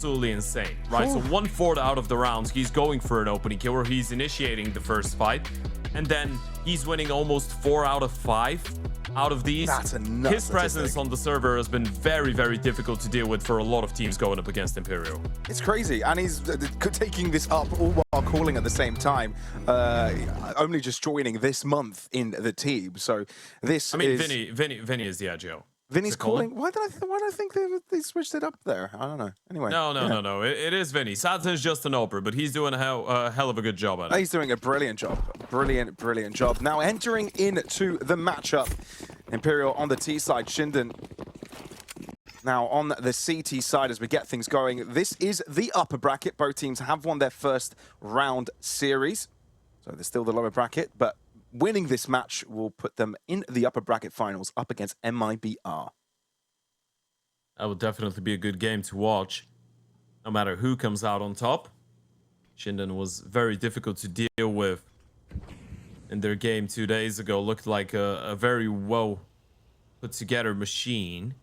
absolutely insane, right? So 1/4 out of the rounds, he's going for an opening kill, or he's initiating the first fight, and then he's winning almost 4 out of 5 out of these. That's a nuts His presence on the server has been very, very difficult to deal with for a lot of teams going up against Imperial. It's crazy, and he's taking this up all while calling at the same time. Only just joining this month in the team, so this. I mean, is... Vinny is the IGL. Vinny's calling. Why do I think they switched it up there? I don't know. Anyway. No. It is Vinny. Saadzin's just an oper, but he's doing a hell of a good job at it. He's doing a brilliant job. Brilliant job. Now entering into the matchup, Imperial on the T side, ShindeN. Now on the CT side, as we get things going, this is the upper bracket. Both teams have won their first round series, so there's still the lower bracket, but winning this match will put them in the upper bracket finals up against MIBR. That would definitely be a good game to watch, no matter who comes out on top. ShindeN was very difficult to deal with in their game 2 days ago. Looked like a very well put together machine.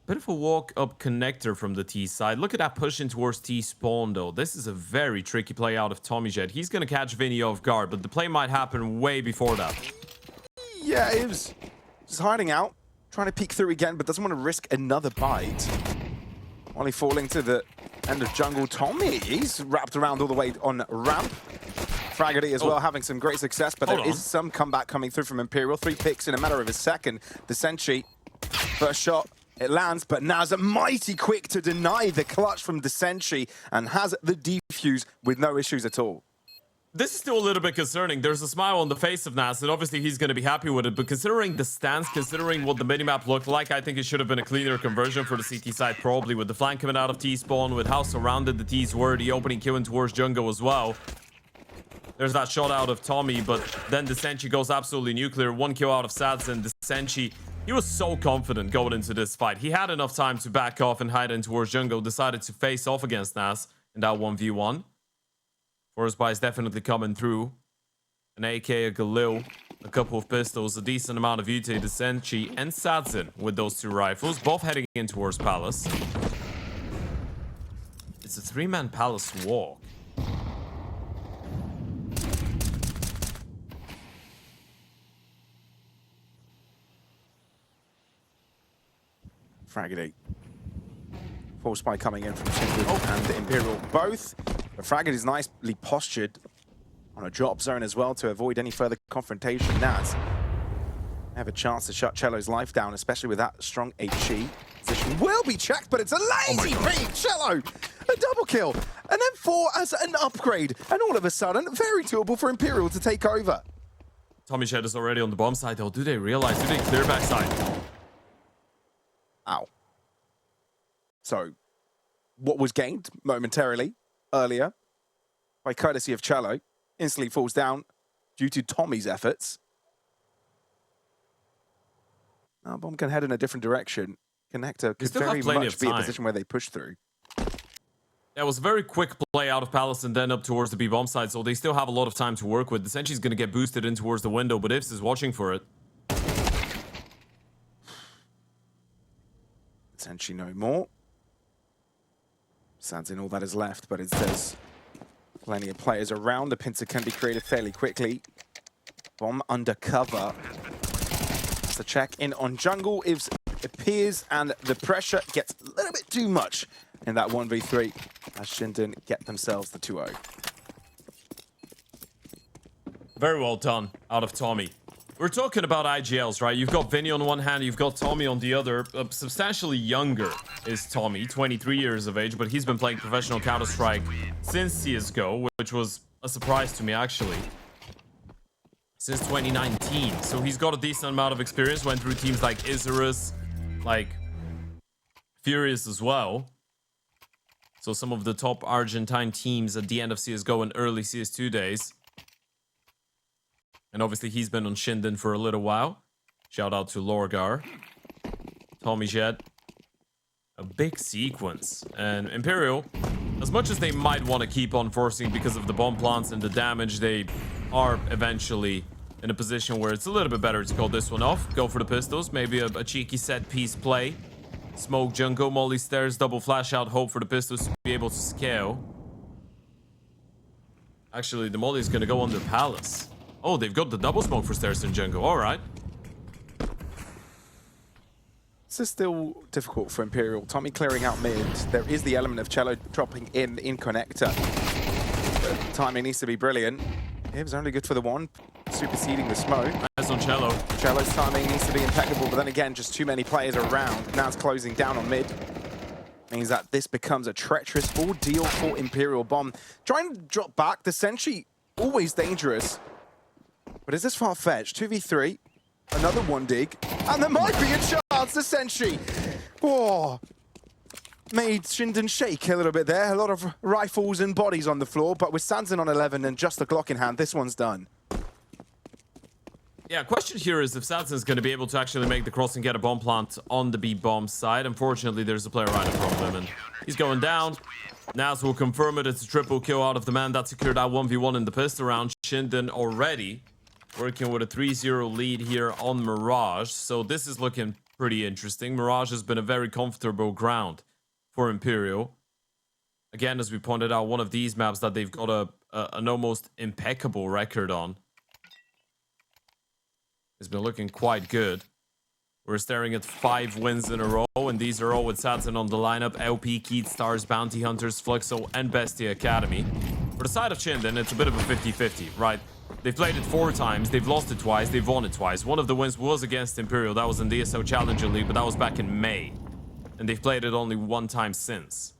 Bit of a walk-up connector from the T side. Look at that pushing towards T spawn, though. This is a very tricky play out of TommyJet. He's going to catch Vinny off guard, but the play might happen way before that. Yeah, it was just hiding out, trying to peek through again, but doesn't want to risk another bite. Only falling to the end of jungle. Tommy, he's wrapped around all the way on ramp. Fraggerty as well, having some great success, but there is some comeback coming through from Imperial. 3 picks in a matter of a second. decenty, first shot. It lands, but Naz mighty quick to deny the clutch from decenty and has the defuse with no issues at all. This is still a little bit concerning. There's a smile on the face of Naz, and obviously he's going to be happy with it. But considering the stance, considering what the minimap looked like, I think it should have been a cleaner conversion for the CT side, probably with the flank coming out of T-spawn, with how surrounded the T's were, the opening killing towards jungle as well. There's that shot out of Tommy, but then decenty goes absolutely nuclear. 1 kill out of saadzin. decenty, he was so confident going into this fight. He had enough time to back off and hide in towards jungle. Decided to face off against Naz in that 1v1. Forest buy is definitely coming through. An AK, a Galil, a couple of pistols, a decent amount of UT, decenty, and saadzin with those 2 rifles, both heading in towards Palace. It's a 3-man Palace walk. Fraggerty. Force spy coming in from ShindeN and Imperial both. But Fraggerty is nicely postured on a drop zone as well to avoid any further confrontation. Naz have a chance to shut Cello's life down, especially with that strong HE. Position will be checked, but it's a lazy beat. Cello, a double kill. And then 4 as an upgrade. And all of a sudden, very doable for Imperial to take over. TommyJet is already on the bomb side, though. Do they realize? Do they clear backside? Ow. So, what was gained momentarily earlier by courtesy of Cello instantly falls down due to Tommy's efforts. Now, bomb can head in a different direction. Connector could very much be a position where they push through. That was a very quick play out of Palace and then up towards the B-bomb side, so they still have a lot of time to work with. decenty's going to get boosted in towards the window, but Ifs is watching for it. decenty no more. saadzin all that is left, but there's plenty of players around. The pincer can be created fairly quickly. Bomb under cover. It's a check in on jungle. If appears and the pressure gets a little bit too much in that 1v3 as ShindeN get themselves the 2-0. Very well done out of Tommy. We're talking about IGLs, right? You've got Vinny on one hand, you've got Tommy on the other. Substantially younger is Tommy, 23 years of age, but he's been playing professional Counter-Strike since CSGO, which was a surprise to me, actually. Since 2019. So he's got a decent amount of experience, went through teams like Isurus, like Furious as well. So some of the top Argentine teams at the end of CSGO and early CS2 days. And obviously he's been on ShindeN for a little while. Shout out to Lorgar. TommyJet. A big sequence. And Imperial, as much as they might want to keep on forcing because of the bomb plants and the damage, they are eventually in a position where it's a little bit better to call this one off. Go for the pistols. Maybe a cheeky set piece play. Smoke jungle, molly stairs, double flash out, hope for the pistols to be able to scale. Actually, the molly is going to go under palace. Oh, they've got the double smoke for stairs in jungle. All right. This is still difficult for Imperial. Tommy clearing out mid. There is the element of Cello dropping in connector. But timing needs to be brilliant. It was only good for the one, superseding the smoke. Nice on Cello. Cello's timing needs to be impeccable, but then again, just too many players around. Now it's closing down on mid. Means that this becomes a treacherous ordeal for Imperial Bomb. Trying to drop back, the Sentry, always dangerous. But is this far-fetched? 2v3, another one dig, and there might be a chance, the Sentry. Oh, made ShindeN shake a little bit there. A lot of rifles and bodies on the floor, but with saadzin on 11 and just the Glock in hand, this one's done. Yeah, question here is if saadzin is going to be able to actually make the cross and get a bomb plant on the B-bomb side. Unfortunately, there's a player right in front of him, and he's going down. Naz will confirm it. It's a triple kill out of the man that secured that 1v1 in the pistol round. ShindeN already working with a 3-0 lead here on Mirage. So this is looking pretty interesting. Mirage has been a very comfortable ground for Imperial. Again, as we pointed out, one of these maps that they've got an almost impeccable record on. It's been looking quite good. We're staring at 5 wins in a row, and these are all with saadzin on the lineup. LP, Keat, Stars, Bounty Hunters, Fluxo, and BESTIA Academy. For the side of ShindeN, it's a bit of a 50-50, right? They've played it 4 times, they've lost it twice, they've won it twice. One of the wins was against Imperial, that was in the ESO Challenger League, but that was back in May. And they've played it only 1 time since.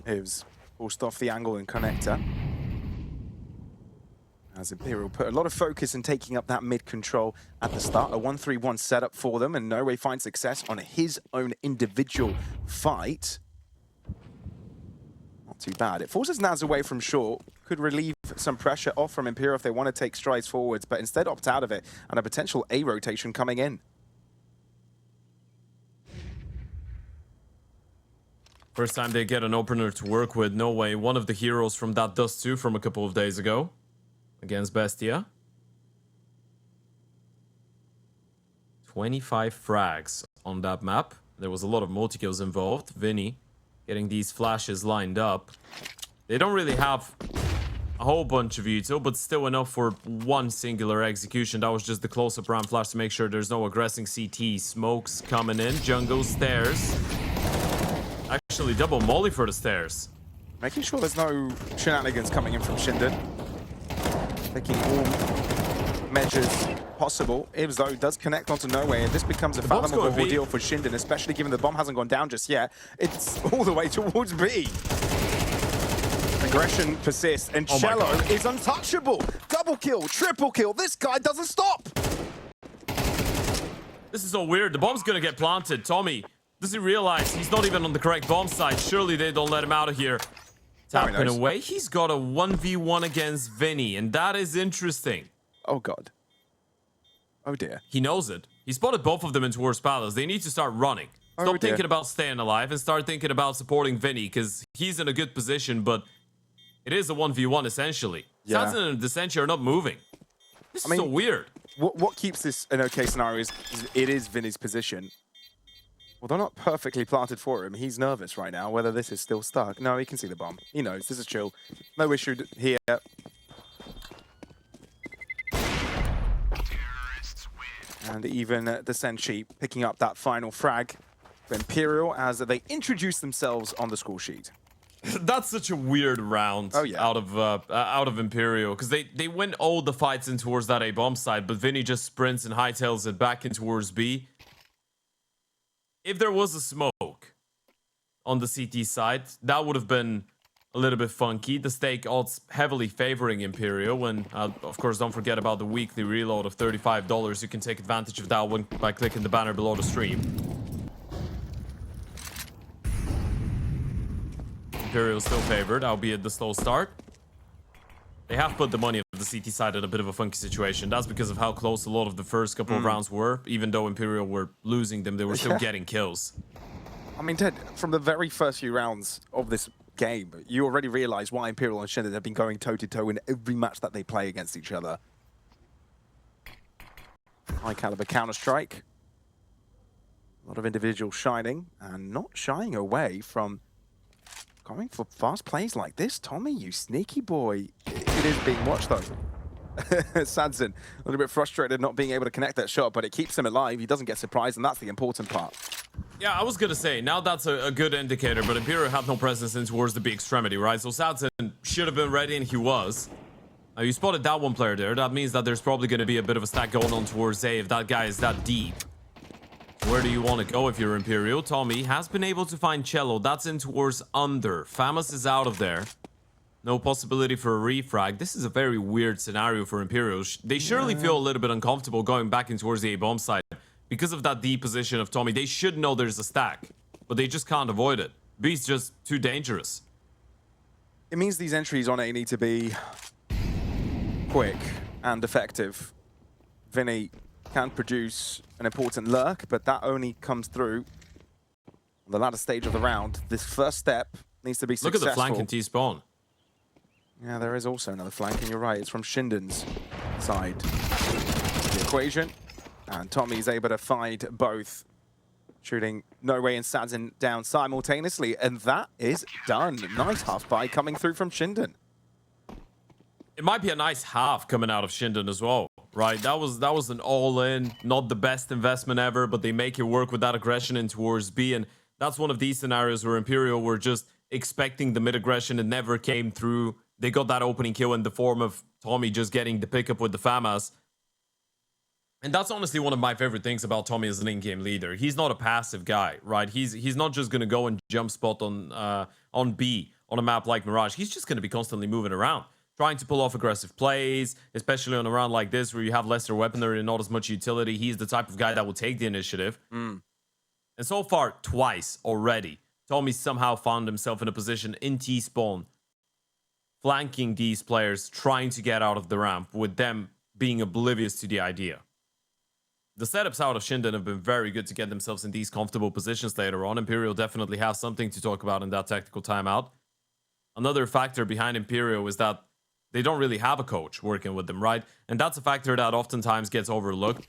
Hivs forced off the angle and connector. As Imperial put a lot of focus in taking up that mid control at the start. A 1-3-1 setup for them, and Norway finds success on his own individual fight. Not too bad. It forces Naz away from short. Could relieve some pressure off from Imperial if they want to take strides forwards, but instead opt out of it, and a potential A rotation coming in. First time they get an opener to work with. Norway, one of the heroes from that Dust 2 from a couple of days ago against BESTIA. 25 frags on that map. There was a lot of multi-kills involved. Vinny getting these flashes lined up. They don't really have a whole bunch of util, but still enough for one singular execution. That was just the close-up round flash to make sure there's no aggressing CT. Smokes coming in. Jungle stairs. Actually, double molly for the stairs. Making sure there's no shenanigans coming in from ShindeN. Taking all measures possible. Ivs, though, does connect onto Norway, and this becomes a fathomable ordeal for ShindeN, especially given the bomb hasn't gone down just yet. It's all the way towards B. Aggression persists, and Cello is untouchable. Double kill, triple kill. This guy doesn't stop. This is so weird. The bomb's gonna get planted. Tommy, does he realize he's not even on the correct bomb side? Surely they don't let him out of here. Tapping away. He's got a 1v1 against Vinny, and that is interesting. Oh, God. Oh, dear. He knows it. He spotted both of them in towards Palace. They need to start running. Stop thinking about staying alive and start thinking about supporting Vinny, because he's in a good position, but it is a 1v1 essentially. Yeah. saadzin and decenty are not moving. This is so weird. What keeps this an okay scenario is it is Vinny's position. Well, they're not perfectly planted for him. He's nervous right now, whether this is still stuck. No, he can see the bomb. He knows. This is chill. No issue here. And even the Senshi picking up that final frag for Imperial as they introduce themselves on the score sheet. That's such a weird round out of Imperial, because they win all the fights in towards that A bomb side, but Vinny just sprints and hightails it back in towards B. If there was a smoke on the CT side, that would have been a little bit funky. The stake odds heavily favoring Imperial, and of course don't forget about the weekly reload of $35. You can take advantage of that one by clicking the banner below the stream. Imperial still favored, albeit the slow start. They have put the money of the CT side in a bit of a funky situation. That's because of how close a lot of the first couple of rounds were. Even though Imperial were losing them, they were still getting kills. I mean, Ted, from the very first few rounds of this game, you already realize why Imperial and ShindeN have been going toe-to-toe in every match that they play against each other. high caliber Counter-Strike. A lot of individuals shining and not shying away from going for fast plays like this. Tommy, you sneaky boy. It is being watched though. saadzin, a little bit frustrated not being able to connect that shot, but it keeps him alive. He doesn't get surprised, and that's the important part. Yeah, I was gonna say, now that's a good indicator, but Imperial had no presence in towards the B extremity, right? So saadzin should have been ready, and he was. You spotted that one player there. That means that there's probably gonna be a bit of a stack going on towards A if that guy is that deep. Where do you want to go if you're Imperial? Tommy has been able to find Cello. That's in towards under. Famous is out of there. No possibility for a refrag. This is a very weird scenario for Imperial. They surely feel a little bit uncomfortable going back in towards the A-bomb side. Because of that D position of Tommy, they should know there's a stack. But they just can't avoid it. B's just too dangerous. It means these entries on A need to be quick and effective. Vinny can produce an important lurk, but that only comes through on the latter stage of the round. This first step needs to be successful. Look at the flank in T-spawn. Yeah, there is also another flank, and you're right, it's from ShindeN's side. The equation, and Tommy's able to find both, shooting No Way and saadzin down simultaneously, and that is done. Nice half buy coming through from ShindeN. It might be a nice half coming out of ShindeN as well, right? That was an all-in, not the best investment ever, but they make it work with that aggression in towards B, and that's one of these scenarios where Imperial were just expecting the mid-aggression and never came through. They got that opening kill in the form of Tommy just getting the pickup with the FAMAS. And that's honestly one of my favorite things about Tommy as an in-game leader. He's not a passive guy, right? He's not just going to go and jump spot on B on a map like Mirage. He's just going to be constantly moving around, trying to pull off aggressive plays, especially on a round like this where you have lesser weaponry and not as much utility. He's the type of guy that will take the initiative. And so far, twice already, Tommy somehow found himself in a position in T-spawn, flanking these players, trying to get out of the ramp, with them being oblivious to the idea. The setups out of ShindeN have been very good to get themselves in these comfortable positions later on. Imperial definitely has something to talk about in that tactical timeout. Another factor behind Imperial is that they don't really have a coach working with them, right? And that's a factor that oftentimes gets overlooked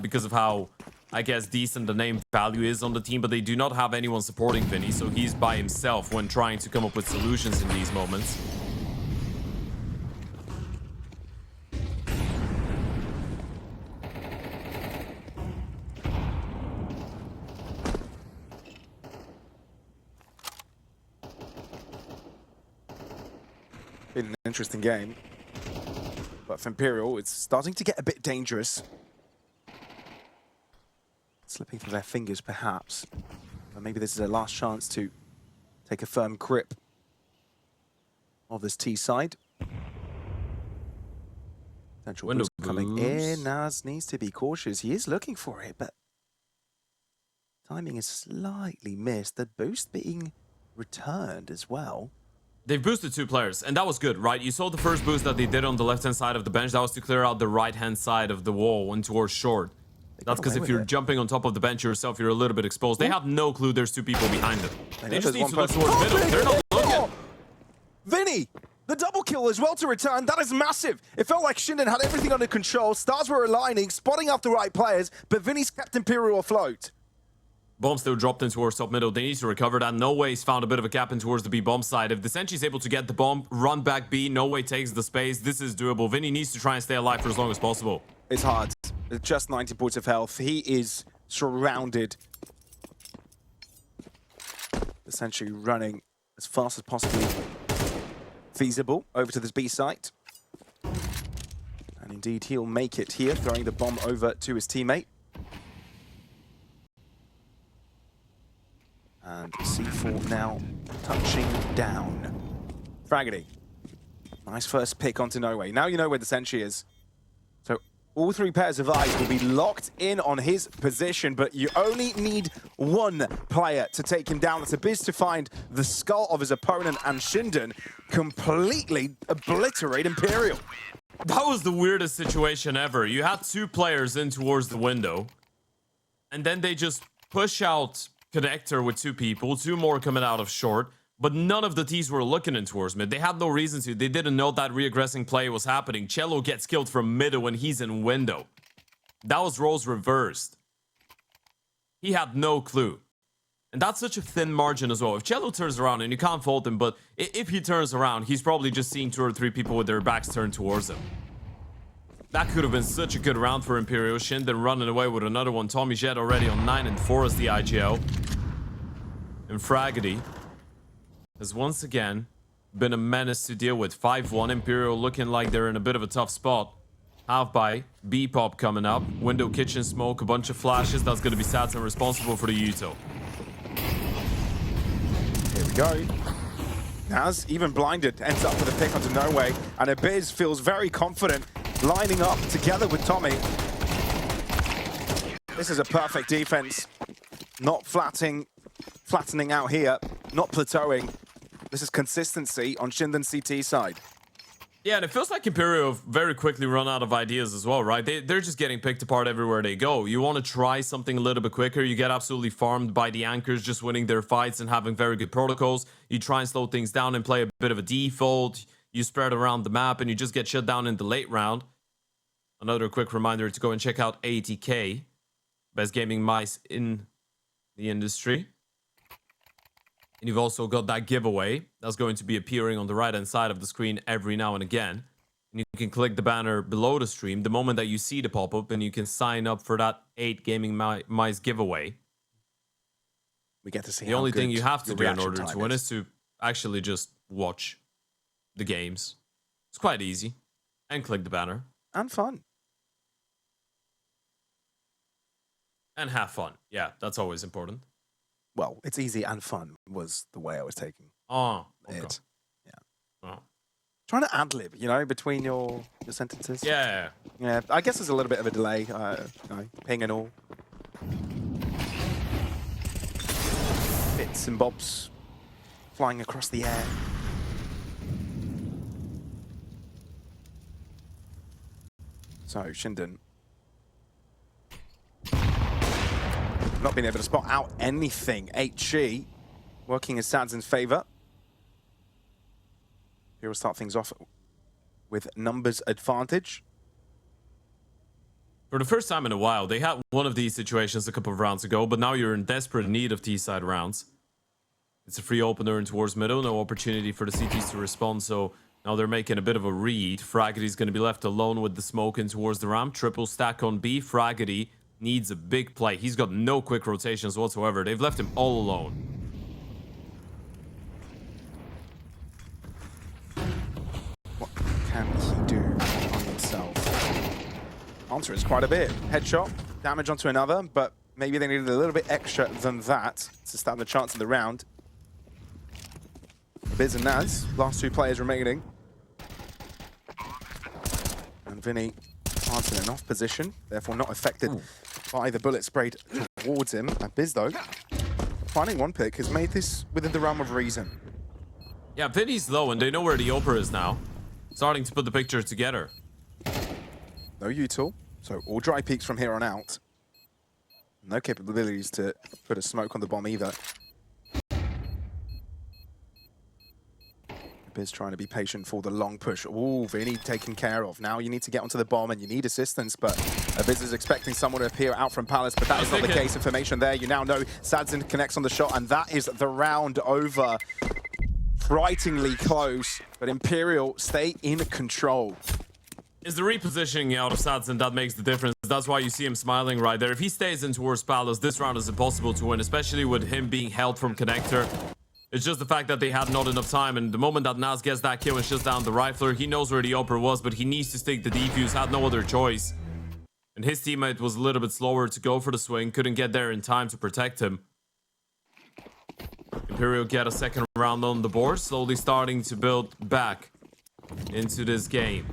because of how, I guess, decent the name value is on the team, but they do not have anyone supporting Vinny, so he's by himself when trying to come up with solutions in these moments. Been an interesting game, but for Imperial, it's starting to get a bit dangerous. Slipping through their fingers, perhaps. But maybe this is their last chance to take a firm grip of this T side. Potential boost coming in. Naz needs to be cautious. He is looking for it, but timing is slightly missed. The boost being returned as well. They've boosted two players, and that was good, right? You saw the first boost that they did on the left-hand side of the bench. That was to clear out the right-hand side of the wall and towards short. That's because if you're jumping on top of the bench yourself, you're a little bit exposed. They have no clue there's two people behind them. They just need to look towards middle. They're not looking. Vinny, the double kill as well to return. That is massive. It felt like ShindeN had everything under control. Stars were aligning, spotting out the right players, but Vinny's kept Imperial afloat. Bomb still dropped in towards top middle. They need to recover that. No Way's found a bit of a gap in towards the B bomb side. If decenty's able to get the bomb, run back B, No Way takes the space. This is doable. Vinny needs to try and stay alive for as long as possible. It's hard. It's just 90 points of health. He is surrounded. Essentially running as fast as possibly feasible over to this B site. And indeed, he'll make it here, throwing the bomb over to his teammate. And C4 now touching down. Fragedy. Nice first pick onto No Way. Now you know where the sentry is. So all three pairs of eyes will be locked in on his position, but you only need one player to take him down. It's a biz to find the skull of his opponent, and ShindeN completely obliterate Imperial. That was the weirdest situation ever. You had two players in towards the window, and then they just push out connector with two people, two more coming out of short, but none of the T's were looking in towards mid. They had no reason to. They didn't know that re-aggressing play was happening. Cello gets killed from middle when he's in window. That was roles reversed. He had no clue. And that's such a thin margin as well. If Cello turns around, and you can't fault him, but if he turns around, he's probably just seeing 2 or 3 people with their backs turned towards him. That could have been such a good round for Imperial. ShindeN running away with another one. Tommy Jet already on 9 and 4 as the IGO. And Fraggedy has once again been a menace to deal with. 5-1. Imperial looking like they're in a bit of a tough spot. Half by B-Pop coming up. Window kitchen smoke, a bunch of flashes. That's going to be saadzin responsible for the Yuto. Here we go. Naz, even blinded, ends up with a pick onto No Way. And Abiz feels very confident, lining up together with Tommy. This is a perfect defense. Not flattening out here, not plateauing. This is consistency on ShindeN CT side. Yeah, and it feels like Imperial very quickly run out of ideas as well, right? They're just getting picked apart everywhere they go. You want to try something a little bit quicker, you get absolutely farmed by the anchors just winning their fights and having very good protocols. You try and slow things down and play a bit of a default. You spread around the map and you just get shut down in the late round. Another quick reminder to go and check out ODDIK, best gaming mice in the industry. And you've also got that giveaway that's going to be appearing on the right-hand side of the screen every now and again. And you can click the banner below the stream the moment that you see the pop-up, and you can sign up for that 8 gaming mice giveaway. We get to see the only thing you have to do in order to win is to actually just watch the games. It's quite easy. And click the banner. And fun. And have fun. Yeah, that's always important. Well, it's easy and fun was the way I was taking oh, okay. it. Yeah. Oh. Trying to ad-lib, you know, between your sentences. Yeah. Yeah, I guess there's a little bit of a delay, you know, ping and all. Bits and bobs flying across the air. So, ShindeN not being able to spot out anything. HG working in saadzin's favor. Here we'll start things off with numbers advantage. For the first time in a while, they had one of these situations a couple of rounds ago, but now you're in desperate need of T-side rounds. It's a free opener in towards middle, no opportunity for the CTs to respond, so now they're making a bit of a read. Fraggedy's going to be left alone with the smoke in towards the ramp. Triple stack on B. Fraggedy needs a big play. He's got no quick rotations whatsoever. They've left him all alone. What can he do on himself? Answer is quite a bit. Headshot, damage onto another, but maybe they needed a little bit extra than that to stand the chance in the round. Biz and Naz, last 2 players remaining. And Vinny answering an off position, therefore not affected by the bullet sprayed towards him. And Biz, though, finding one pick has made this within the realm of reason. Yeah, Vinny's low, and they know where the Oper is now. Starting to put the picture together. No util, so all dry peaks from here on out. No capabilities to put a smoke on the bomb either. Biz trying to be patient for the long push. Ooh, Vinny taken care of. Now you need to get onto the bomb and you need assistance, but Biz is expecting someone to appear out from Palace, but that is not the case. Information there. You now know saadzin connects on the shot, and that is the round over. Frighteningly close, but Imperial stay in control. It's the repositioning out of saadzin that makes the difference. That's why you see him smiling right there. If he stays in towards Palace, this round is impossible to win, especially with him being held from connector. It's just the fact that they had not enough time, and the moment that Naz gets that kill and shuts down the rifler, he knows where the Oper was, but he needs to stick the defuse, had no other choice. And his teammate was a little bit slower to go for the swing, couldn't get there in time to protect him. Imperial get a second round on the board, slowly starting to build back into this game.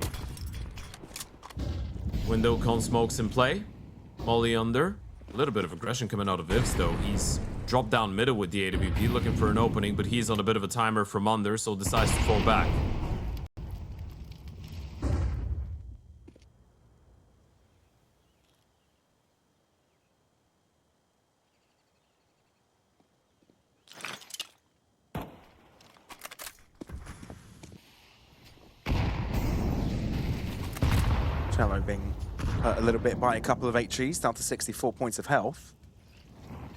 Window con smokes in play. Molly under. A little bit of aggression coming out of Ivs though. He's dropped down middle with the AWP, looking for an opening, but he's on a bit of a timer from under, so decides to fall back. Cello being hurt a little bit by a couple of HEs, down to 64 points of health.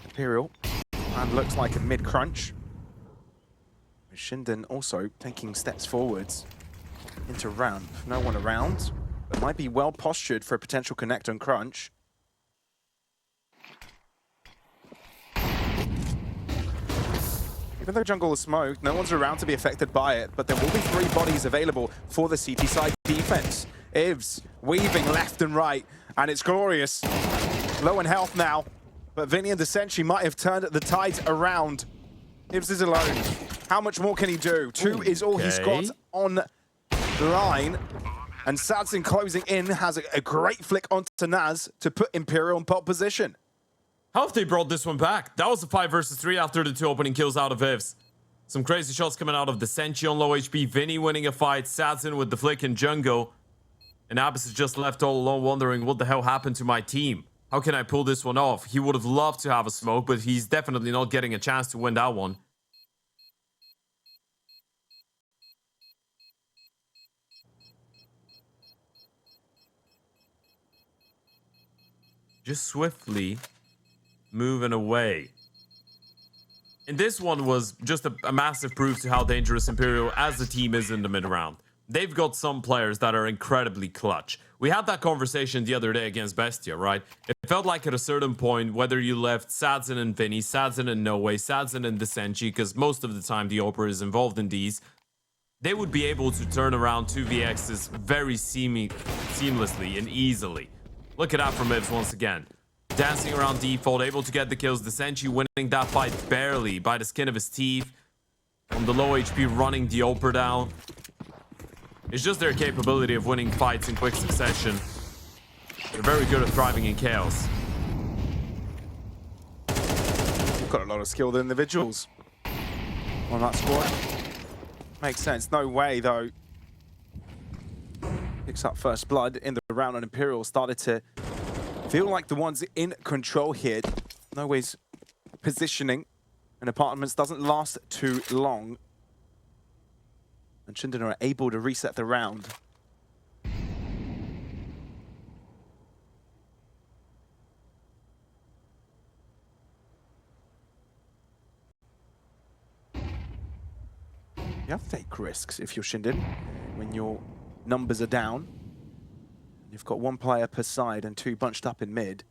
Imperial, and looks like a mid-crunch. ShindeN also taking steps forwards into ramp. No one around, but might be well postured for a potential connect and crunch. Even though jungle is smoked, no one's around to be affected by it, but there will be 3 bodies available for the CT side defense. Ivs weaving left and right, and it's Galorys. Low in health now, but Vinny and decenty might have turned the tides around. Ivs is alone. How much more can he do? 2 is all he's got on the line. And saadzin closing in has a great flick onto Naz to put Imperial in pole position. How have they brought this one back? That was a 5 versus 3 after the 2 opening kills out of Ivs. Some crazy shots coming out of decenty on low HP. Vinny winning a fight. saadzin with the flick in jungle. And Abyss is just left all alone wondering what the hell happened to my team. How can I pull this one off? He would have loved to have a smoke, but he's definitely not getting a chance to win that one. Just swiftly moving away. And this one was just a massive proof to how dangerous Imperial as a team is in the mid-round. They've got some players that are incredibly clutch. We had that conversation the other day against BESTIA, right? It felt like at a certain point, whether you left saadzin and Vinny, saadzin and No Way, saadzin and decenty, because most of the time the Opera is involved in these, they would be able to turn around 2vx's very seamlessly and easily. Look at that from Ivs once again. Dancing around default, able to get the kills. decenty winning that fight barely by the skin of his teeth. On the low HP, running the Opera down. It's just their capability of winning fights in quick succession. They're very good at thriving in chaos. You've got a lot of skilled individuals on that squad. Makes sense. No Way, though. Picks up first blood in the round, and Imperial started to feel like the ones in control here. No Way's positioning in apartments doesn't last too long. And ShindeN are able to reset the round. You have to take risks if you're ShindeN when your numbers are down. You've got 1 player per side and 2 bunched up in mid.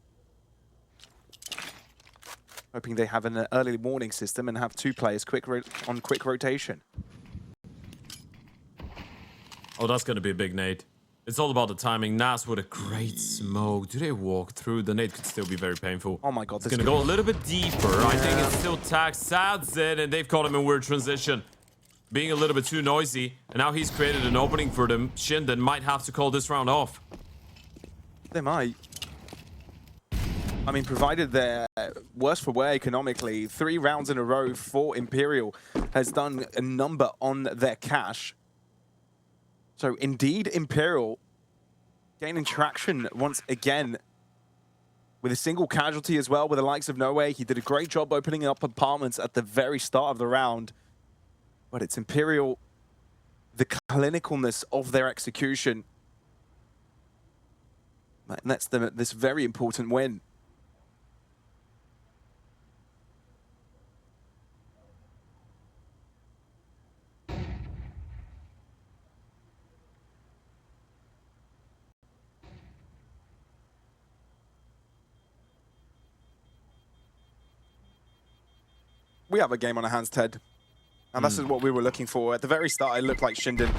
Hoping they have an early warning system and have 2 players on quick rotation. Oh, that's going to be a big nade. It's all about the timing. Nas with a great smoke. Do they walk through? The nade could still be very painful. Oh my god, this is going to go a little bit deeper. Yeah. I think it's still tagged saadzin, and they've caught him in weird transition. Being a little bit too noisy, and now he's created an opening for them. ShindeN might have to call this round off. They might. I mean, provided they're worse for wear economically, 3 rounds in a row for Imperial has done a number on their cash. So indeed, Imperial gaining traction once again with a single casualty as well with the likes of No Way. He did a great job opening up apartments at the very start of the round. But it's Imperial, the clinicalness of their execution. And that's this very important win. We have a game on our hands, Ted. And this is what we were looking for. At the very start, it looked like ShindeN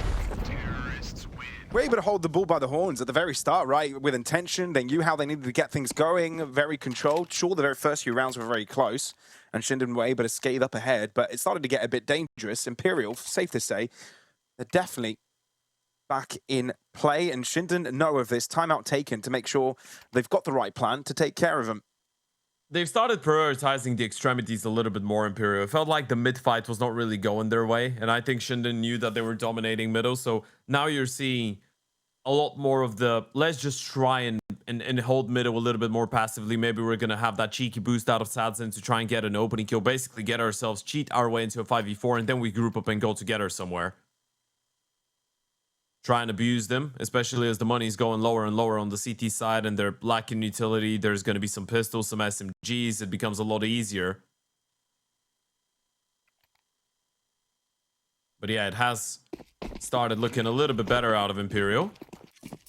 were able to hold the bull by the horns at the very start, right? With intention. They knew how they needed to get things going, very controlled. Sure, the very first few rounds were very close, and ShindeN were able to skate up ahead, but it started to get a bit dangerous. Imperial, safe to say, they're definitely back in play, and ShindeN know of this. Timeout taken to make sure they've got the right plan to take care of them. They've started prioritizing the extremities a little bit more, Imperial. It felt like the mid fight was not really going their way, and I think ShindeN knew that they were dominating middle, so now you're seeing a lot more of the, let's just try and hold middle a little bit more passively. Maybe we're going to have that cheeky boost out of saadzin to try and get an opening kill, basically get ourselves, cheat our way into a 5v4, and then we group up and go together somewhere. try and abuse them, especially as the money is going lower and lower on the CT side and they're lacking utility. There's going to be some pistols, some SMGs. It becomes a lot easier. But yeah, it has started looking a little bit better out of Imperial.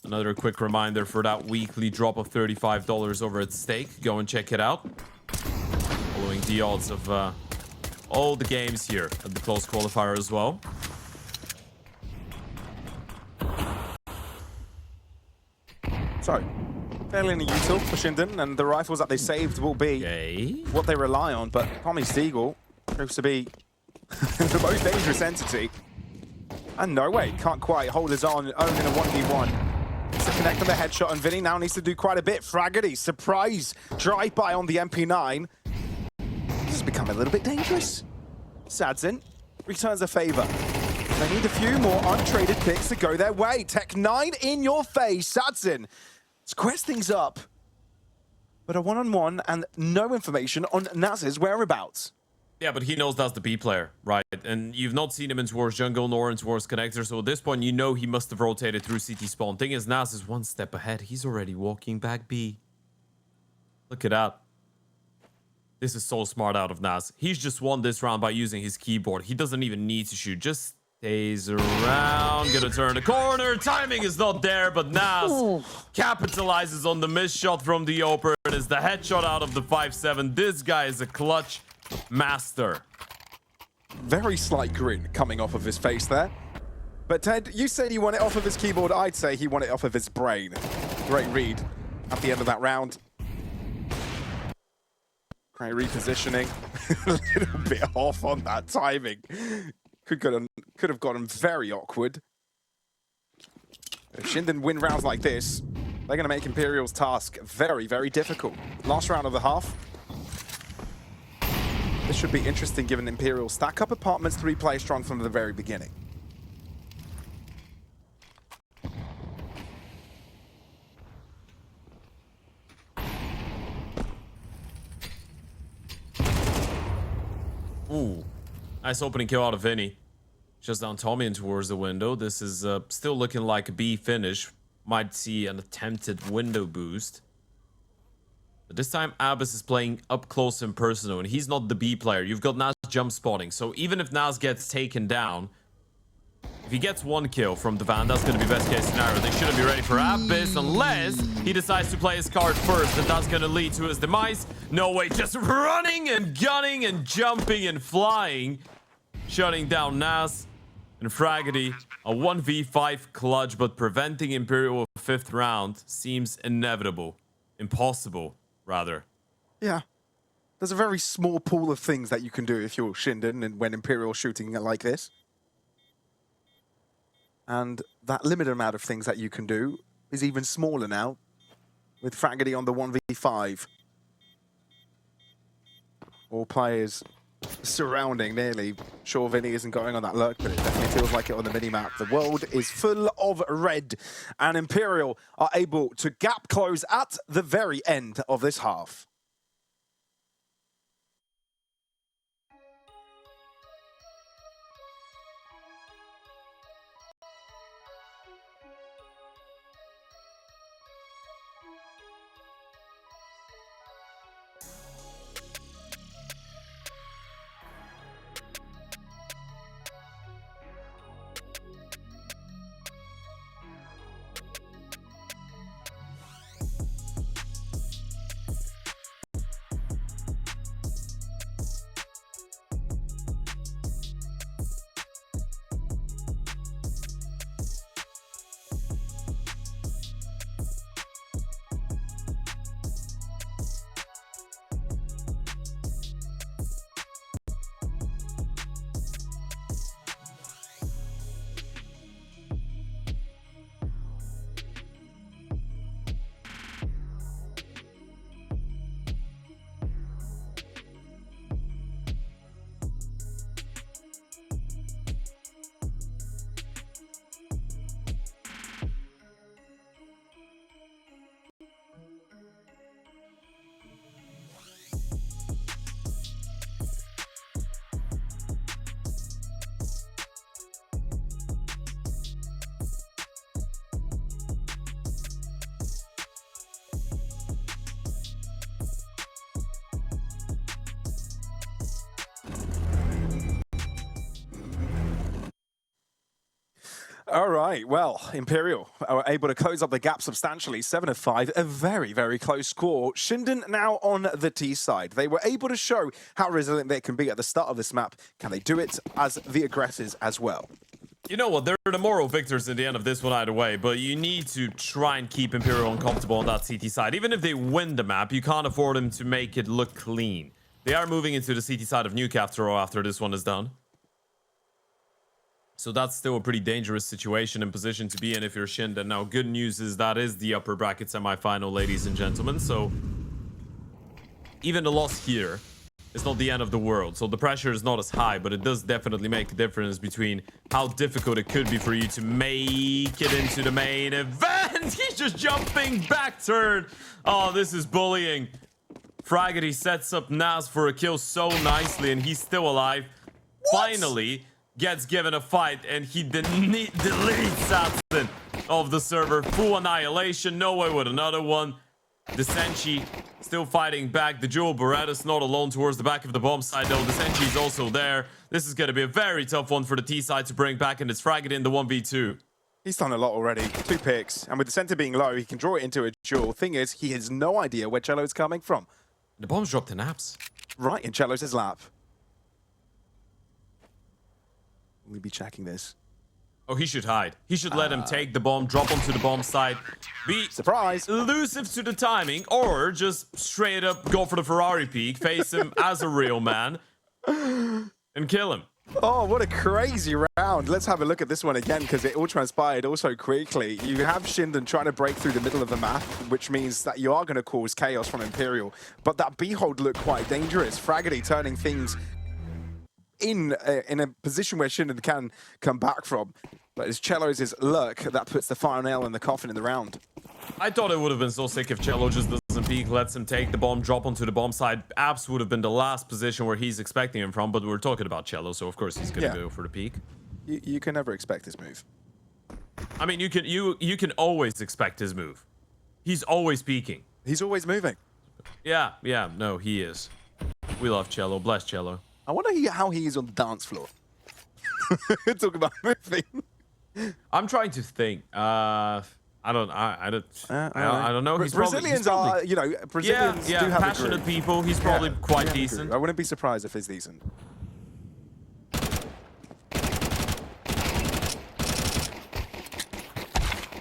Another quick reminder for that weekly drop of $35 over at stake. Go and check it out. Following the odds of all the games here at the Closed Qualifier as well. So, fairly unusual for ShindeN, and the rifles that they saved will be what they rely on, but Tommy Stiegel proves to be the most dangerous entity. And no way, can't quite hold his own in a 1v1. To connect on the headshot, and Vinny now needs to do quite a bit. Fraggerty, surprise, drive-by on the MP9. This has become a little bit dangerous. saadzin returns a favor. They need a few more untraded picks to go their way. Tech 9 in your face. saadzin squares things up. But a one-on-one and no information on Naz's whereabouts. Yeah, but he knows that's the B player, right? And you've not seen him in towards jungle nor in towards connector, so at this point you know he must have rotated through CT spawn. Thing is, Naz is one step ahead. He's already walking back B. Look at that. This is so smart out of Naz. He's just won this round by using his keyboard. He doesn't even need to shoot. Just stays around. Gonna turn the corner. Timing is not there, but Naz capitalizes on the missed shot from the opener. It is the headshot out of the 5-7. This guy is a clutch master. Very slight grin coming off of his face there. But Ted, you said you want it off of his keyboard. I'd say he want it off of his brain. Great read at the end of that round. Great repositioning. A little bit off on that timing. Could have gotten very awkward. If ShindeN win rounds like this, they're going to make Imperial's task very, very difficult. Last round of the half. This should be interesting given Imperial stack up apartments 3 play strong from the very beginning. Ooh, nice opening kill out of Vinny. Just down Tommy in towards the window. This is still looking like a B finish. Might see an attempted window boost. But this time, Abyss is playing up close and personal, and he's not the B player. You've got Naz jump spotting, so even if Naz gets taken down, if he gets 1 kill from the van, that's going to be best case scenario. They shouldn't be ready for Abyss unless he decides to play his card first, and that's going to lead to his demise. No way, just running and gunning and jumping and flying, shutting down Naz and Fraggerty. A 1v5 clutch, but preventing Imperial a 5th round seems inevitable. Impossible. Rather. Yeah. There's a very small pool of things that you can do if you're ShindeN and when Imperial shooting like this. And that limited amount of things that you can do is even smaller now with Fraggerty on the 1v5. All players surrounding nearly. Sure, Vinny isn't going on that lurk, but it definitely feels like it on the minimap. The world is full of red, and Imperial are able to gap close at the very end of this half. All right, well, Imperial are able to close up the gap substantially, 7 of 5, a very, very close score. ShindeN now on the T side. They were able to show how resilient they can be at the start of this map. Can they do it as the aggressors as well? You know what? They're the moral victors in the end of this one either way, but you need to try and keep Imperial uncomfortable on that CT side. Even if they win the map, you can't afford them to make it look clean. They are moving into the CT side of Nuke after all, after this one is done. So that's still a pretty dangerous situation and position to be in if you're ShindeN. Now, good news is that is the upper bracket semifinal, ladies and gentlemen. So even the loss here is not the end of the world. So the pressure is not as high, but it does definitely make a difference between how difficult it could be for you to make it into the main event. He's just jumping back turn. Oh, this is bullying. Fragedy sets up Naz for a kill so nicely, and he's still alive. What? Finally gets given a fight, and he deletes saadzin of the server. Full annihilation. No way with another one. Decenty still fighting back. The Jewel Beretta's not alone towards the back of the bomb side, though. Decenty is also there. This is going to be a very tough one for the T side to bring back, and it's Fragedy in the 1v2. He's done a lot already. 2 picks, and with the center being low, he can draw it into a duel. Thing is, he has no idea where Cello's coming from. The bomb's dropped in apps. Right in Cello's lap. We'll be checking this. Oh, he should hide. He should let him take the bomb, drop onto the bomb side, be surprise, elusive to the timing, or just straight up go for the Ferrari peak, face him as a real man, and kill him. Oh, what a crazy round. Let's have a look at this one again, because it all transpired also quickly. You have ShindeN trying to break through the middle of the map, which means that you are going to cause chaos from Imperial. But that B-hold looked quite dangerous. Fragedy turning things in a position where ShindeN can come back from. But it's Cello's luck that puts the final nail in the coffin in the round. I thought it would have been so sick if Cello just doesn't peek, lets him take the bomb, drop onto the bomb side. Apps would have been the last position where he's expecting him from, but we're talking about Cello, so of course he's going to go for the peek. You can never expect his move. I mean, you can always expect his move. He's always peeking. He's always moving. Yeah, no, he is. We love Cello. Bless Cello. I wonder how he is on the dance floor. Talk about moving. I'm trying to think. I don't know. Brazilians are, you know, Brazilians do have passionate people. He's probably quite decent. I wouldn't be surprised if he's decent.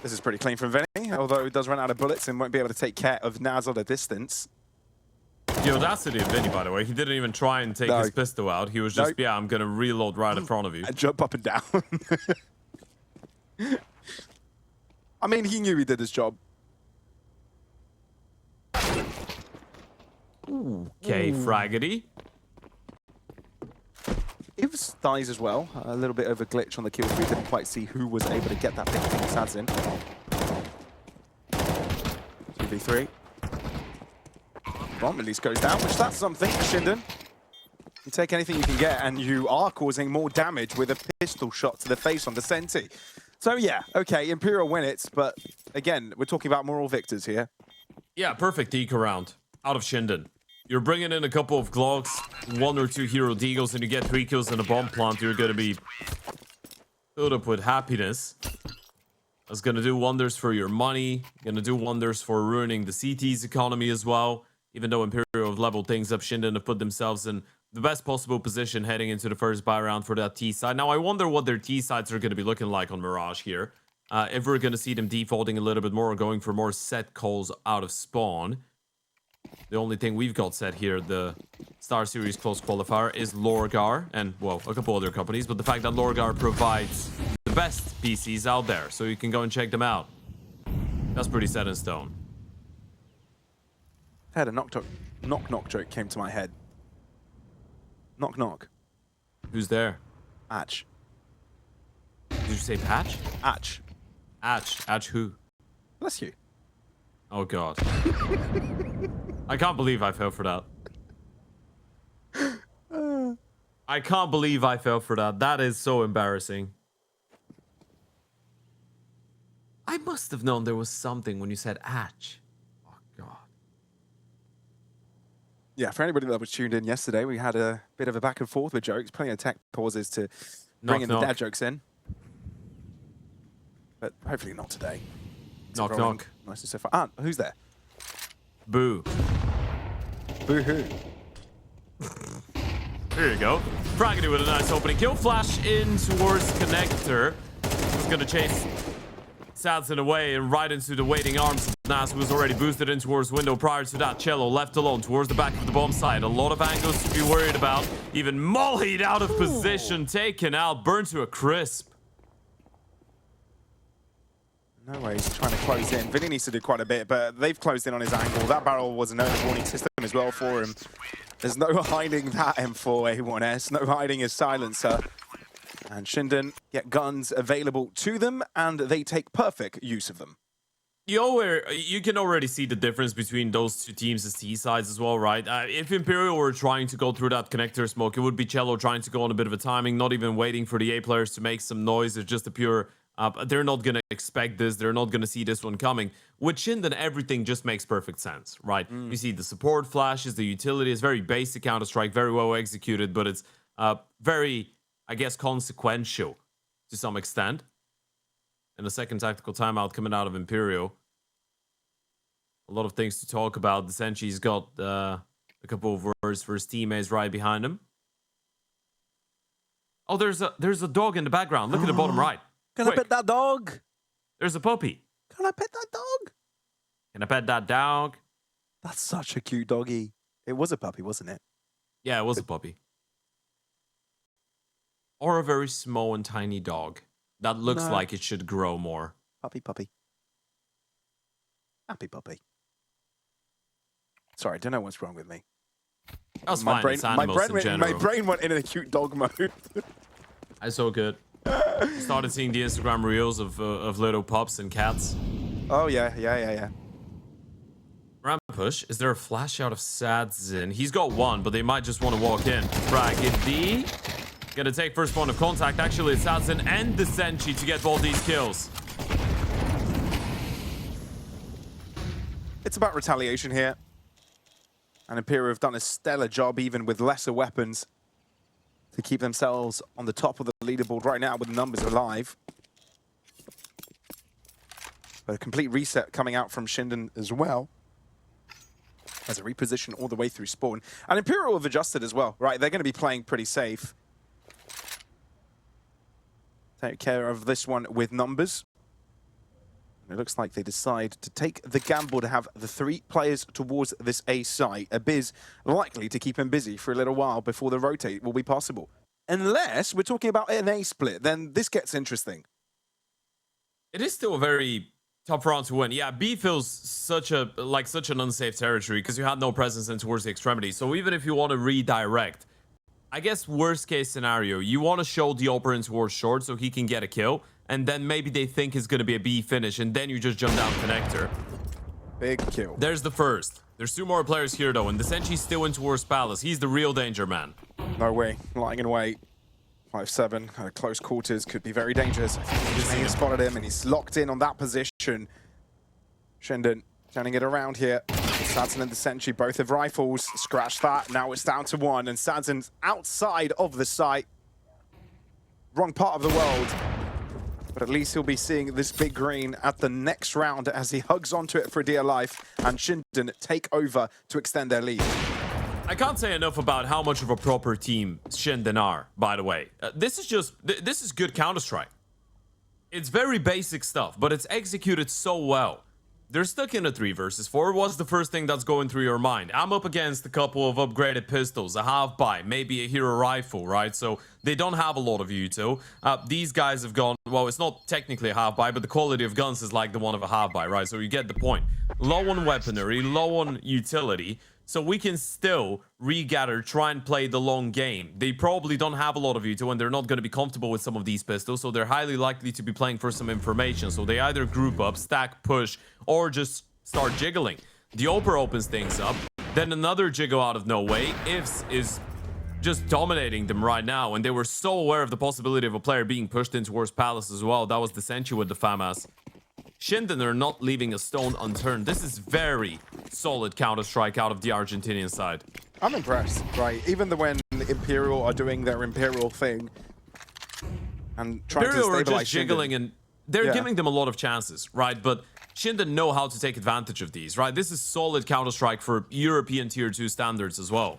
This is pretty clean from Vinny, although he does run out of bullets and won't be able to take care of Naz at a distance. The audacity of Vinny, by the way, he didn't even try and take his pistol out. He was just, yeah, I'm going to reload right in front of you. And jump up and down. I mean, he knew he did his job. Okay, Fragedy. Ivs dies as well. A little bit of a glitch on the kill streak. Didn't quite see who was able to get that big thing saadzin. 2v3. Bomb at least goes down, which that's something, ShindeN. You take anything you can get, and you are causing more damage with a pistol shot to the face on decenty. So yeah, okay, Imperial win it, but again, we're talking about moral victors here. Yeah, perfect Eco round out of ShindeN. You're bringing in a couple of Glocks, 1 or 2 hero deagles, and you get 3 kills in a bomb plant. You're going to be filled up with happiness. That's going to do wonders for your money. Going to do wonders for ruining the CT's economy as well. Even though Imperial have leveled things up, ShindeN have put themselves in the best possible position heading into the first buy round for that T side. Now, I wonder what their T sides are going to be looking like on Mirage here. If we're going to see them defaulting a little bit more or going for more set calls out of spawn. The only thing we've got set here, the StarSeries Closed Qualifier, is Lorgar and, well, a couple other companies. But the fact that Lorgar provides the best PCs out there, so you can go and check them out. That's pretty set in stone. I had a knock-knock joke came to my head. Knock-knock. Who's there? Atch. Did you say Patch? Atch. Atch. Atch who? Bless you. Oh, God. I can't believe I fell for that. I can't believe I fell for that. That is so embarrassing. I must have known there was something when you said Atch. Oh, God. Yeah, for anybody that was tuned in yesterday, we had a bit of a back and forth with jokes, plenty of tech pauses to bring in the dad jokes in. but hopefully not today. Knock, knock. Nicely so far. Ah, who's there? Boo. Boo-hoo. Here you go. Fragedy with a nice opening kill. Flash in towards Connector. He's going to chase saadzin away and right into the waiting arms of Nas, who was already boosted in towards window. Prior to that, Cello left alone towards the back of the bomb site. A lot of angles to be worried about. Even mollied out of position, taken out, burned to a crisp. No way, he's trying to close in. Vinny needs to do quite a bit, but they've closed in on his angle. That barrel was an early warning system as well for him. There's no hiding that M4A1S, no hiding his silencer. And ShindeN get guns available to them, and they take perfect use of them. You can already see the difference between those two teams as T sides as well, right? If Imperial were trying to go through that connector smoke, it would be Cello trying to go on a bit of a timing, not even waiting for the A players to make some noise. It's just a pure... they're not going to expect this. They're not going to see this one coming. With ShindeN, everything just makes perfect sense, right? You see the support flashes, the utility is very basic Counter-Strike, very well executed, but it's very, I guess, consequential to some extent. And the second tactical timeout coming out of Imperial. A lot of things to talk about. decenty's got a couple of words for his teammates right behind him. Oh, there's a dog in the background. Look at the bottom right. Can I pet that dog? There's a puppy. Can I pet that dog? Can I pet that dog? That's such a cute doggy. It was a puppy, wasn't it? Yeah, it was a puppy. Or a very small and tiny dog that looks like it should grow more. Puppy, puppy. Happy puppy. Sorry, I don't know what's wrong with me. That's fine. It's animals in general. My brain went in a cute dog mode. That's so good. Started seeing the Instagram reels of little pups and cats. Oh, yeah. Ramp push. Is there a flash out of saadzin? He's got one, but they might just want to walk in. Fragedy. Gonna take first point of contact. Actually, it's saadzin and decenty to get both these kills. It's about retaliation here. And Imperial have done a stellar job, even with lesser weapons, to keep themselves on the top of the leaderboard right now with the numbers alive. But a complete reset coming out from ShindeN as well. As a reposition all the way through spawn. And Imperial have adjusted as well, right? They're going to be playing pretty safe. Take care of this one with numbers. It looks like they decide to take the gamble to have the 3 players towards this A site. A Biz likely to keep him busy for a little while before the rotate will be possible. Unless we're talking about an A split, then this gets interesting. It is still a very tough round to win. Yeah, B feels such an unsafe territory because you had no presence in towards the extremity. So even if you want to redirect, I guess worst case scenario, you want to show the opener towards short so he can get a kill. And then maybe they think it's going to be a B finish, and then you just jump down connector. Big kill. There's the first. There's 2 more players here, though, and decenty's still in towards Palace. He's the real danger man. No way. Lying in wait. 5-7. Close quarters could be very dangerous. He spotted him, and he's locked in on that position. ShindeN turning it around here. saadzin and decenty both have rifles. Scratch that. Now it's down to 1, and saadzin's outside of the site. Wrong part of the world. But at least he'll be seeing this big green at the next round as he hugs onto it for dear life, and ShindeN take over to extend their lead. I can't say enough about how much of a proper team ShindeN are, by the way. This is good Counter-Strike. It's very basic stuff, but it's executed so well. They're stuck in a 3 versus 4. What's the first thing that's going through your mind? I'm up against a couple of upgraded pistols, a half-buy, maybe a hero rifle, right? So they don't have a lot of util. These guys have gone, well, it's not technically a half-buy, but the quality of guns is like the one of a half-buy, right? So you get the point. Low on weaponry, low on utility. So we can still regather, try and play the long game. They probably don't have a lot of util, and they're not going to be comfortable with some of these pistols, so they're highly likely to be playing for some information. So they either group up, stack, push, or just start jiggling. The Oper opens things up, then another jiggle out of no way. Ifs is just dominating them right now, and they were so aware of the possibility of a player being pushed in towards Palace as well. That was decenty with the FAMAS. ShindeN are not leaving a stone unturned. This is very solid Counter-Strike out of the Argentinian side. I'm impressed, right? Even when Imperial are doing their Imperial thing and trying to stabilize just jiggling and they're giving them a lot of chances, right? But ShindeN know how to take advantage of these, right? This is solid Counter-Strike for European Tier 2 standards as well.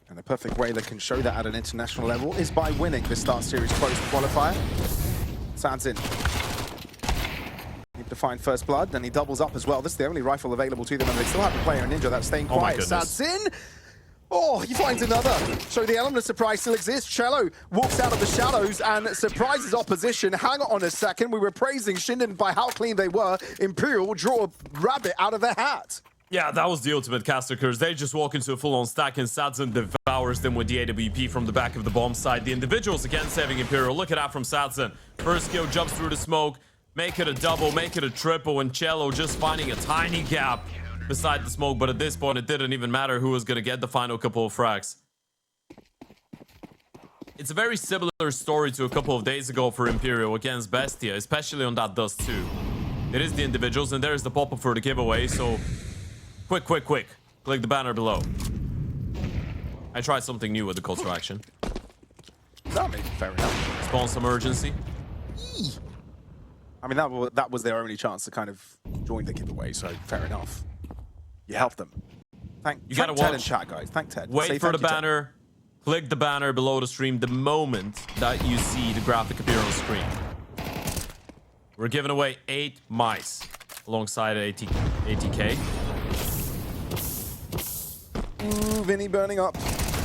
And the perfect way they can show that at an international level is by winning the StarSeries Closed Qualifier. saadzin need to find first blood, and he doubles up as well. This is the only rifle available to them, and they still have a player, a ninja, that's staying quiet. saadzin! Oh, he finds another. So the element of surprise still exists. Cello walks out of the shadows and surprises opposition. Hang on a second. We were praising ShindeN by how clean they were. Imperial draw a rabbit out of their hat. Yeah, that was the ultimate caster curse. They just walk into a full-on stack, and saadzin devours them with the AWP from the back of the bomb side. The individuals again saving Imperial. Look at that from saadzin. First kill, jumps through the smoke. Make it a double, make it a triple, and Cello just finding a tiny gap beside the smoke, but at this point, it didn't even matter who was going to get the final couple of frags. It's a very similar story to a couple of days ago for Imperial against BESTIA, especially on that Dust 2. It is the individuals, and there's the pop-up for the giveaway, so quick. Click the banner below. I tried something new with the call to action. That made fair enough. Spawn some urgency. I mean, that was their only chance to kind of join the giveaway, so fair enough. You helped them. Thank gotta Ted watch. in chat, guys. Thank Ted. Wait for the banner. Click the banner below the stream the moment that you see the graphic appear on screen. We're giving away 8 mice alongside ATK. Ooh, Vinny burning up.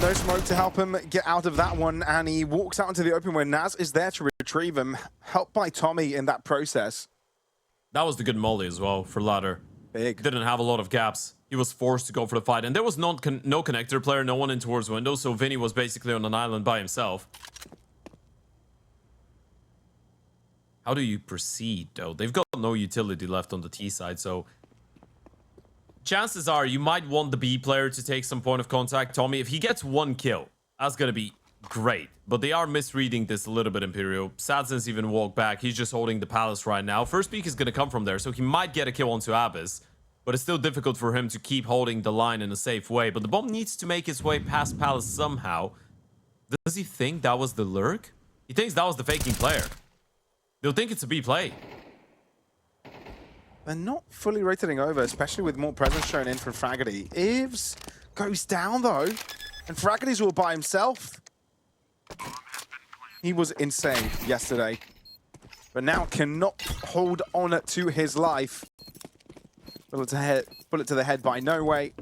No smoke to help him get out of that one, and he walks out into the open where Naz is there to retrieve him, helped by Tommy in that process. That was the good molly as well for Ladder. Big. Didn't have a lot of gaps. He was forced to go for the fight, and there was no connector player, no one in towards window, so Vinny was basically on an island by himself. How do you proceed, though? They've got no utility left on the T side, so chances are you might want the B player to take some point of contact. Tommy, if he gets 1 kill, that's gonna be great. But they are misreading this a little bit, Imperial. saadzin's even walked back. He's just holding the palace right now. First peek is gonna come from there, so he might get a kill onto Abyss. But it's still difficult for him to keep holding the line in a safe way. But the bomb needs to make its way past palace somehow. Does he think that was the lurk? He thinks that was the faking player. They'll think it's a B play. They're not fully rotating over, especially with more presence shown in from Fragedy. Ivs goes down, though, and Fragady's all by himself. He was insane yesterday, but now cannot hold on to his life. Bullet to the head by No Way.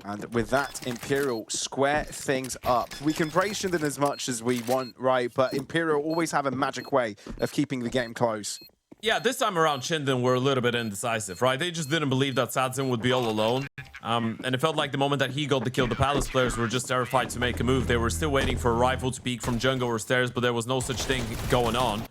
And with that, Imperial square things up. We can praise ShindeN as much as we want, right? But Imperial always have a magic way of keeping the game close. Yeah, this time around, ShindeN were a little bit indecisive, right? They just didn't believe that saadzin would be all alone. And it felt like the moment that he got the kill, the Palace players were just terrified to make a move. They were still waiting for a rifle to peek from jungle or stairs, but there was no such thing going on.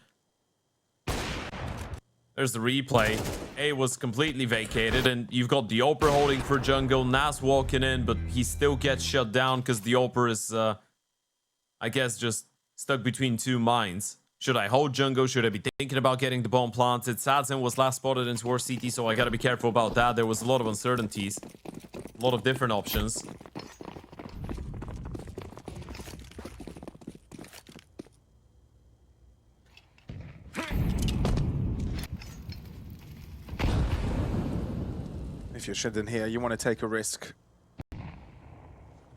There's the replay. A was completely vacated, and you've got the Oper holding for jungle. Nas walking in, but he still gets shut down because the Oper is, I guess, just stuck between 2 mines. Should I hold jungle? Should I be thinking about getting the bomb planted? saadzin was last spotted in towards CT, so I gotta be careful about that. There was a lot of uncertainties, a lot of different options. If you're ShindeN here, you want to take a risk.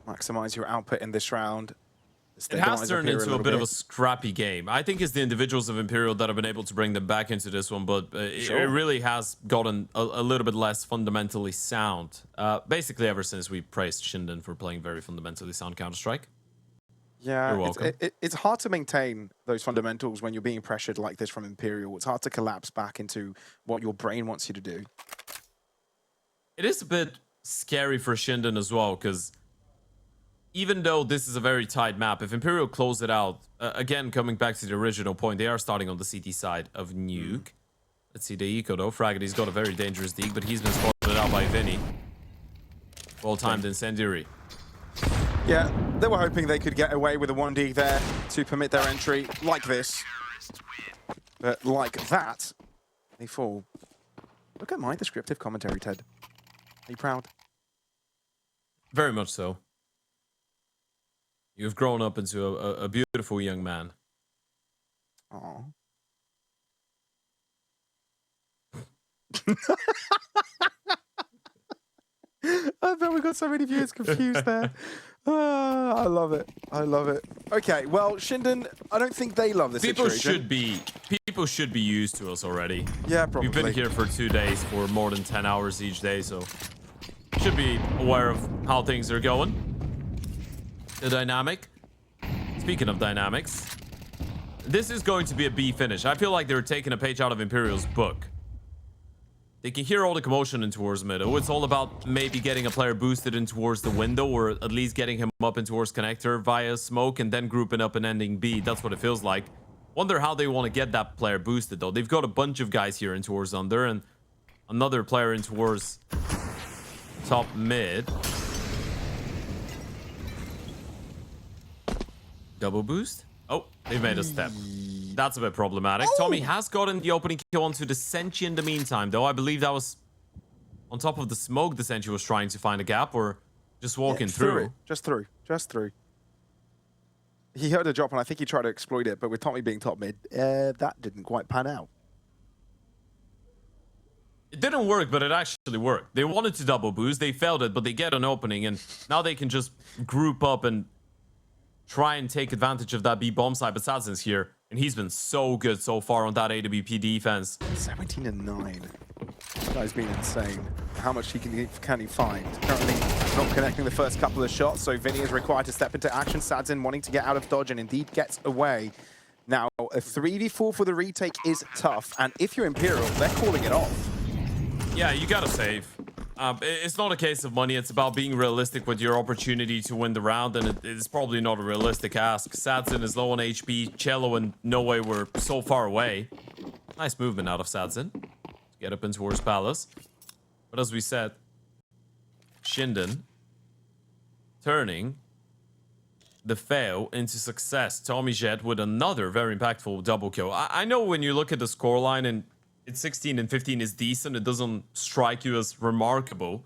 Maximize your output in this round. It has turned into a bit of a scrappy game. I think it's the individuals of Imperial that have been able to bring them back into this one, but it really has gotten a little bit less fundamentally sound. Basically, ever since we praised ShindeN for playing very fundamentally sound Counter-Strike. Yeah, You're welcome. It's hard to maintain those fundamentals when you're being pressured like this from Imperial. It's hard to collapse back into what your brain wants you to do. It is a bit scary for ShindeN as well, because even though this is a very tight map, if Imperial close it out, again, coming back to the original point, they are starting on the CT side of Nuke. Let's see the eco though. Fragady's got a very dangerous deke, but he's been spotted out by Vinny. Well-timed incendiary. Yeah, they were hoping they could get away with a 1D there to permit their entry like this. But like that, they fall. Look at my descriptive commentary, Ted. Are you proud? Very much so. You've grown up into a beautiful young man. Oh. I bet we got so many viewers confused there. I love it. I love it. Okay, well, ShindeN, I don't think they love this situation. People should be used to us already. Yeah, probably. We've been here for 2 days for more than 10 hours each day, so should be aware of how things are going. The dynamic. Speaking of dynamics, this is going to be a B finish. I feel like they're taking a page out of Imperial's book. They can hear all the commotion in towards middle. It's all about maybe getting a player boosted in towards the window, or at least getting him up in towards connector via smoke and then grouping up and ending B. That's what it feels like. Wonder how they want to get that player boosted though. They've got a bunch of guys here in towards under and another player in towards top mid. Double boost. Oh, they've made a step. That's a bit problematic. Oh! Tommy has gotten the opening kill onto decenty in the meantime, though. I believe that was on top of the smoke. decenty was trying to find a gap or just walking through. Just through. He heard a drop, and I think he tried to exploit it, but with Tommy being top mid, that didn't quite pan out. It didn't work, but it actually worked. They wanted to double boost. They failed it, but they get an opening, and now they can just group up and try and take advantage of that B bomb side. But saadzin's here, and he's been so good so far on that AWP defense. 17-9. This guy's been insane. How much can he find? Currently not connecting the first couple of shots, so Vinny is required to step into action. saadzin wanting to get out of dodge, and indeed gets away. Now, a 3v4 for the retake is tough, and if you're Imperial, they're calling it off. Yeah, you gotta save. It's not a case of money. It's about being realistic with your opportunity to win the round, and it's probably not a realistic ask. saadzin is low on HP. Cello and No Way were so far away. Nice movement out of saadzin. Get up in towards Palace. But as we said, ShindeN turning the fail into success. Tommy Jet with another very impactful double kill. I know when you look at the scoreline and it's 16 and 15 is decent, it doesn't strike you as remarkable.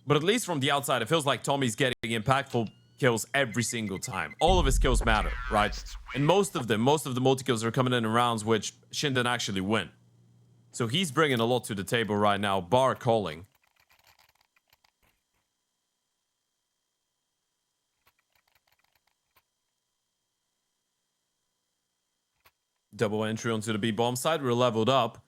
But at least from the outside, it feels like Tommy's getting impactful kills every single time. All of his kills matter, right? And most of the multi-kills are coming in rounds which ShindeN actually win. So he's bringing a lot to the table right now, bar calling. Double entry onto the B bomb side. We're leveled up.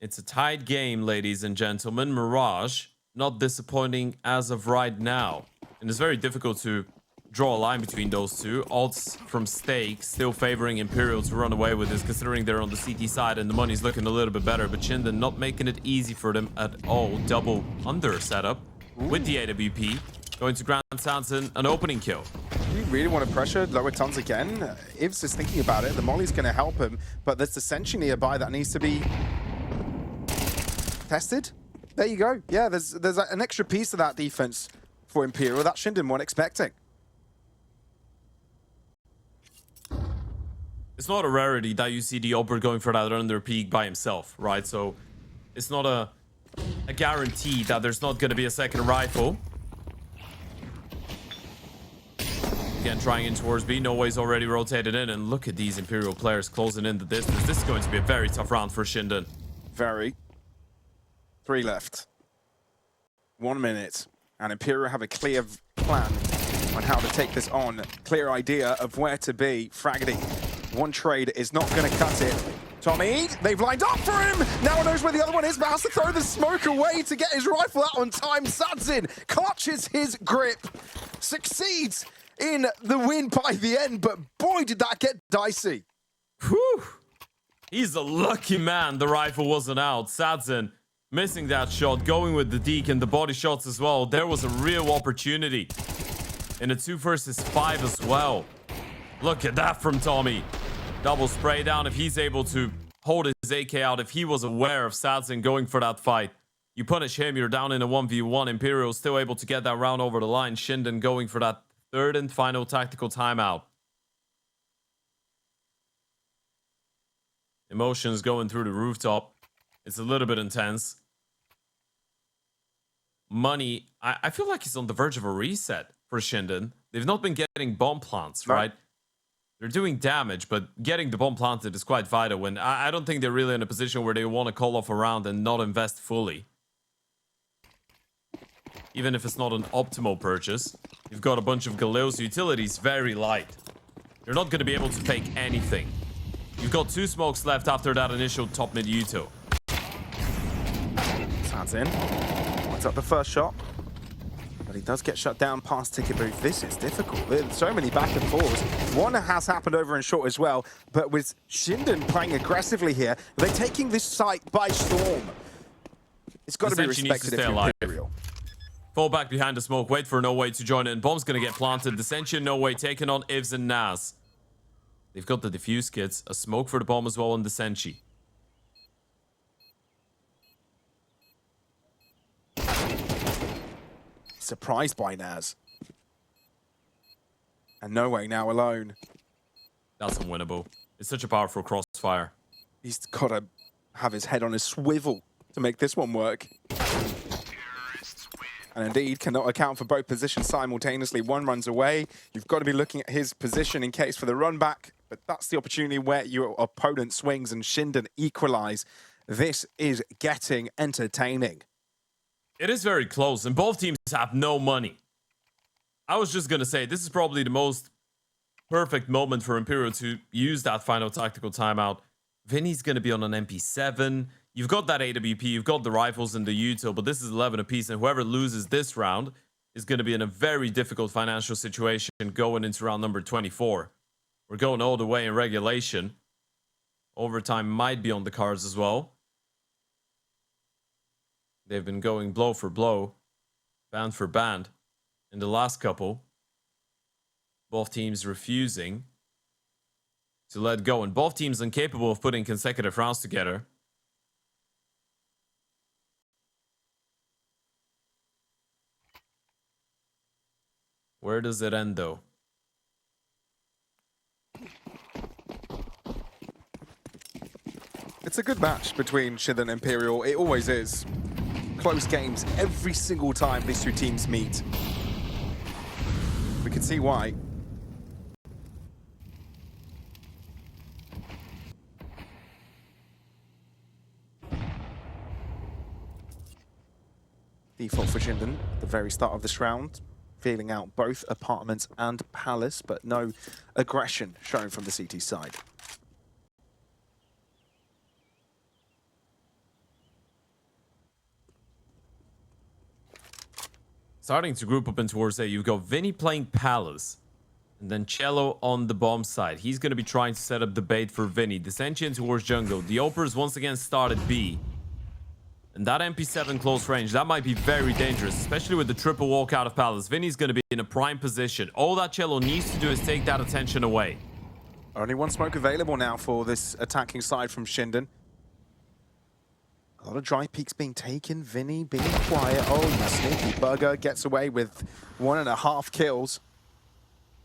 It's a tied game, ladies and gentlemen. Mirage, not disappointing as of right now. And it's very difficult to draw a line between those two. Odds from stake still favoring Imperial to run away with this, considering they're on the CT side and the money's looking a little bit better. But ShindeN not making it easy for them at all. Double under setup with the AWP. Going to grant saadzin an opening kill. You really want to pressure lower tons again? Ivs is thinking about it. The molly's going to help him, but there's decenty nearby that needs to be tested. There you go. Yeah, there's an extra piece of that defense for Imperial that ShindeN weren't expecting. It's not a rarity that you see the Oper going for that under peak by himself, right? So it's not a guarantee that there's not going to be a second rifle. Again, trying in towards B. No Way's already rotated in, and look at these Imperial players closing in the distance. This is going to be a very tough round for ShindeN. Very. 3 left. 1 minute. And Imperial have a clear plan on how to take this on. Clear idea of where to be. Fragedy. One trade is not going to cut it. Tommy, they've lined up for him. Now knows where the other one is, but has to throw the smoke away to get his rifle out on time. saadzin clutches his grip. Succeeds in the win by the end, but boy, did that get dicey. Whew. He's a lucky man the rifle wasn't out. saadzin missing that shot, going with the deke and the body shots as well. There was a real opportunity in a 2 versus 5 as well. Look at that from Tommy. Double spray down. If he's able to hold his AK out, if he was aware of saadzin going for that fight, you punish him, you're down in a 1v1. Imperial still able to get that round over the line. ShindeN going for that 3rd and final tactical timeout. Emotions going through the rooftop. It's a little bit intense. Money, I feel like it's on the verge of a reset for ShindeN. They've not been getting bomb plants, right? They're doing damage, but getting the bomb planted is quite vital. And I don't think they're really in a position where they want to call off a round and not invest fully. Even if it's not an optimal purchase. You've got a bunch of Galorys utilities, very light. You're not going to be able to fake anything. You've got 2 smokes left after that initial top mid util. saadzin points up the first shot. But he does get shut down past ticket booth. This is difficult. There's so many back and forths. One has happened over in short as well. But with ShindeN playing aggressively here, they're taking this site by storm. It's got to be respected if you're Imperial. Fall back behind the smoke, wait for No Way to join in. Bomb's gonna get planted. decenty and No Way taking on Ivs and Naz. They've got the defuse kits, a smoke for the bomb as well on decenty. Surprised by Naz. And No Way now alone. That's unwinnable. It's such a powerful crossfire. He's got to have his head on his swivel to make this one work. And indeed, cannot account for both positions simultaneously. One runs away. You've got to be looking at his position in case for the run back. But that's the opportunity where your opponent swings and ShindeN equalize. This is getting entertaining. It is very close, and both teams have no money. I was just going to say, this is probably the most perfect moment for Imperial to use that final tactical timeout. Vinny's going to be on an MP7. You've got that AWP, you've got the rifles and the util, but this is 11 apiece, and whoever loses this round is going to be in a very difficult financial situation going into round number 24. We're going all the way in regulation. Overtime might be on the cards as well. They've been going blow for blow, band for band in the last couple. Both teams refusing to let go, and both teams incapable of putting consecutive rounds together. Where does it end, though? It's a good match between ShindeN and Imperial. It always is. Close games every single time these two teams meet. We can see why. Default for ShindeN at the very start of this round. Feeling out both apartments and palace, but no aggression shown from the CT side. Starting to group up in towards A, you've got Vinny playing Palace. And then Cello on the bomb side. He's going to be trying to set up the bait for Vinny. decenty towards jungle. The Opers once again started B. And that MP7 close range, that might be very dangerous, especially with the triple walk out of Palace. Vinny's going to be in a prime position. All that Cello needs to do is take that attention away. Only one smoke available now for this attacking side from ShindeN. A lot of dry peeks being taken. Vinny being quiet. Oh, you sneaky bugger. Gets away with 1.5 kills.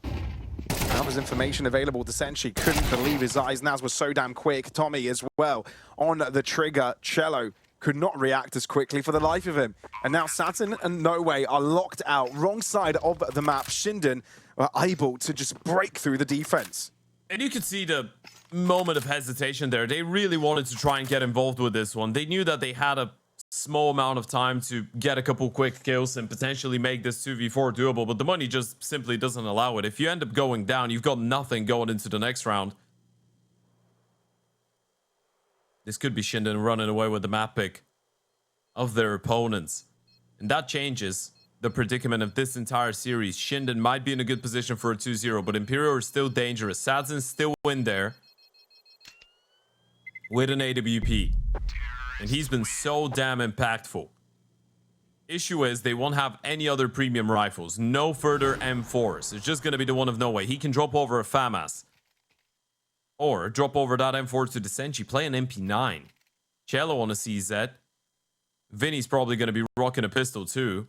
Now there's information available. decenty couldn't believe his eyes. Naz was so damn quick. Tommy as well on the trigger. Cello could not react as quickly for the life of him. And now saadzin and No Way are locked out. Wrong side of the map. ShindeN are able to just break through the defense. And you could see the moment of hesitation there. They really wanted to try and get involved with this one. They knew that they had a small amount of time to get a couple quick kills and potentially make this 2v4 doable, but the money just simply doesn't allow it. If you end up going down, you've got nothing going into the next round. This could be ShindeN running away with the map pick of their opponents. And that changes the predicament of this entire series. ShindeN might be in a good position for a 2-0, but Imperial are still dangerous. saadzin still in there with an AWP. And he's been so damn impactful. Issue is they won't have any other premium rifles. No further M4s. It's just going to be the one of No Way. He can drop over a FAMAS. Or drop over that M4 to decenty. Play an MP9. Cello on a CZ. Vinny's probably going to be rocking a pistol too.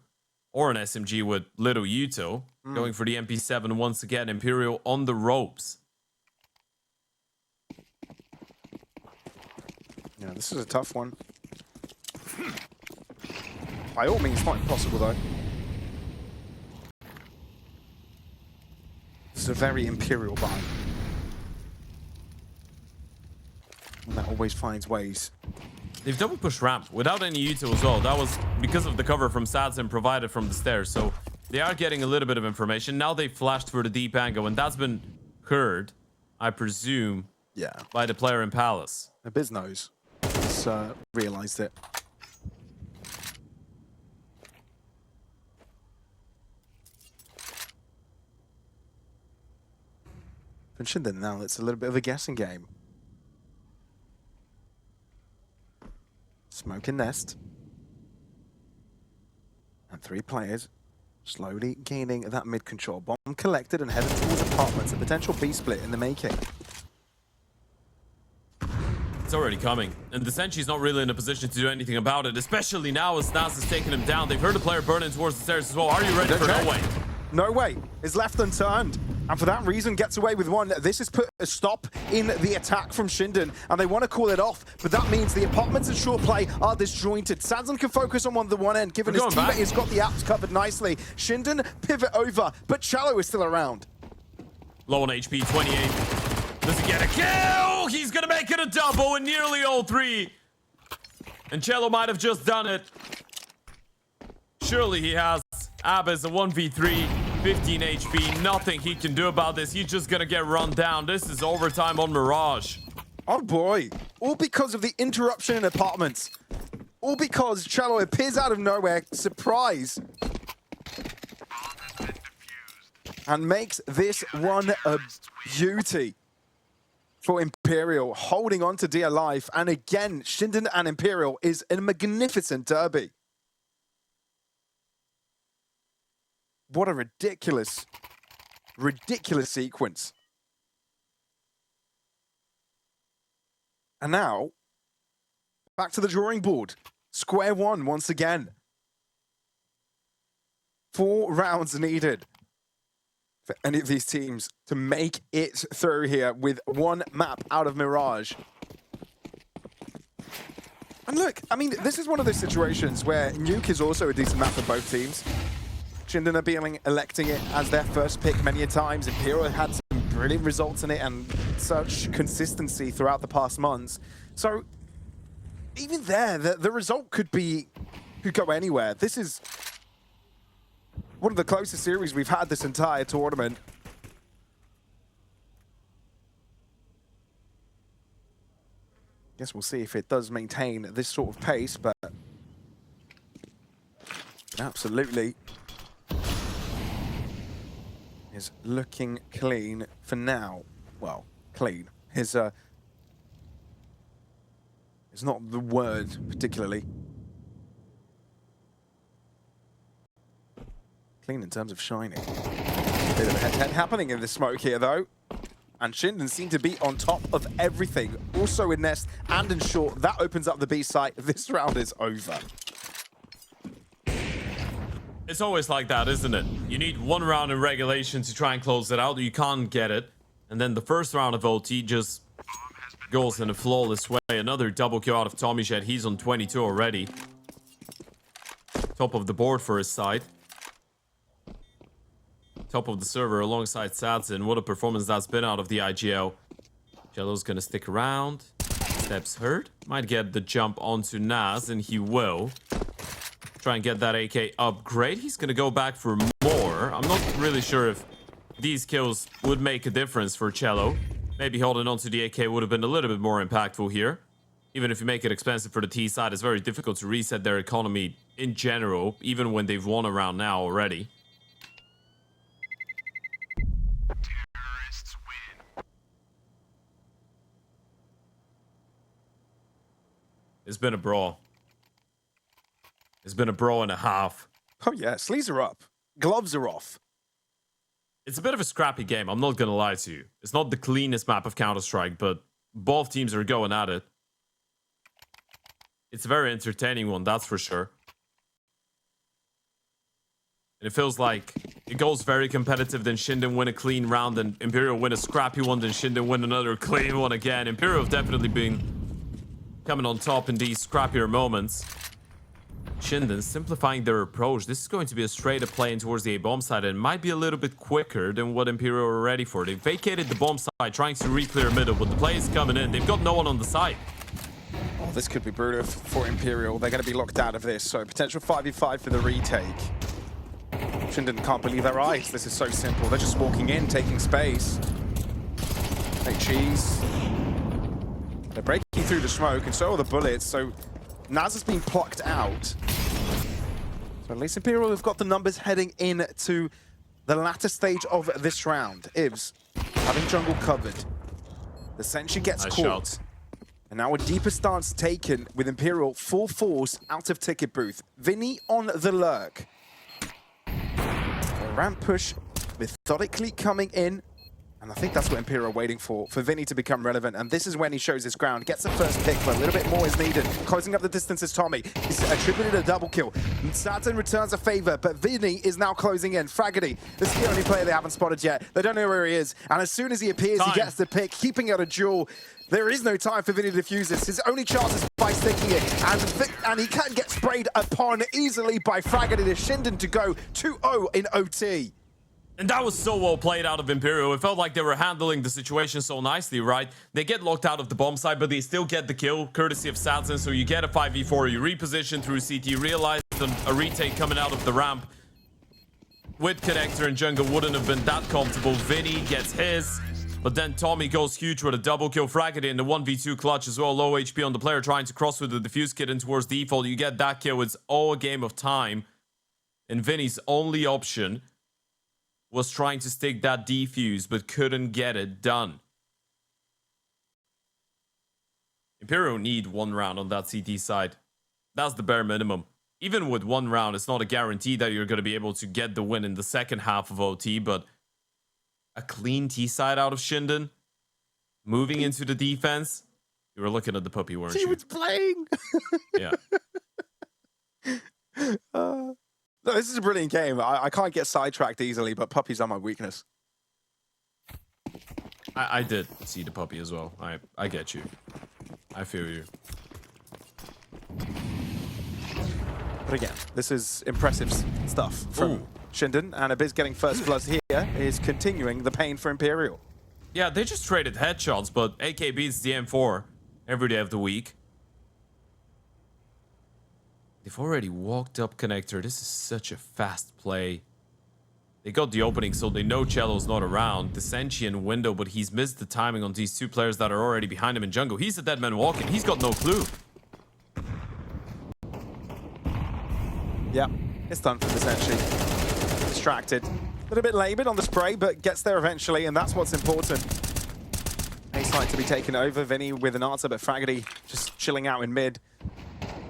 Or an SMG with little util. Going for the MP7 once again. Imperial on the ropes. Yeah, this is a tough one. By all means, not impossible though. This is a very Imperial buy. that always finds ways. They've double pushed ramp without any util as well. That was because of the cover from saadzin provided from the stairs. So they are getting a little bit of information. Now they flashed for the deep angle, and that's been heard, I presume, by the player in Palace. The Biz knows. He's realized it. For ShindeN now, it's a little bit of a guessing game. Smoke and nest. And 3 players slowly gaining that mid control. Bomb collected and headed towards apartments. A potential B split in the making. It's already coming, and the Sentry's not really in a position to do anything about it, especially now as Naz is taking him down. They've heard a player burning towards the stairs as well. Are you ready for No Way? No Way is left unturned, and for that reason gets away with one. This has put a stop in the attack from ShindeN, and they want to call it off, but that means the apartments and short play are disjointed. saadzin can focus on the one end, given his teammate has got the apps covered nicely. ShindeN pivot over, but cello is still around. Low on HP, 28. Does he get a kill? He's gonna make it a double in nearly all 3. And cello might have just done it. Surely he has. Ab is a 1v3, 15 HP. Nothing he can do about this. He's just gonna get run down. This is overtime on Mirage. Oh boy. All because of the interruption in apartments. All because cello appears out of nowhere. Surprise. And makes this one a beauty for Imperial, holding on to dear life. And again, ShindeN and Imperial is a magnificent derby. What a ridiculous, ridiculous sequence. And now, back to the drawing board. Square one once again. 4 rounds needed for any of these teams to make it through here with 1 map out of Mirage. And look, I mean, this is one of those situations where Nuke is also a decent map for both teams. ShindeN are electing it as their first pick many a times. Imperial had some brilliant results in it and such consistency throughout the past months. So even there, the result could go anywhere. This is one of the closest series we've had this entire tournament. Guess we'll see if it does maintain this sort of pace, but absolutely is looking clean for now. Well, clean is not the word particularly. Clean in terms of shining. Bit of a head-to-head happening in the smoke here though. And ShindeN seem to be on top of everything. Also in Nest and in Short. That opens up the B site. This round is over. It's always like that, isn't it? You need 1 round in regulation to try and close it out. You can't get it. And then the first round of OT just goes in a flawless way. Another double kill out of TommyShed. He's on 22 already. Top of the board for his side. Top of the server alongside saadzin. What a performance that's been out of the IGL. cello's gonna stick around. Steps heard. Might get the jump onto Naz, and he will. Try and get that AK upgrade. He's gonna go back for more. I'm not really sure if these kills would make a difference for cello. Maybe holding on to the AK would have been a little bit more impactful here. Even if you make it expensive for the T side, it's very difficult to reset their economy in general, even when they've won a round now already. Terrorists win. It's been a brawl. It's been a brawl and a half. Oh yeah, sleeves are up. Gloves are off. It's a bit of a scrappy game, I'm not gonna lie to you. It's not the cleanest map of Counter-Strike, but both teams are going at it. It's a very entertaining one, that's for sure. And it feels like it goes very competitive, then ShindeN win a clean round, then Imperial win a scrappy one, then ShindeN win another clean one again. Imperial have definitely been coming on top in these scrappier moments. ShindeN simplifying their approach. This is going to be a straight up play in towards the A-bomb side, and it might be a little bit quicker than what Imperial were ready for. They vacated the bomb side, trying to re-clear middle, but the play is coming in. They've got no one on the side. Oh, this could be brutal for Imperial. They're going to be locked out of this, so potential 5v5 for the retake. ShindeN can't believe their eyes. This is so simple. They're just walking in, taking space. Take cheese. They're breaking through the smoke, and so are the bullets, so Naz has been plucked out. So at least Imperial have got the numbers heading into the latter stage of this round. Ibs having jungle covered. The sentry gets Nice caught. shot. And now a deeper stance taken with Imperial full force out of ticket booth. Vinny on the lurk. A ramp push methodically coming in. And I think that's what Imperial are waiting for Vinny to become relevant. And this is when he shows his ground. Gets the first pick, but a little bit more is needed. Closing up the distance is Tommy. He's attributed a double kill. saadzin returns a favor, but Vinny is now closing in. Fragedy, this is the only player they haven't spotted yet. They don't know where he is. And as soon as he appears, he gets the pick, keeping out a duel. There is no time for Vinny to defuse this. His only chance is by sticking it. And he can get sprayed upon easily by Fragedy. The ShindeN to go 2-0 in OT. And that was so well played out of Imperial. It felt like they were handling the situation so nicely, right? They get locked out of the bomb side, but they still get the kill, courtesy of saadzin. So you get a 5v4, you reposition through CT, realize a retake coming out of the ramp with Connector and jungle wouldn't have been that comfortable. Vinny gets his, but then Tommy goes huge with a double kill. Fragedy in the 1v2 clutch as well. Low HP on the player trying to cross with the defuse kit in towards default. You get that kill. It's all a game of time. And Vinny's only option was trying to stick that defuse, but couldn't get it done. Imperial need one round on that CT side. That's the bare minimum. Even with one round, it's not a guarantee that you're going to be able to get the win in the second half of OT, but a clean T side out of ShindeN, moving into the defense. You were looking at the puppy, weren't you? He was playing. Yeah. No, this is a brilliant game. I can't get sidetracked easily, but puppies are my weakness. I did see the puppy as well. I get you. I feel you. But again, this is impressive stuff from ShindeN, and Abyss getting first blood here is continuing the pain for Imperial. Yeah, they just traded headshots, but AK beats the M4 every day of the week. They've already walked up connector. This is such a fast play. They got the opening, so they know Cello's not around. decenty in window, but he's missed the timing on these two players that are already behind him in jungle. He's a dead man walking. He's got no clue. Yeah, it's done for decenty. Distracted. A little bit labored on the spray, but gets there eventually, and that's what's important. Ace like to be taken over. Vinny with an answer, but Fragedy just chilling out in mid.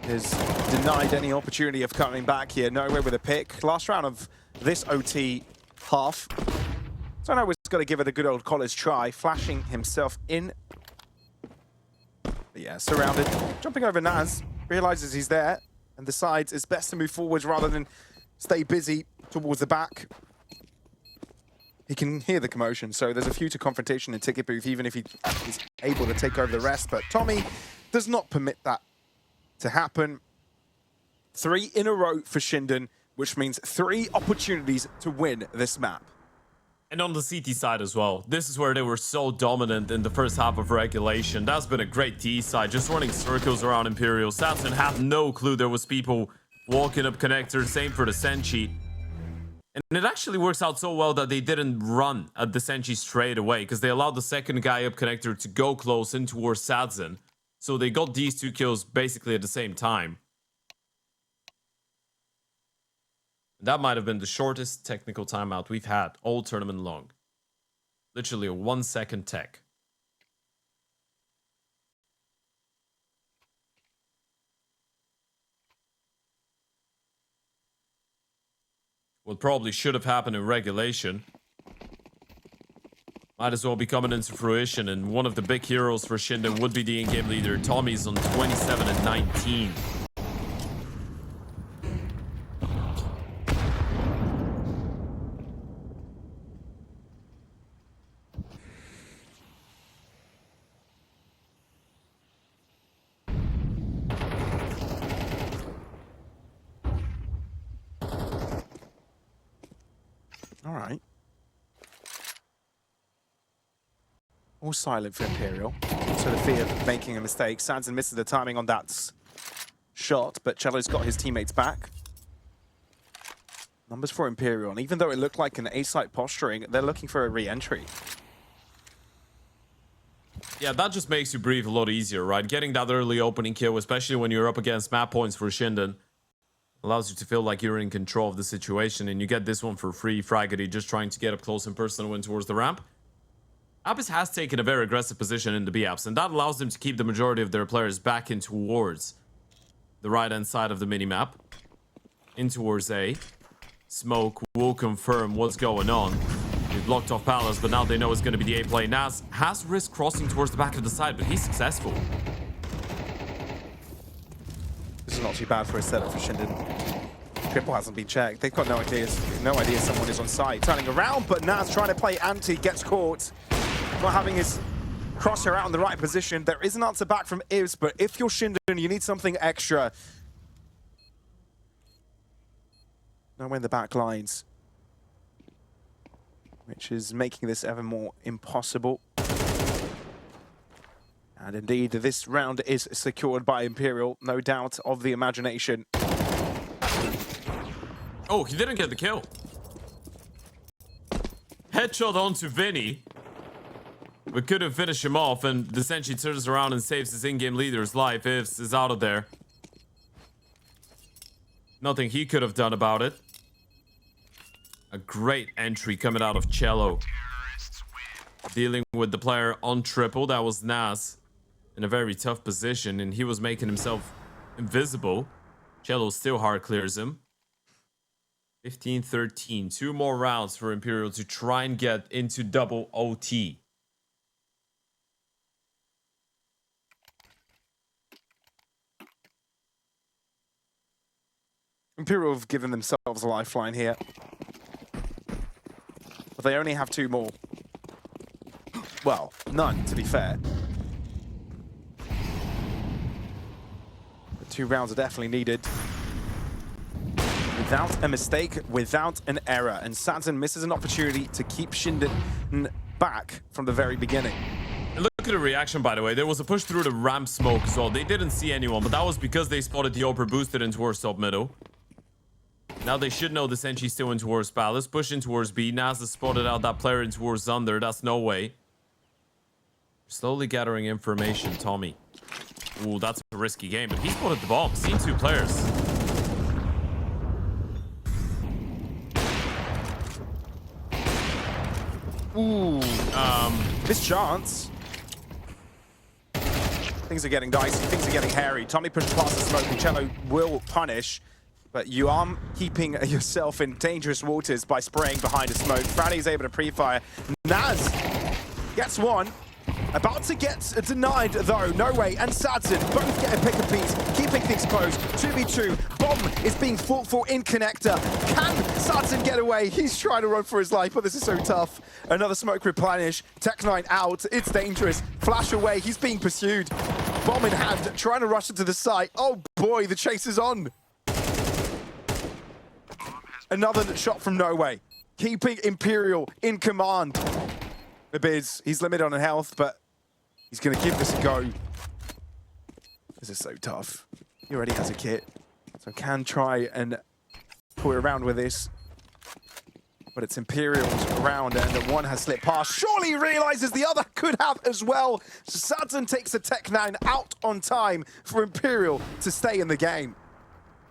Is denied any opportunity of coming back here. Nowhere with a pick. Last round of this OT half. So now we're just going to give it a good old college try. Flashing himself in. But yeah, surrounded. Jumping over Naz. Realizes he's there. And decides it's best to move forwards rather than stay busy towards the back. He can hear the commotion. So there's a future confrontation in ticket booth, even if he is able to take over the rest. But Tommy does not permit that to happen. 3 in a row for ShindeN, which means 3 opportunities to win this map. And on the CT side as well, this is where they were so dominant in the first half of regulation. That's been a great T side, just running circles around Imperial. saadzin had no clue there was people walking up connector, same for the decenty. And it actually works out so well that they didn't run at decenty straight away, because they allowed the second guy up connector to go close in towards saadzin. So they got these 2 kills basically at the same time. That might have been the shortest technical timeout we've had all tournament long. Literally a 1-second tech. What probably should have happened in regulation might as well be coming into fruition, and one of the big heroes for ShindeN would be the in-game leader. Tommy's on 27 and 19. All right. All silent for Imperial. So the fear of making a mistake. saadzin misses the timing on that shot, but Cello's got his teammates back. Numbers for Imperial, and even though it looked like an A-site posturing, they're looking for a re-entry. Yeah, that just makes you breathe a lot easier, right? Getting that early opening kill, especially when you're up against map points for ShindeN, allows you to feel like you're in control of the situation, and you get this one for free. Fraggy just trying to get up close and personal win towards the ramp. Abyss has taken a very aggressive position in the B-apps, and that allows them to keep the majority of their players back in towards the right-hand side of the minimap. In towards A. Smoke will confirm what's going on. They've blocked off Palace, but now they know it's going to be the A play. Naz has risked crossing towards the back of the side, but he's successful. This is not too bad for a setup for ShindeN. Triple hasn't been checked. They've got no idea someone is on site. Turning around, but Naz trying to play anti, gets caught. Not having his crosser out in the right position. There is an answer back from Ibs, but if you're ShindeN, you need something extra. Nowhere in the back lines, which is making this ever more impossible. And indeed, this round is secured by Imperial, no doubt of the imagination. Oh, he didn't get the kill. Headshot onto Vinny. We couldn't finish him off, and decenty turns around and saves his in-game leader's life. Ifs is out of there. Nothing he could have done about it. A great entry coming out of Cello. Dealing with the player on triple. That was Naz in a very tough position, and he was making himself invisible. Cello still hard clears him. 15-13. 2 more rounds for Imperial to try and get into double OT. Imperial have given themselves a lifeline here. But they only have 2 more. Well, none, to be fair. The 2 rounds are definitely needed. Without a mistake, without an error. And saadzin misses an opportunity to keep ShindeN back from the very beginning. And look at the reaction, by the way. There was a push through the ramp smoke as well. They didn't see anyone, but that was because they spotted the Oper boosted in towards top middle. Now they should know the Senchi's still in towards Palace. Push in towards B. Naz has spotted out that player in towards Under. That's no way. Slowly gathering information, Tommy. Ooh, that's a risky game, but he spotted the bomb. Seen 2 players. Ooh, this chance. Things are getting dicey, things are getting hairy. Tommy pushes past the smoke and Cello will punish. But you are keeping yourself in dangerous waters by spraying behind a smoke. Fraddy's able to pre-fire. Naz gets one. About to get denied, though. No way. And saadzin both get a pick apiece, keeping things close. 2v2. Bomb is being fought for in connector. Can saadzin get away? He's trying to run for his life, but this is so tough. Another smoke replenish. Tech9 out. It's dangerous. Flash away. He's being pursued. Bomb in hand, trying to rush into the site. Oh boy, the chase is on. Another shot from No Way, keeping Imperial in command. Biz, he's limited on health, but he's going to give this a go. This is so tough. He already has a kit, so can try and pull around with this. But it's Imperial's round, and the one has slipped past. Surely he realizes the other could have as well. saadzin takes the Tech9 out on time for Imperial to stay in the game.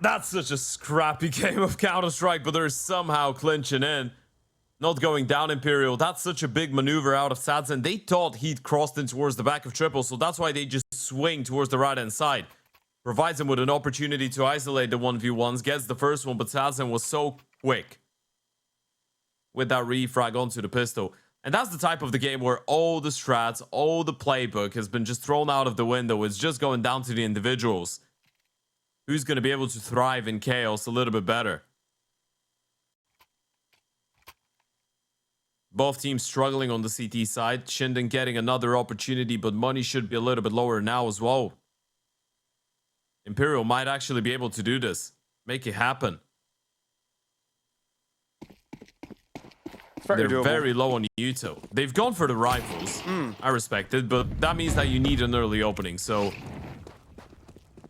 That's such a scrappy game of Counter-Strike, but they're somehow clinching in. Not going down, Imperial. That's such a big maneuver out of saadzin. They thought he'd crossed in towards the back of triple, so that's why they just swing towards the right-hand side. Provides him with an opportunity to isolate the 1v1s. Gets the first one, but saadzin was so quick with that refrag onto the pistol. And that's the type of the game where all the strats, all the playbook has been just thrown out of the window. It's just going down to the individuals. Who's going to be able to thrive in chaos a little bit better? Both teams struggling on the CT side. ShindeN getting another opportunity, but money should be a little bit lower now as well. Imperial might actually be able to do this. Make it happen. Very They're doable. very low on util. They've gone for the rifles. I respect it, but that means that you need an early opening. So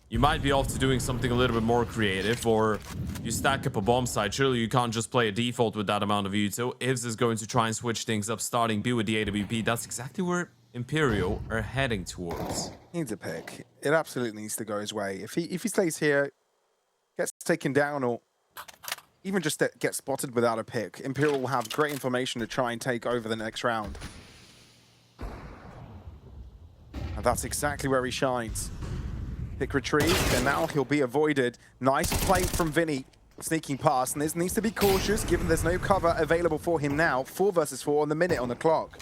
you might be off to doing something a little bit more creative, or you stack up a bomb site. Surely you can't just play a default with that amount of util. Ivs is going to try and switch things up, starting B with the AWP. That's exactly where Imperial are heading towards. Needs a pick. It absolutely needs to go his way. If he stays here, gets taken down, or even just gets spotted without a pick, Imperial will have great information to try and take over the next round. And that's exactly where he shines. Pick retrieved, and now he'll be avoided. Nice play from Vinny, sneaking past, and this needs to be cautious given there's no cover available for him now. 4 versus 4 on the minute on the clock.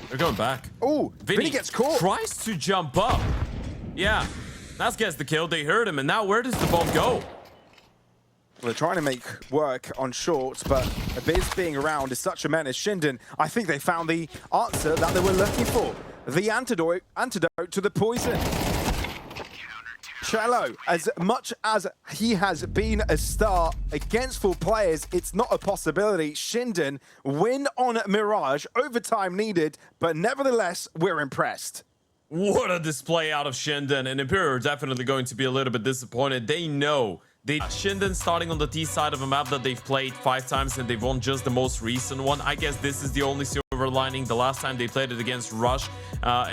They're going back. Oh, Vinny gets caught. Tries to jump up. Yeah, that gets the kill. They heard him, and now where does the bomb go? Well, they're trying to make work on short, but Abyss being around is such a menace. ShindeN, I think they found the answer that they were looking for. The antidote to the poison. Cello, as much as he has been a star against 4 players, it's not a possibility. ShindeN win on Mirage, overtime needed, but nevertheless, we're impressed. What a display out of ShindeN, and Imperial are definitely going to be a little bit disappointed. They know ShindeN starting on the T side of a map that they've played 5 times and they've won just the most recent one. I guess this is the only silver lining. The last time they played it against Rush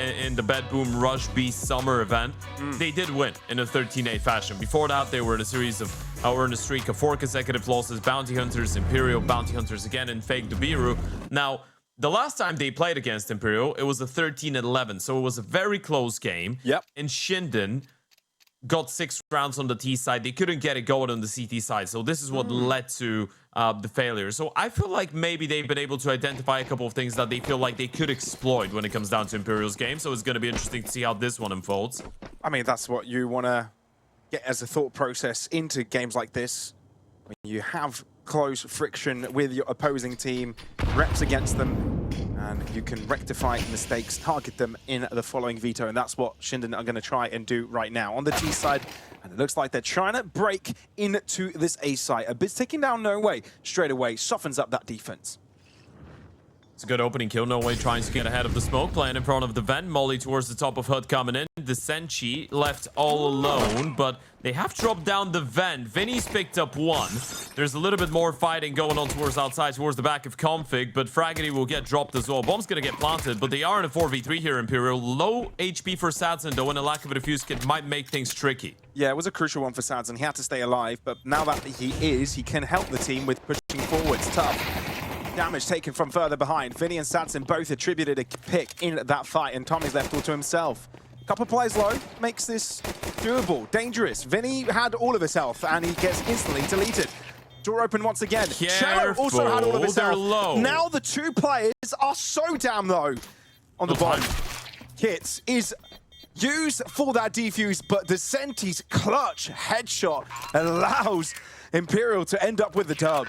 in the Bed Boom Rush B summer event, they did win in a 13-8 fashion. Before that, they were in a series of in a streak of 4 consecutive losses. Bounty Hunters, Imperial, Bounty Hunters again, and Fake Dubiru. Now, the last time they played against Imperial, it was a 13-11, so it was a very close game. Yep. And ShindeN got 6 rounds on the T side. They couldn't get it going on the CT side. So this is what led to the failure. So I feel like maybe they've been able to identify a couple of things that they feel like they could exploit when it comes down to Imperial's game. So it's going to be interesting to see how this one unfolds. I mean, that's what you want to get as a thought process into games like this. When you have close friction with your opposing team, reps against them, and you can rectify mistakes, target them in the following veto, and that's what ShindeN are going to try and do right now. On the T side, and it looks like they're trying to break into this A site. A bit taking down No Way straight away, softens up that defense. It's a good opening kill. No Way trying to get ahead of the smoke, playing in front of the vent. Molly towards the top of HUD coming in. decenty left all alone, but they have dropped down the vent. Vinny's picked up 1. There's a little bit more fighting going on towards outside, towards the back of Config, but Fraggedy will get dropped as well. Bomb's gonna get planted, but they are in a 4v3 here, Imperial. Low HP for saadzin, though, and a lack of a defuse kit might make things tricky. Yeah, it was a crucial one for saadzin. He had to stay alive, but now that he can help the team with pushing forwards. Tough. Damage taken from further behind. Vinny and saadzin both attributed a pick in that fight, and Tommy's left all to himself. Couple players low makes this doable, dangerous. Vinny had all of his health, and he gets instantly deleted. Door open once again. Cello also had all of his health. Low. Now the 2 players are so damn low on the bomb. Kit is used for that defuse, but decenty's clutch headshot allows Imperial to end up with the dub.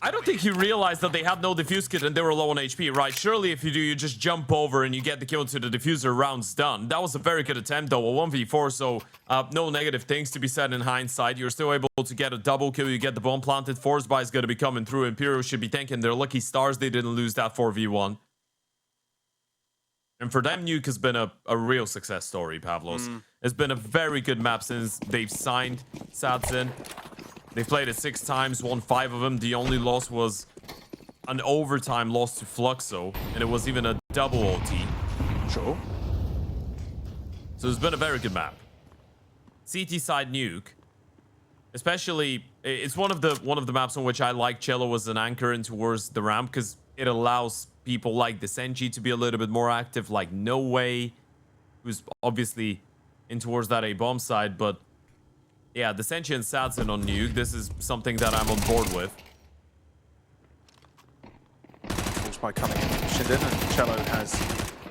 I don't think he realized that they had no defuse kit and they were low on HP, right? Surely if you do, you just jump over and you get the kill to the diffuser, round's done. That was a very good attempt, though, a 1v4, so no negative things to be said in hindsight. You're still able to get a double kill, you get the bomb planted. Force buy is going to be coming through. Imperial should be thanking their lucky stars they didn't lose that 4v1. And for them, Nuke has been a real success story, Pavlos. It's been a very good map since they've signed saadzin. They played it 6 times, won 5 of them. The only loss was an overtime loss to Fluxo, and it was even a double OT. Sure. So it's been a very good map. CT side Nuke, especially, it's one of the maps on which I like Cello as an anchor in towards the ramp, because it allows people like decenty to be a little bit more active, like No Way, who's obviously in towards that A bomb side, but yeah, decenty and saadzin on Nuke, this is something that I'm on board with. Forced by coming in, ShindeN, and Cello has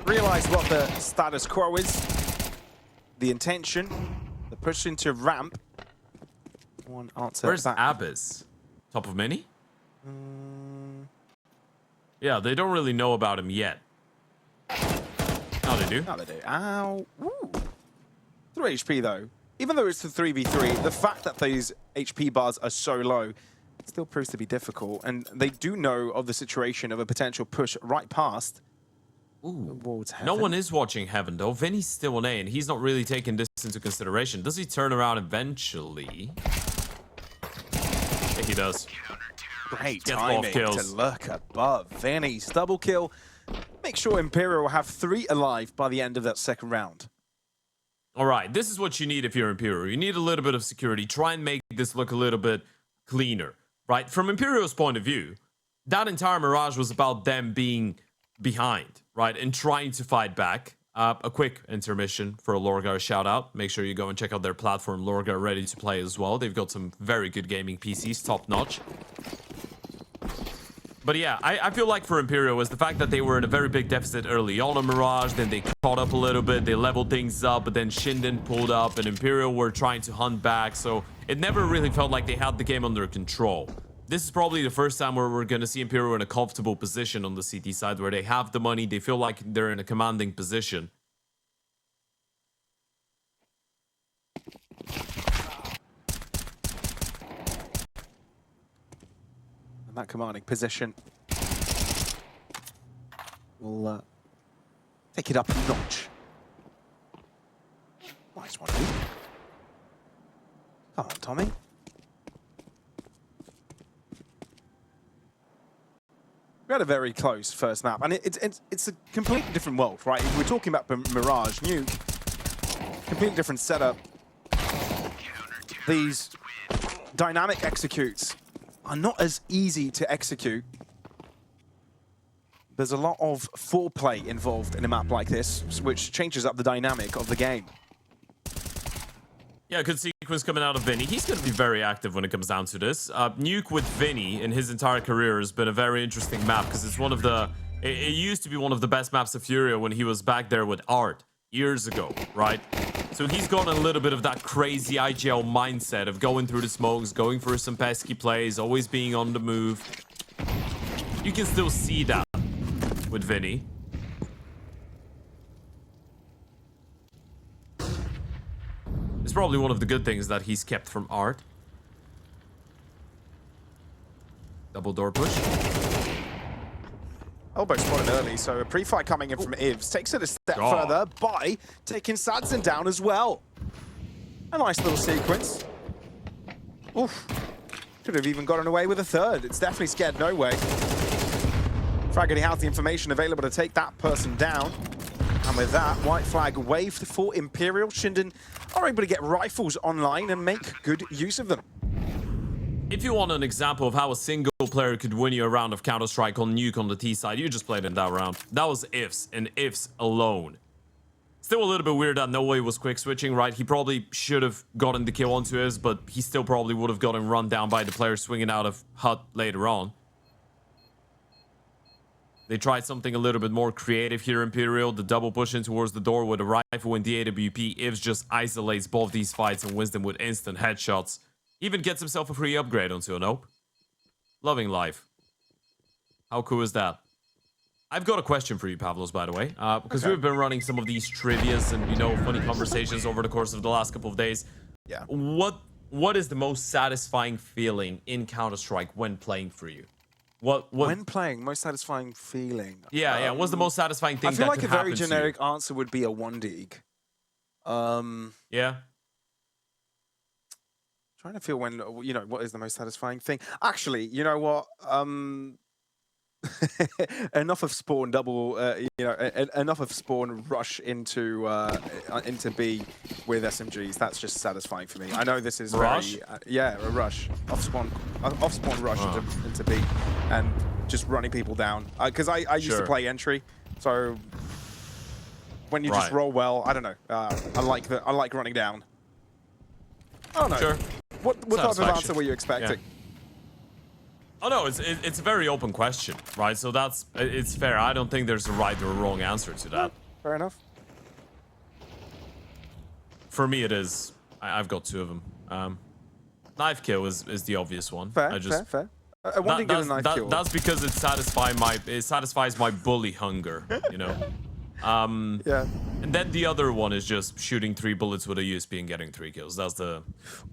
realized what the status quo is. The intention, the push into ramp. One answer. Where's Abyss? Top of mini? Yeah, they don't really know about him yet. Oh, they do? No, they do. Ow. Ooh. 3 HP though. Even though it's the 3v3, the fact that these HP bars are so low still proves to be difficult. And they do know of the situation of a potential push right past towards Heaven. No one is watching Heaven, though. Vinny's still on A, and he's not really taking this into consideration. Does he turn around eventually? Yeah, he does. Great Gets timing both kills. to look above. Vinny's double kill. Make sure Imperial will have 3 alive by the end of that second round. All right, this is what you need if you're Imperial. You need a little bit of security. Try and make this look a little bit cleaner, right? From Imperial's point of view, that entire Mirage was about them being behind, right? And trying to fight back. A quick intermission for a Lorgar shout out. Make sure you go and check out their platform, Lorgar Ready to Play as well. They've got some very good gaming PCs, top notch. But yeah, I feel like for Imperial was the fact that they were in a very big deficit early on in Mirage, then they caught up a little bit, they leveled things up, but then ShindeN pulled up and Imperial were trying to hunt back, so it never really felt like they had the game under control. This is probably the first time where we're going to see Imperial in a comfortable position on the CT side, where they have the money, they feel like they're in a commanding position. And that commanding position will take it up a notch. Nice one, dude. Come on, Tommy. We had a very close first map, and it's a completely different world, right? If we're talking about Mirage, Nuke, completely different setup. These dynamic executes are not as easy to execute. There's a lot of foreplay involved in a map like this, which changes up the dynamic of the game. Yeah, good sequence coming out of Vinny. He's going to be very active when it comes down to this. Nuke with Vinny in his entire career has been a very interesting map because it's one of the... It used to be one of the best maps of Furia when he was back there with Art years ago, right? So he's got a little bit of that crazy IGL mindset of going through the smokes, going for some pesky plays, always being on the move. You can still see that with Vinny. It's probably one of the good things that he's kept from Art. Double door push. Elbow spotted early, so a pre-fight coming in from Ivs takes it a step further by taking saadzin down as well. A nice little sequence. Oof. Could have even gotten away with a third. It's definitely scared no way. Fraggy has the information available to take that person down. And with that, white flag waved for Imperial. ShindeN are able to get rifles online and make good use of them. If you want an example of how a single player could win you a round of Counter-Strike on Nuke on the T side, you just played in that round. That was ifs, and ifs alone. Still a little bit weird that No Way was quick switching, right? He probably should have gotten the kill onto ifs, but he still probably would have gotten run down by the player swinging out of hut later on. They tried something a little bit more creative here, Imperial. The double push in towards the door with a rifle and the AWP. Ifs just isolates both these fights and wins them with instant headshots. Even gets himself a free upgrade onto an OP. Loving life. How cool is that? I've got a question for you, Pavlos, by the way. Because we've been running some of these trivias and, you know, funny conversations over the course of the last couple of days. Yeah. What is the most satisfying feeling in Counter-Strike when playing for you? When playing, most satisfying feeling. Yeah. What's the most satisfying thing I feel that like could a very happen to generic you? answer would be a ODDIK. Yeah. Trying to feel when, you know, what is the most satisfying thing? Actually, you know what? Enough of spawn double, you know, enough of spawn rush into B with SMGs. That's just satisfying for me. I know this is Rush? very, yeah, a rush off spawn rush into B, and just running people down. Because I used to play entry, so when you just roll well, I don't know. I like running down. Oh no. Sure. What type of answer were you expecting? Yeah. Oh no, it's a very open question, right? So it's fair. I don't think there's a right or a wrong answer to that. Fair enough. For me, it is. I've got two of them. Knife kill is the obvious one. Fair. I want to get a knife kill. That's because it satisfies my bully hunger, you know. Yeah. And then the other one is just shooting 3 bullets with a USP and getting 3 kills. That's the.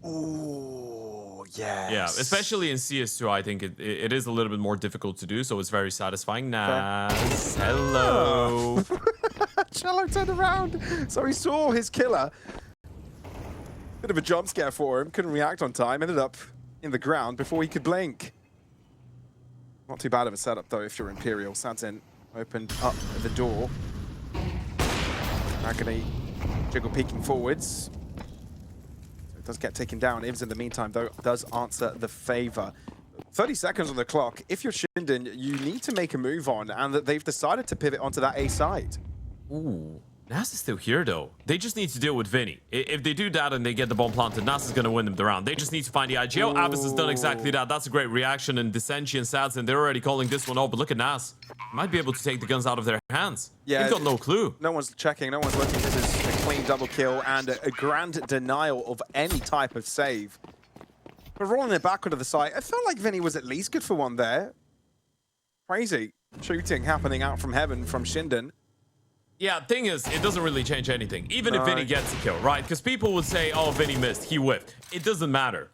Ooh. yes. Yeah, especially in CS2, I think it is a little bit more difficult to do, so it's very satisfying. Nice. Hello. Cello turned around, so he saw his killer. Bit of a jump scare for him, couldn't react on time, ended up in the ground before he could blink. Not too bad of a setup though if you're Imperial. saadzin opened up the door. Agony, jiggle peeking forwards. So it does get taken down. Ivs in the meantime though does answer the favor. 30 seconds on the clock. If you're ShindeN, you need to make a move on, and that they've decided to pivot onto that A side. Ooh. Nas is still here, though. They just need to deal with Vinny. If they do that and they get the bomb planted, Nas is going to win them the round. They just need to find the IGO. Abyss has done exactly that. That's a great reaction. And decenty and saadzin, they're already calling this one off. But look at Nas. Might be able to take the guns out of their hands. Yeah, They've got no clue. No one's checking. No one's looking. This is a clean double kill and a grand denial of any type of save. But rolling it back onto the side, I felt like Vinny was at least good for one there. Crazy shooting happening out from heaven from ShindeN. Yeah, thing is, it doesn't really change anything. Even if Vinny gets a kill, right? Because people would say, oh, Vinny missed, he whiffed. It doesn't matter.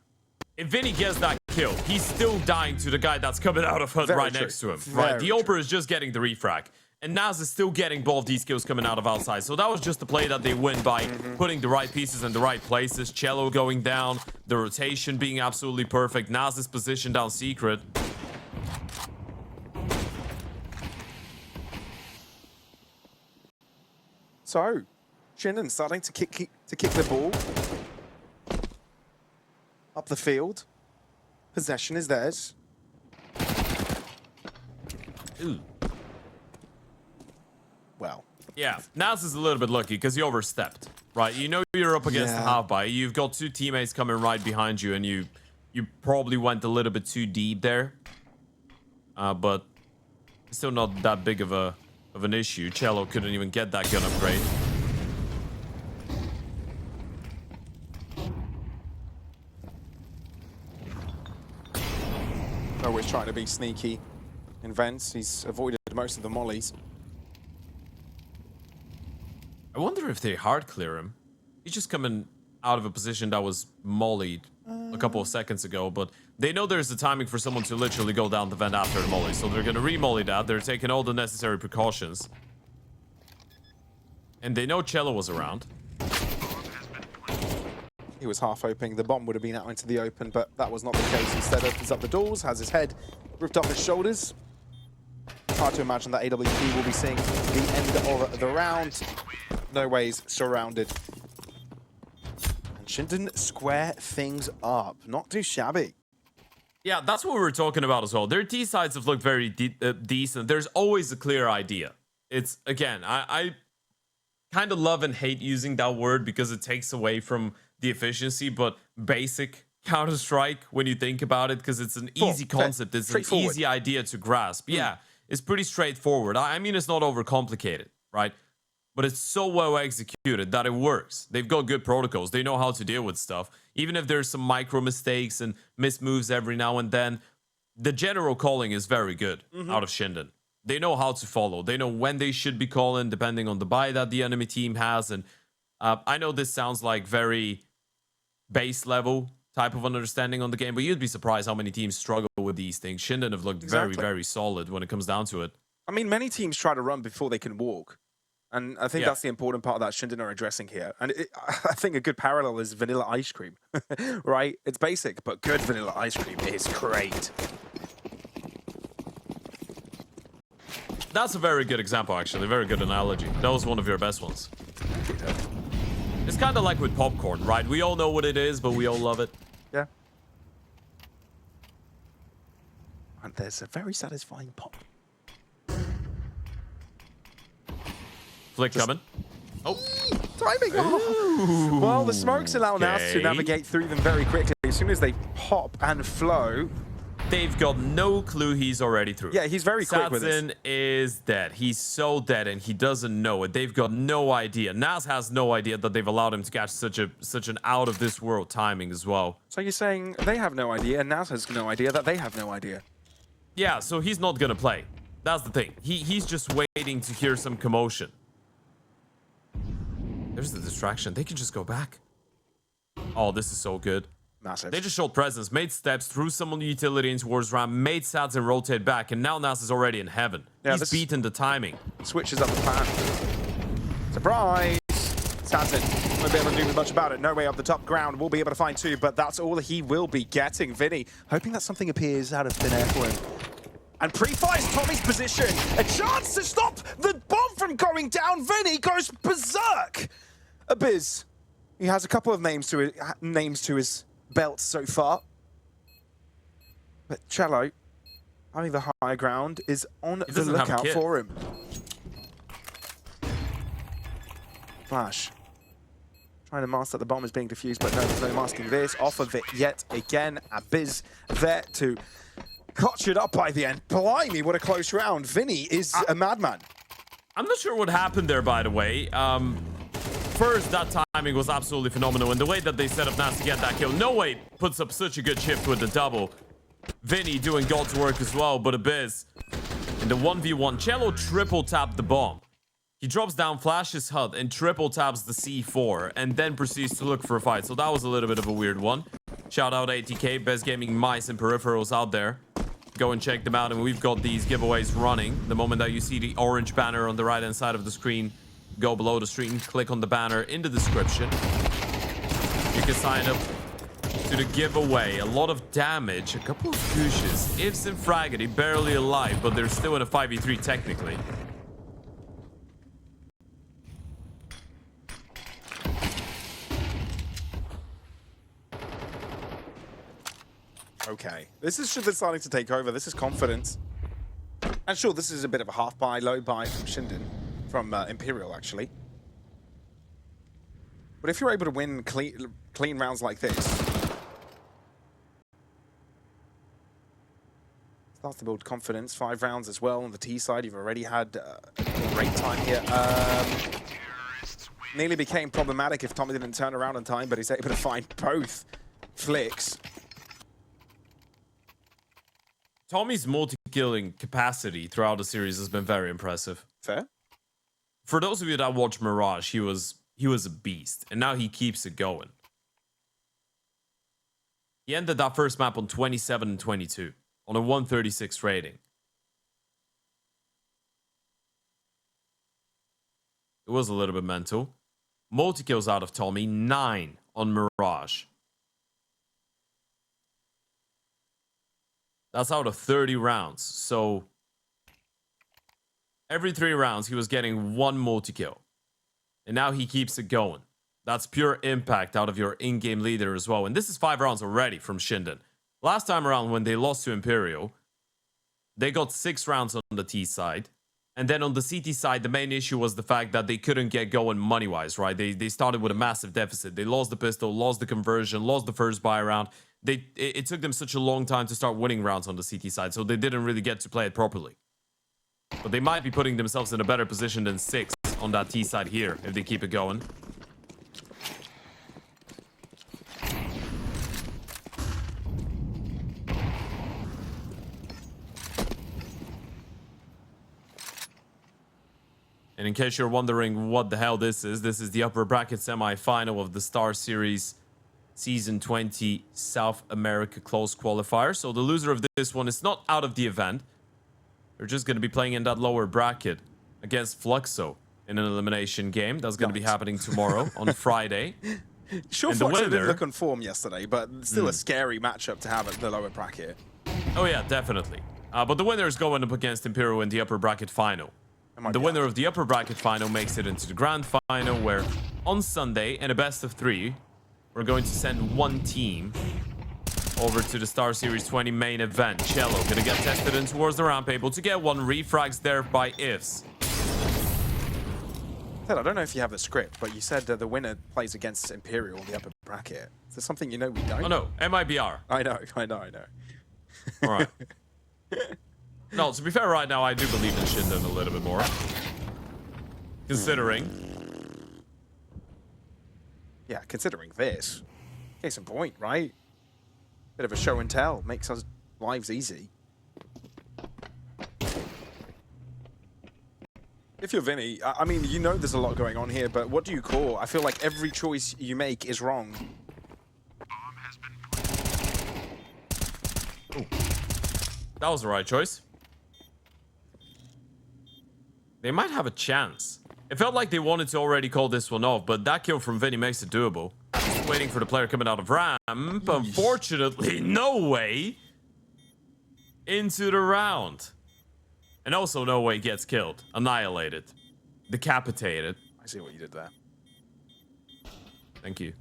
If Vinny gets that kill, he's still dying to the guy that's coming out of HUD right next to him, right? The Oper is just getting the refrag. And Nas is still getting both these kills coming out of outside. So that was just the play that they win by putting the right pieces in the right places. Cello going down, the rotation being absolutely perfect. Nas's position down secret. So, ShindeN starting to kick the ball up the field. Possession is theirs. Ooh. Well. Yeah, Nas is a little bit lucky because he overstepped, right? You know you're up against the half-buy. You've got two teammates coming right behind you, and you probably went a little bit too deep there. But it's still not that big of an issue. Cello couldn't even get that gun upgrade. Always trying to be sneaky in vents. He's avoided most of the mollies. I wonder if they hard clear him. He's just coming out of a position that was mollied a couple of seconds ago, but they know there's a timing for someone to literally go down the vent after the molly, so they're going to re-molly that. They're taking all the necessary precautions. And they know Cello was around. He was half opening. The bomb would have been out into the open, but that was not the case. Instead, opens up the doors, has his head roofed up his shoulders. It's hard to imagine that AWP will be seeing the end of the round. No ways, surrounded. And ShindeN square things up. Not too shabby. Yeah, that's what we were talking about as well. Their T sides have looked very decent. There's always a clear idea. It's, again, I kind of love and hate using that word because it takes away from the efficiency, but basic Counter-Strike when you think about it, because it's an easy concept. It's an easy idea to grasp. Yeah, it's pretty straightforward. I mean, it's not overcomplicated, right? But it's so well executed that it works. They've got good protocols. They know how to deal with stuff. Even if there's some micro mistakes and missed moves every now and then, the general calling is very good out of ShindeN. They know how to follow. They know when they should be calling, depending on the buy that the enemy team has. And I know this sounds like very base level type of an understanding on the game, but you'd be surprised how many teams struggle with these things. ShindeN have looked very, very solid when it comes down to it. I mean, many teams try to run before they can walk. And I think that's the important part that ShindeN are addressing here. And I think a good parallel is vanilla ice cream, right? It's basic, but good vanilla ice cream is great. That's a very good example, actually. Very good analogy. That was one of your best ones. It's kind of like with popcorn, right? We all know what it is, but we all love it. Yeah. And there's a very satisfying pop. Flick coming. Oh. Timing. Oh. Well, the smokes allow Nas to navigate through them very quickly. As soon as they pop and flow, they've got no clue he's already through. Yeah, he's very quick with this. saadzin is dead. He's so dead, and he doesn't know it. They've got no idea. Nas has no idea that they've allowed him to catch such an out-of-this-world timing as well. So you're saying they have no idea, and Nas has no idea that they have no idea? Yeah, so he's not gonna play. That's the thing. He's just waiting to hear some commotion. There's the distraction. They can just go back. Oh, this is so good. Massive. They just showed presence, made steps, threw some on the utility in towards Round, made saadzin rotate back, and now Nas is already in heaven. Yeah, He's beaten the timing. Switches up the plan. Surprise! saadzin won't be able to do much about it. No way up the top ground. We'll be able to find two, but that's all he will be getting. Vinny, hoping that something appears out of thin air for him. And pre-fires Tommy's position. A chance to stop the bomb from going down. Vinny goes berserk. Abiz, he has a couple of names to his belt so far. But Cello, having the high ground, is on the lookout for him. Flash. Trying to mask that the bomb is being defused, but no, there's no masking this. Off of it yet again. Abiz there to clutch it up by the end. Blimey, what a close round. Vinny is a madman. I'm not sure what happened there, by the way. First, that timing was absolutely phenomenal, and the way that they set up Nas to get that kill. No way puts up such a good shift with the double. Vinny doing God's work as well, but Abiz in the 1v1. Cello triple tapped the bomb. He drops down, flashes HUD, and triple taps the C4, and then proceeds to look for a fight. So that was a little bit of a weird one. Shout out ATK, best gaming mice and peripherals out there. Go and check them out, and we've got these giveaways running. The moment that you see the orange banner on the right-hand side of the screen, go below the stream, click on the banner in the description. You can sign up to the giveaway. A lot of damage, a couple of pushes. Ifs and Fraggedy barely alive, but they're still in a 5v3 technically. Okay, this is starting to take over. This is confidence. And sure, this is a bit of a half buy, low buy from ShindeN, from Imperial, actually. But if you're able to win clean rounds like this, starts to build confidence. 5 rounds as well on the T side. You've already had a great time here. Nearly became problematic if Tommy didn't turn around in time, but he's able to find both flicks. Tommy's multi-killing capacity throughout the series has been very impressive. Fair. For those of you that watch Mirage, he was a beast, and now he keeps it going. He ended that first map on 27 and 22 on a 136 rating. It was a little bit mental. Multi-kills out of Tommy, 9 on Mirage. That's out of 30 rounds. So every 3 rounds, he was getting 1 multi-kill. And now he keeps it going. That's pure impact out of your in-game leader as well. And this is 5 rounds already from ShindeN. Last time around when they lost to Imperial, they got 6 rounds on the T side. And then on the CT side, the main issue was the fact that they couldn't get going money-wise, right? They started with a massive deficit. They lost the pistol, lost the conversion, lost the first buy round. It took them such a long time to start winning rounds on the CT side, so they didn't really get to play it properly. But they might be putting themselves in a better position than 6 on that T side here if they keep it going. And in case you're wondering what the hell this is the upper bracket semi-final of the StarSeries Season 20 South America Closed Qualifier. So the loser of this one is not out of the event. They're just going to be playing in that lower bracket against Fluxo in an elimination game. That's going to be happening tomorrow on Friday. Sure, Fluxo didn't look on form yesterday, but still a scary matchup to have at the lower bracket. Oh yeah, definitely. But the winner is going up against Imperial in the upper bracket final. The winner of the upper bracket final makes it into the grand final, where on Sunday, in a best of 3, we're going to send 1 team over to the StarSeries 20 main event. Cello gonna get tested in towards the ramp, able to get 1 refrags there by Ifs. Ted, I don't know if you have the script, but you said that the winner plays against Imperial in the upper bracket. Is there something you know we don't? Oh no, MIBR. I know. All right. No, to be fair, right now, I do believe in ShindeN a little bit more. Considering. Yeah, considering this. Case in point, right? Bit of a show and tell. Makes us lives easy. If you're Vinny, I mean, you know there's a lot going on here, but what do you call? I feel like every choice you make is wrong. Ooh. That was the right choice. They might have a chance. It felt like they wanted to already call this one off, but that kill from Vinny makes it doable. Just waiting for the player coming out of ramp. Unfortunately, no way into the round. And also no way gets killed. Annihilated. Decapitated. I see what you did there. Thank you.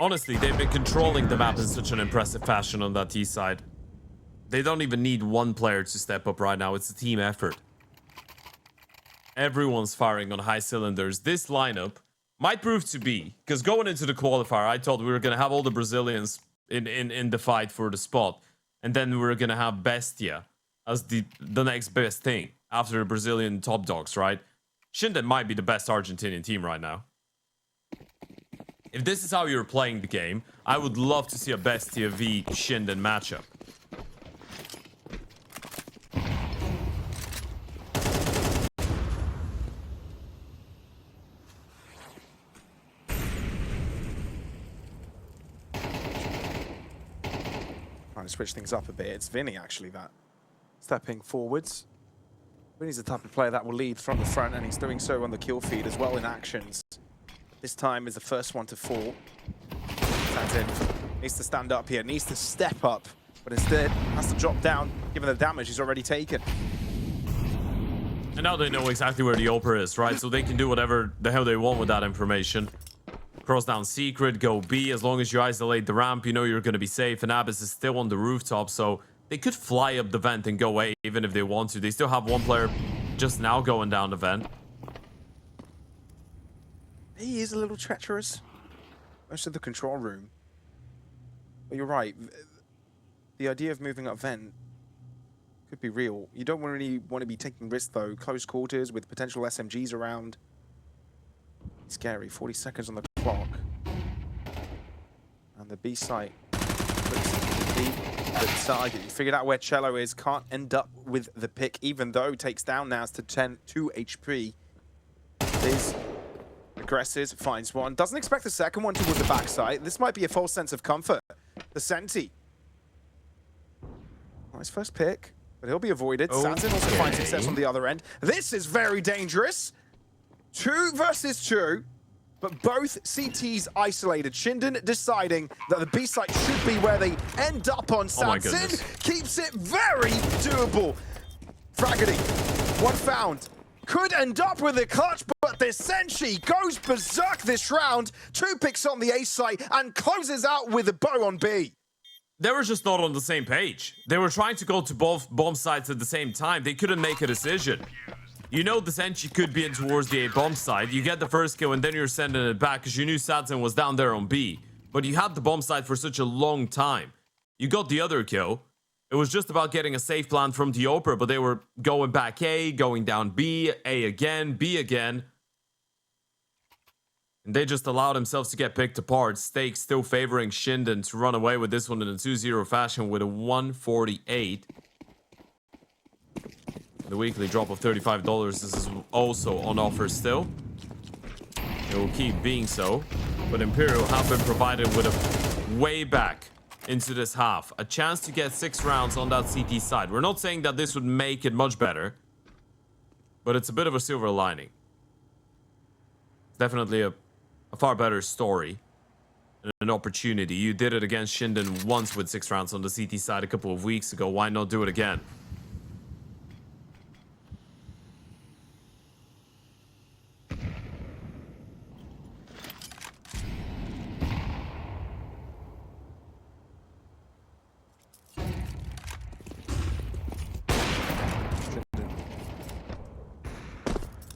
Honestly, they've been controlling the map in such an impressive fashion on that T side. They don't even need one player to step up right now. It's a team effort. Everyone's firing on high cylinders. This lineup might prove to be, because going into the qualifier, I thought we were going to have all the Brazilians in the fight for the spot. And then we were going to have BESTIA as the next best thing after the Brazilian top dogs, right? ShindeN might be the best Argentinian team right now. If this is how you're playing the game, I would love to see a BESTIA v ShindeN matchup. Trying to switch things up a bit. It's Vinny actually that stepping forwards. Vinny's the type of player that will lead from the front, and he's doing so on the kill feed as well in actions. This time is the first one to fall. saadzin needs to stand up here, needs to step up, but instead has to drop down given the damage he's already taken. And now they know exactly where the Oper is, right? So they can do whatever the hell they want with that information. Cross down secret, go B. As long as you isolate the ramp, you know you're going to be safe. And Abyss is still on the rooftop, so they could fly up the vent and go A even if they want to. They still have one player just now going down the vent. He is a little treacherous. Most of the control room. But you're right. The idea of moving up vent could be real. You don't really want to be taking risks though. Close quarters with potential SMGs around. Scary. 40 seconds on the clock. And the B site looks deep. The target. You figured out where Cello is. Can't end up with the pick, even though takes down now to 2 HP. Is aggressive, finds one. Doesn't expect the second one towards the backside. This might be a false sense of comfort. The Senti. Nice first pick, but he'll be avoided. saadzin also finds success on the other end. This is very dangerous. 2 versus 2, but both CTs isolated. ShindeN deciding that the B site should be where they end up on. saadzin keeps it very doable. Fragedy, one found. Could end up with a clutch, but decenty goes berserk this round. 2 picks on the A site and closes out with a bow on B. They were just not on the same page. They were trying to go to both bomb sites at the same time. They couldn't make a decision. You know decenty could be in towards the A bomb site. You get the first kill and then you're sending it back because you knew saadzin was down there on B. But you had the bomb site for such a long time. You got the other kill. It was just about getting a safe plan from the Oper, but they were going back A, going down B, A again, B again. And they just allowed themselves to get picked apart. Stakes still favoring ShindeN to run away with this one in a 2-0 fashion with a 148. The weekly drop of $35. This is also on offer still. It will keep being so. But Imperial have been provided with a way back into this half. A chance to get 6 rounds on that CT side. We're not saying that this would make it much better, but it's a bit of a silver lining. It's definitely a far better story and an opportunity. You did it against ShindeN once with 6 rounds on the CT side a couple of weeks ago. Why not do it again?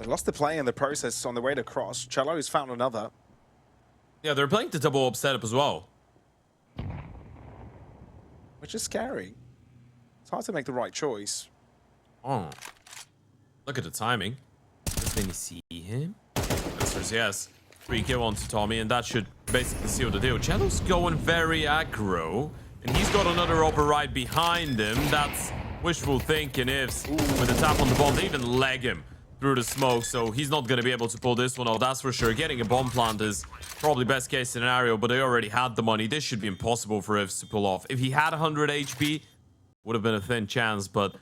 Lost the play in the process on the way to cross. Cello's found another. Yeah, they're playing the double up setup as well. Which is scary. It's hard to make the right choice. Oh. Look at the timing. Does Vinny see him? Answers yes. 3 kill onto Tommy, and that should basically seal the deal. Cello's going very aggro, and he's got another upper right behind him. That's Wishful thinking ifs with the tap on the bomb. They even leg him through the smoke, so he's not going to be able to pull this one off, that's for sure. Getting a bomb plant is probably best case scenario, but they already had the money. This should be impossible for ifs to pull off. If he had 100 HP, would have been a thin chance, but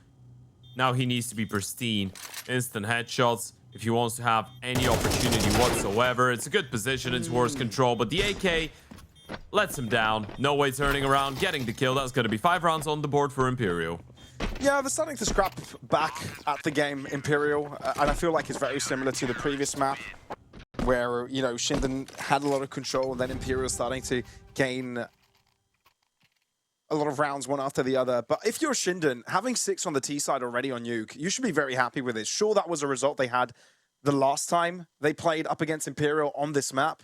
now he needs to be pristine. Instant headshots if he wants to have any opportunity whatsoever. It's a good position in towards control, but the AK lets him down. No way turning around, getting the kill. That's going to be 5 rounds on the board for Imperial. Yeah, they're starting to scrap back at the game, Imperial, and I feel like it's very similar to the previous map, where, you know, ShindeN had a lot of control, and then Imperial starting to gain a lot of rounds one after the other. But if you're ShindeN, having 6 on the T side already on Nuke, you should be very happy with it. Sure, that was a result they had the last time they played up against Imperial on this map,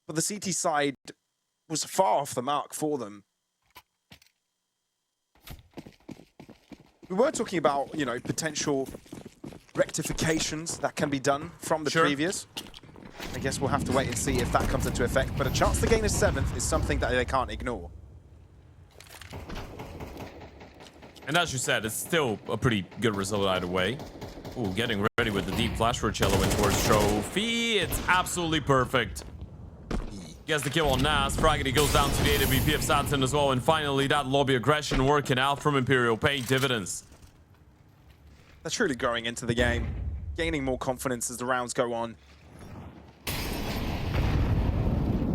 but the CT side was far off the mark for them. We were talking about, you know, potential rectifications that can be done from the previous. I guess we'll have to wait and see if that comes into effect. But a chance to gain a 7th is something that they can't ignore. And as you said, it's still a pretty good result either way. Ooh, getting ready with the deep flash for Cello in towards Trophy. It's absolutely perfect. Gets the kill on Nas. Fraggedy goes down to the AWP of saadzin as well. And finally, that lobby aggression working out from Imperial, paying dividends. They're truly growing into the game, gaining more confidence as the rounds go on.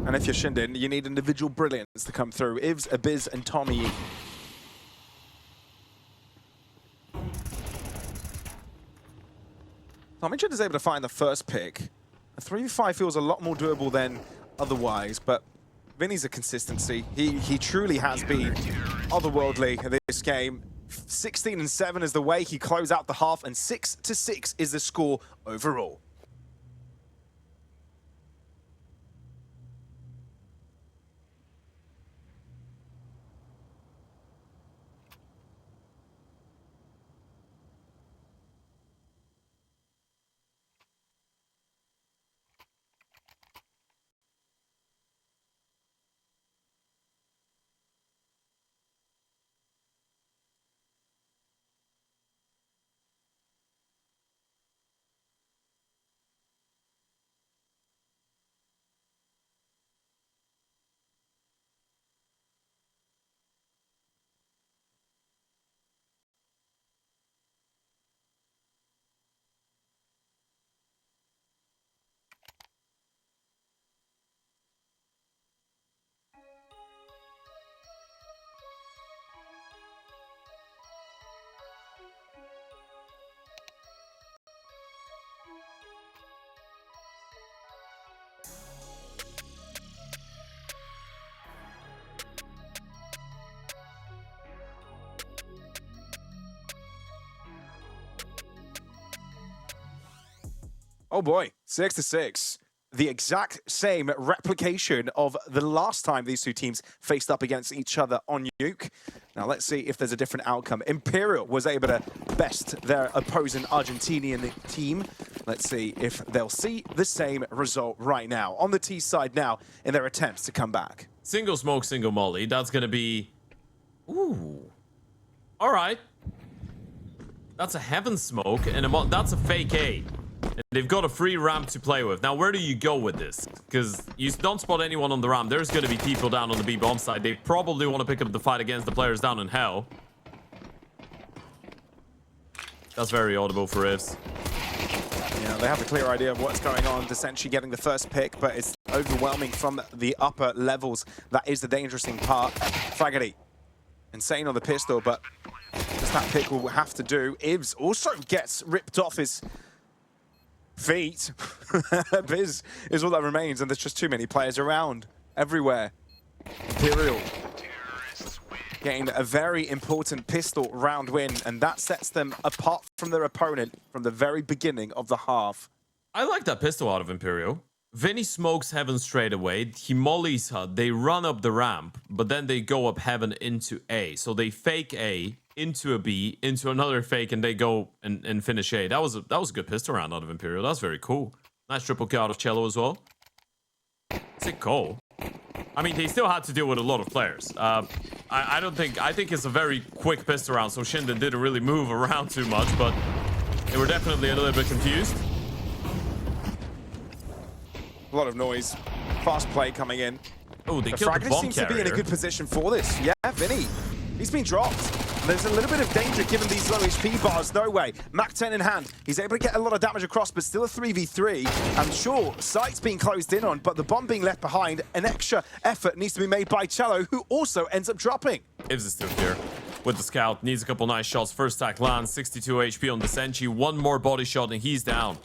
And if you're ShindeN, you need individual brilliance to come through. Ivs, Abiz, and Tommy. Tommychin is able to find the first pick. A 3v5 feels a lot more doable than otherwise, but Vinny's a consistency. He truly has been otherworldly in this game. 16-7 is the way he closed out the half, and 6-6 is the score overall. Oh boy, 6-6. The exact same replication of the last time these two teams faced up against each other on Nuke. Now let's see if there's a different outcome. Imperial was able to best their opposing Argentinian team. Let's see if they'll see the same result right now. On the T side now in their attempts to come back. Single smoke, single molly. That's going to be... Ooh. All right. That's a heaven smoke, and that's a fake A. And they've got a free ramp to play with. Now, where do you go with this? Because you don't spot anyone on the ramp. There's going to be people down on the B-bomb side. They probably want to pick up the fight against the players down in hell. That's very audible for Ifs. Yeah, they have a clear idea of what's going on. Decenty getting the first pick, but it's overwhelming from the upper levels. That is the dangerous part. Fraggedy, insane on the pistol, but just that pick will have to do. Ivs also gets ripped off his feet. Biz is all that remains, and there's just too many players around everywhere. Imperial getting a very important pistol round win, and that sets them apart from their opponent from the very beginning of the half. I like that pistol out of Imperial. Vinny smokes heaven straight away. He mollies HUD. They run up the ramp, but then they go up heaven into A. So they fake A into a B, into another fake, and they go and finish A. That was a good pistol round out of Imperial. That's very cool. Nice triple kill out of Cello as well. Sick call. I mean, they still had to deal with a lot of players. I think it's a very quick pistol round, so ShindeN didn't really move around too much, but they were definitely a little bit confused. A lot of noise. Fast play coming in. Oh, they killed the Fragment bomb seems carrier. to be in a good position for this. Yeah, Vinny. He's been dropped. There's a little bit of danger given these low HP bars. No way. Mach 10 in hand. He's able to get a lot of damage across, but still a 3v3. I'm sure site's being closed in on, but the bomb being left behind, an extra effort needs to be made by Cello, who also ends up dropping. Ivs is still here with the scout. Needs a couple nice shots. First attack lands. 62 HP on decenty. One more body shot and he's down.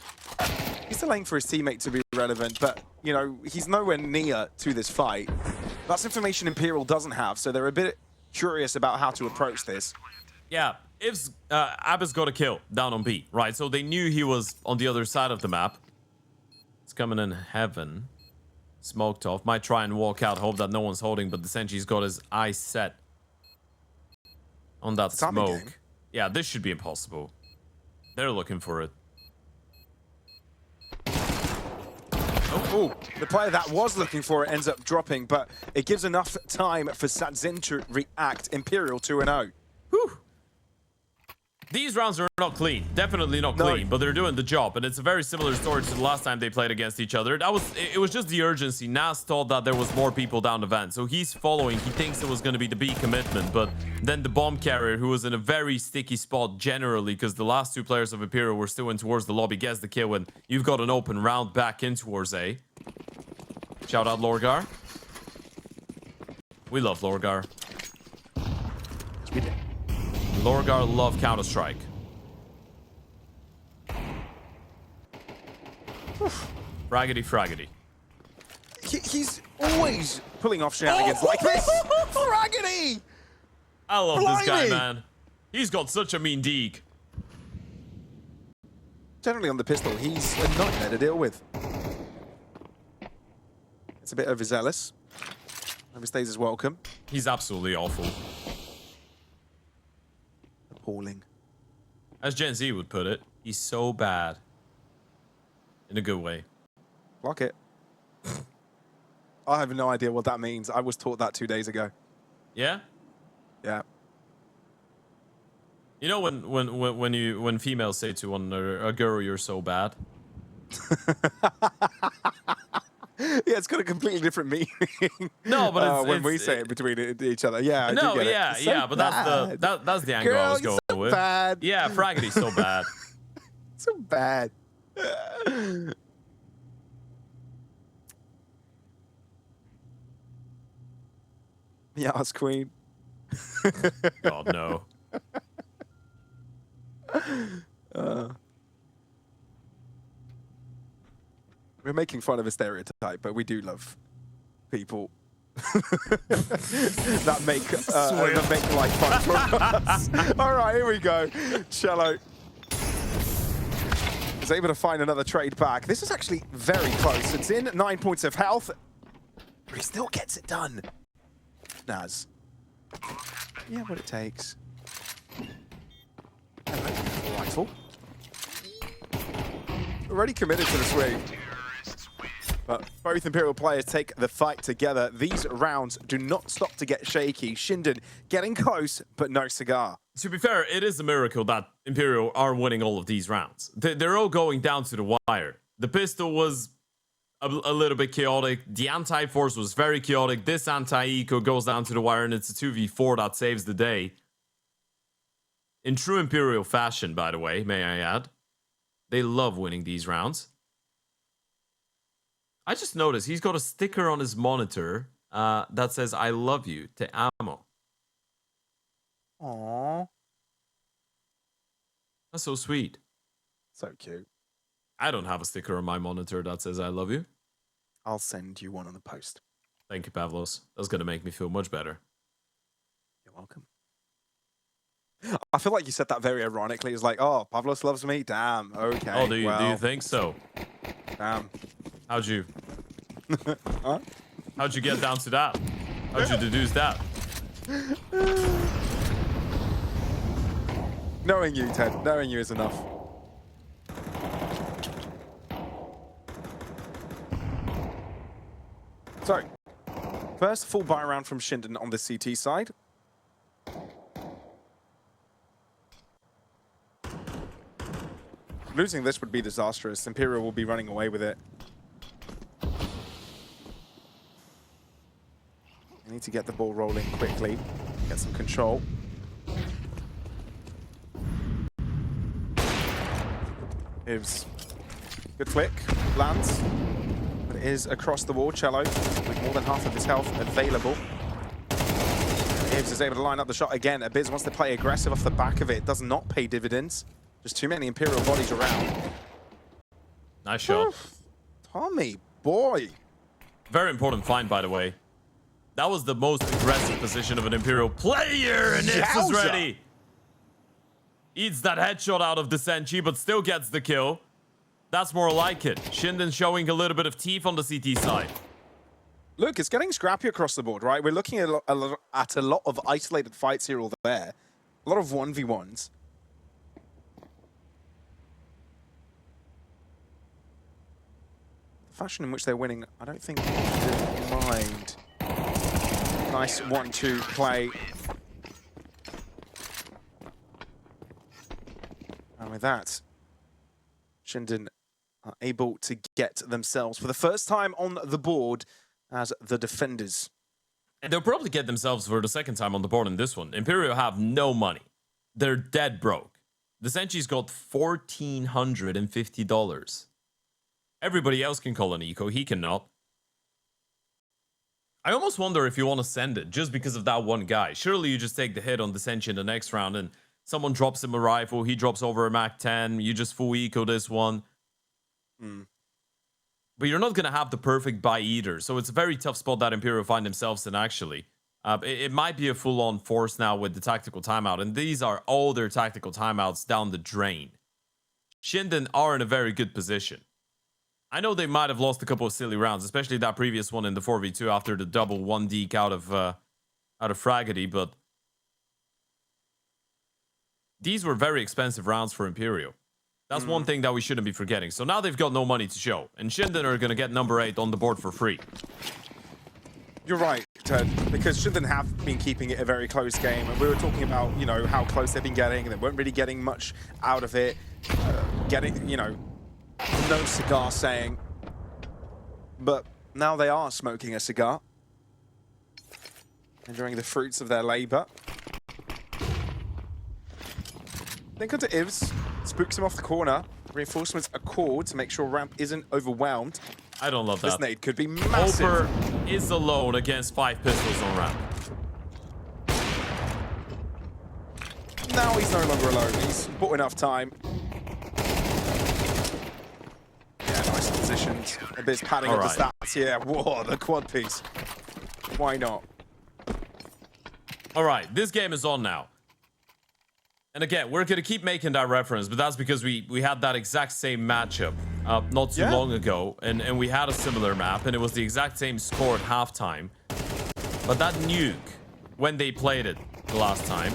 He's still aiming for his teammate to be relevant, but, you know, he's nowhere near to this fight. That's information Imperial doesn't have, so they're a bit curious about how to approach this. Yeah, Ivs, Abba's got a kill down on B, right? So they knew he was on the other side of the map. It's coming in heaven. Smoked off. Might try and walk out. Hope that no one's holding, but decenty's got his eyes set on that smoke. Yeah, this should be impossible. They're looking for it. Oh, the player that was looking for it ends up dropping, but it gives enough time for saadzin to react. Imperial 2-0. Whew. These rounds are not clean. Definitely not clean, but they're doing the job. And it's a very similar story to the last time they played against each other. It was just the urgency. Nas thought that there was more people down the vent. So he's following. He thinks it was going to be the B commitment. But then the bomb carrier, who was in a very sticky spot generally, because the last two players of Imperial were still in towards the lobby, gets the kill. And you've got an open round back in towards A. Shout out Lorgar. We love Lorgar. We do. Lorgar love Counter-Strike. Fraggedy, fraggedy. He's always pulling off shenanigans like this. Fraggedy! I love this guy, man. He's got such a mean deek. Generally on the pistol, he's a nightmare to deal with. It's a bit overzealous. Overstays his welcome. He's absolutely awful. Appalling. As Gen Z would put it, he's so bad. In a good way. Block it. I have no idea what that means. I was taught that 2 days ago. Yeah? Yeah. You know when females say to one another, "A girl, you're so bad." Yeah, it's got a completely different meaning. No, but when we say it between each other, yeah. No, I do get yeah, it. yeah, So but bad. that's the angle I was Girl, going you're so with. bad. Yeah, Fraggety's so bad. So bad. Yes, Queen. God no. We're making fun of a stereotype, but we do love people that make life fun for us. All right, here we go. Cello is able to find another trade back. This is actually very close. It's in 9 points of health, but he still gets it done. Naz. Yeah, what it takes. Hello, rifle. Already committed to the swing. But both Imperial players take the fight together. These rounds do not stop to get shaky. ShindeN getting close, but no cigar. To be fair, it is a miracle that Imperial are winning all of these rounds. They're all going down to the wire. The pistol was a little bit chaotic. The anti-force was very chaotic. This anti-eco goes down to the wire, and it's a 2v4 that saves the day. In true Imperial fashion, by the way, may I add. They love winning these rounds. I just noticed he's got a sticker on his monitor that says, "I love you" to Ammo. Aww. That's so sweet. So cute. I don't have a sticker on my monitor that says "I love you." I'll send you one on the post. Thank you, Pavlos. That's going to make me feel much better. You're welcome. I feel like you said that very ironically. It's like, oh, Pavlos loves me? Damn, okay. Oh, do you think so? Damn. How'd you? Huh? How'd you get down to that? How'd you deduce that? Knowing you, Ted. Knowing you is enough. So, First full buy round from ShindeN on the CT side. Losing this would be disastrous. Imperial will be running away with it. We need to get the ball rolling quickly, get some control. Gives good flick, lands, but it is across the wall. Cello with more than half of his health available. Ibs is able to line up the shot again. Abiz wants to play aggressive off the back of it. Does not pay dividends. Just too many Imperial bodies around. Nice shot. Tommy, boy. Very important find, by the way. That was the most aggressive position of an Imperial player, and Ibs is ready. Eats that headshot out of decenty, but still gets the kill. That's more like it. ShindeN showing a little bit of teeth on the CT side. Look, it's getting scrappy across the board, right? We're looking at a lot of isolated fights here or there. A lot of 1v1s. The fashion in which they're winning, I don't think you mind. Nice 1-2 play. And with that, ShindeN are able to get themselves for the first time on the board as the defenders. And they'll probably get themselves for the second time on the board in this one. Imperial have no money. They're dead broke. Decenty's got $1,450. Everybody else can call an eco, he cannot. I almost wonder if you want to send it just because of that one guy. Surely you just take the hit on decenty in the next round and someone drops him a rifle, he drops over a Mac 10, you just full eco this one. But you're not going to have the perfect buy either, so it's a very tough spot that Imperial find themselves in, actually. It might be a full-on force now with the tactical timeout, and these are all their tactical timeouts down the drain. ShindeN are in a very good position. I know they might have lost a couple of silly rounds, especially that previous one in the 4v2 after the double 1D out of Fragedy, but these were very expensive rounds for Imperial. That's one thing that we shouldn't be forgetting. So now they've got no money to show, and ShindeN are going to get number 8 on the board for free. You're right, Ted, because ShindeN have been keeping it a very close game, and we were talking about, you know, how close they've been getting, and they weren't really getting much out of it. Getting, you know, no cigar saying, but now they are smoking a cigar, enjoying the fruits of their labor. Think onto Ivs, spooks him off the corner. Reinforcements accord to make sure Ramp isn't overwhelmed. I don't love that. This nade could be massive. Oper is alone against 5 pistols on Ramp. Now he's no longer alone. He's bought enough time. Yeah, nice positioned. A bit padding up the stats. Yeah, whoa, the quad piece. Why not? All right, this game is on now. And again, we're going to keep making that reference, but that's because we had that exact same matchup not too long ago, and we had a similar map, and it was the exact same score at halftime. But that Nuke, when they played it the last time,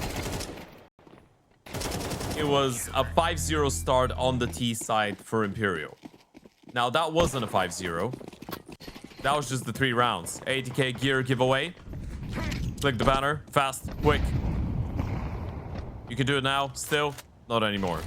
it was a 5-0 start on the T side for Imperial. Now, that wasn't a 5-0. That was just the 3 rounds. ATK gear giveaway. Click the banner. Fast. Quick. You can do it now. Still, not anymore.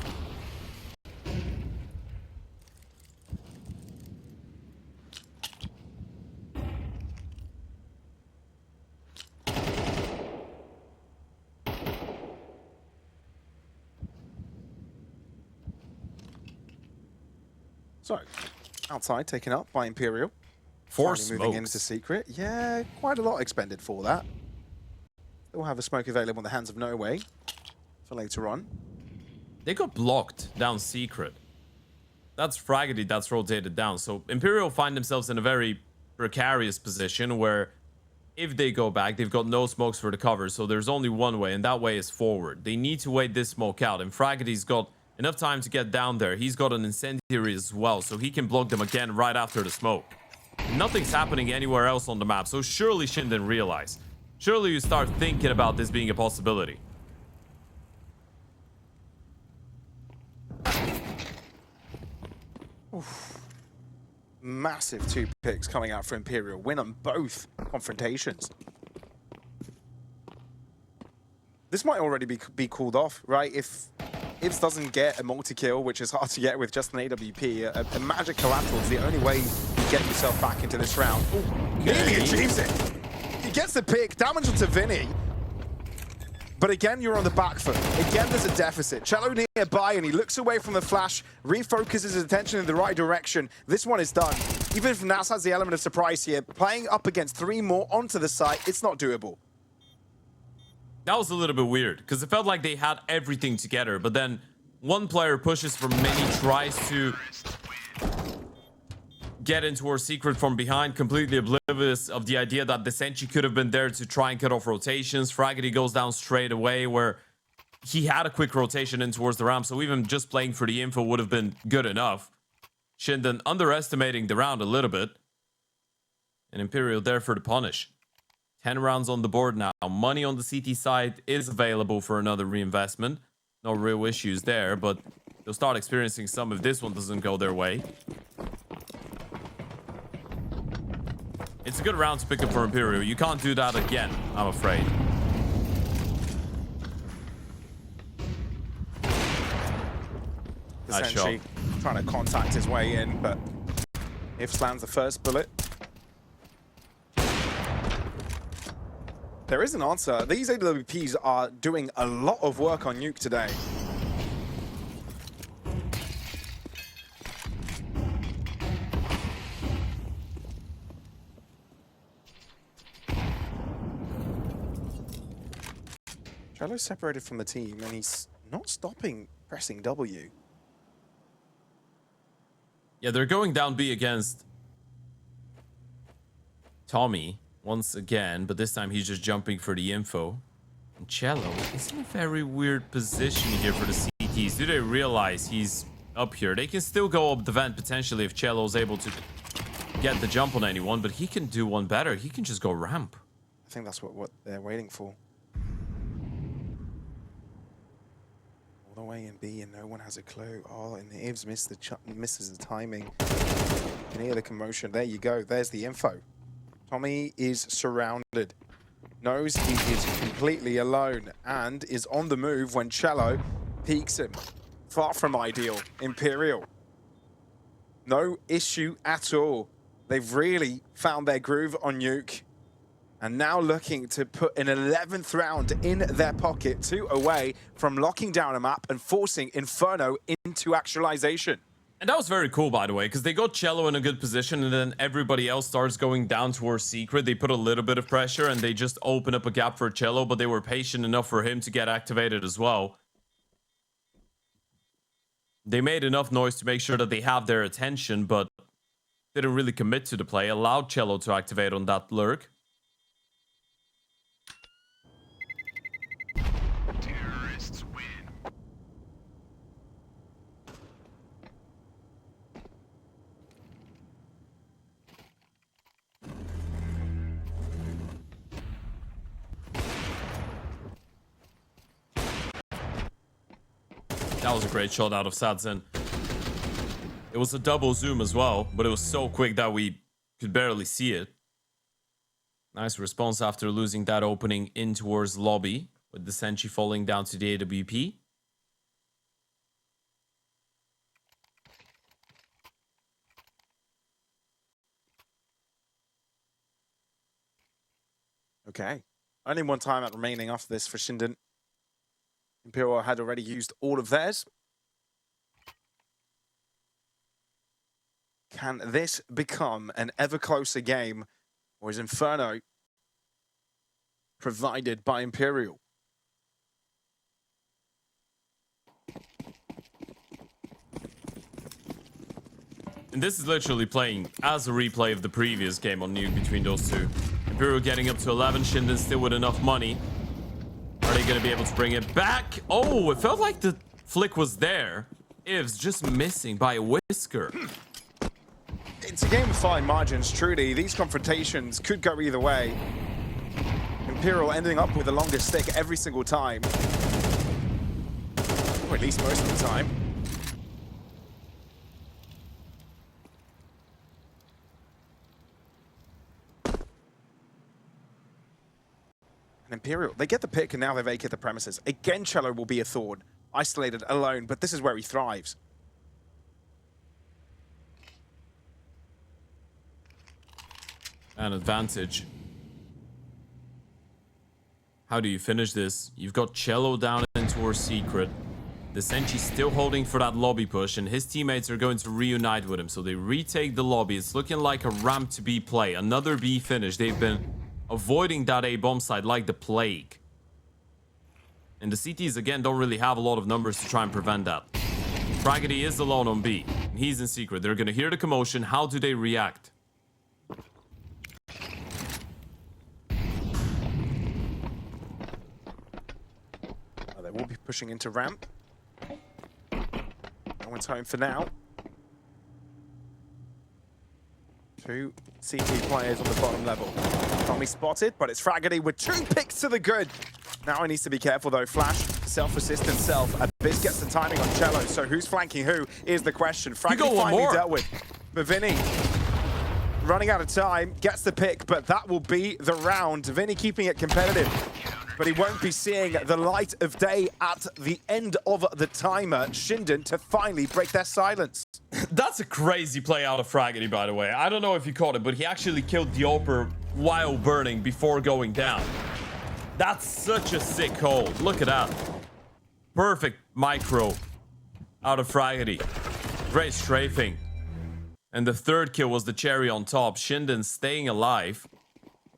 So, outside taken up by Imperial. 4 Finally moving into smokes. secret. Yeah, quite a lot expended for that. They'll have a smoke available in the hands of No Way for later on. They got blocked down secret. That's Fragedy that's rotated down. So Imperial find themselves in a very precarious position where if they go back, they've got no smokes for the cover. So there's only one way, and that way is forward. They need to wait this smoke out, and Fragedy's got enough time to get down there. He's got an incendiary as well, so he can block them again right after the smoke. Nothing's happening anywhere else on the map, so surely ShindeN realize. Surely you start thinking about this being a possibility. Massive 2 picks coming out for Imperial. Win on both confrontations. This might already be called off, right? If Ibs doesn't get a multi-kill, which is hard to get with just an AWP, a magic collateral is the only way you get yourself back into this round. Ooh, nearly achieves it. He gets the pick, damage onto Vinny. But again, you're on the back foot. Again, there's a deficit. Cello nearby, and he looks away from the flash, refocuses his attention in the right direction. This one is done. Even if Nas has the element of surprise here, playing up against 3 more onto the site, it's not doable. That was a little bit weird, because it felt like they had everything together, but then one player pushes for many, tries to get into our secret from behind, completely oblivious of the idea that decenty could have been there to try and cut off rotations. Fraggy goes down straight away, where he had a quick rotation in towards the ramp, so even just playing for the info would have been good enough. ShindeN underestimating the round a little bit, and Imperial there for the punish. 10 rounds on the board now. Money on the CT side is available for another reinvestment. No real issues there, but they'll start experiencing some if this one doesn't go their way. It's a good round to pick up for Imperial. You can't do that again, I'm afraid. Nice shot. Trying to contact his way in, but if lands the first bullet. There is an answer. These AWPs are doing a lot of work on Nuke today. Cello's separated from the team, and he's not stopping pressing W. Yeah, they're going down B against Tommy once again, but this time he's just jumping for the info. And Cello is in a very weird position here for the CTs. Do they realize he's up here? They can still go up the vent potentially if Cello's able to get the jump on anyone, but he can do one better. He can just go ramp. I think that's what they're waiting for. All the way in B, and no one has a clue. Oh, and Ivs misses the timing. You can hear the commotion. There you go. There's the info. Tommy is surrounded, knows he is completely alone, and is on the move when Cello peeks him. Far from ideal. Imperial. No issue at all. They've really found their groove on Nuke, and now looking to put an 11th round in their pocket, 2 away from locking down a map and forcing Inferno into actualization. And that was very cool, by the way, because they got Cello in a good position, and then everybody else starts going down towards Secret. They put a little bit of pressure, and they just open up a gap for Cello, but they were patient enough for him to get activated as well. They made enough noise to make sure that they have their attention, but didn't really commit to the play. Allowed Cello to activate on that lurk. That was a great shot out of saadzin. It was a double zoom as well, but it was so quick that we could barely see it. Nice response after losing that opening in towards lobby, with decenty falling down to the AWP. Okay. Only one timeout remaining after this for ShindeN. Imperial had already used all of theirs. Can this become an ever closer game, or is Inferno provided by Imperial? And this is literally playing as a replay of the previous game on Nuke between those two. Imperial getting up to 11, ShindeN still with enough money. Are they going to be able to bring it back? Oh, it felt like the flick was there. Ivs just missing by a whisker. It's a game of fine margins, truly. These confrontations could go either way. Imperial ending up with the longest stick every single time. Or at least most of the time. Imperial, they get the pick and now they vacate the premises. Again, Cello will be a thorn, isolated, alone, but this is where he thrives. An advantage. How do you finish this? You've got Cello down into our secret. decenty still holding for that lobby push, and his teammates are going to reunite with him. So they retake the lobby. It's looking like a ramp to B play. Another B finish. They've been avoiding that A bomb site like the plague. And the CTs, again, don't really have a lot of numbers to try and prevent that. Fragedy is alone on B, and he's in secret. They're going to hear the commotion. How do they react? They will be pushing into ramp. No one's home for now. 2 CT players on the bottom level. Tommy spotted, but it's Fragedy with 2 picks to the good. Now he needs to be careful though. Flash, self-assist himself. Abyss gets the timing on Cello, so who's flanking who is the question. Fragedy finally dealt with. But Vinny, running out of time, gets the pick, but that will be the round. Vinny keeping it competitive, but he won't be seeing the light of day at the end of the timer. ShindeN to finally break their silence. That's a crazy play out of Fragedy, by the way. I don't know if you caught it, but he actually killed the Oper while burning before going down. That's such a sick hold. Look at that. Perfect micro out of Fragedy. Great strafing. And the third kill was the cherry on top. ShindeN staying alive.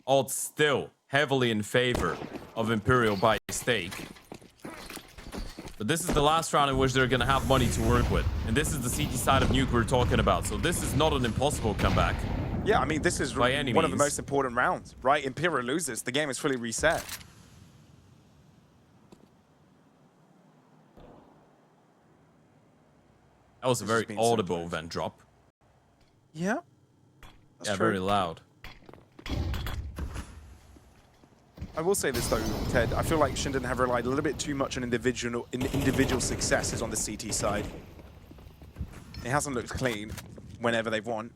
Odds still heavily in favor of Imperial by stake. But this is the last round in which they're going to have money to work with. And this is the CT side of Nuke we're talking about. So this is not an impossible comeback. Yeah, I mean, this is by any one of means. the most important rounds, right? Imperial loses, the game is fully reset. That was a very audible vent drop. Yeah. That's Yeah, true. very loud. I will say this though, Ted. I feel like ShindeN have relied a little bit too much on individual successes on the CT side. It hasn't looked clean whenever they've won.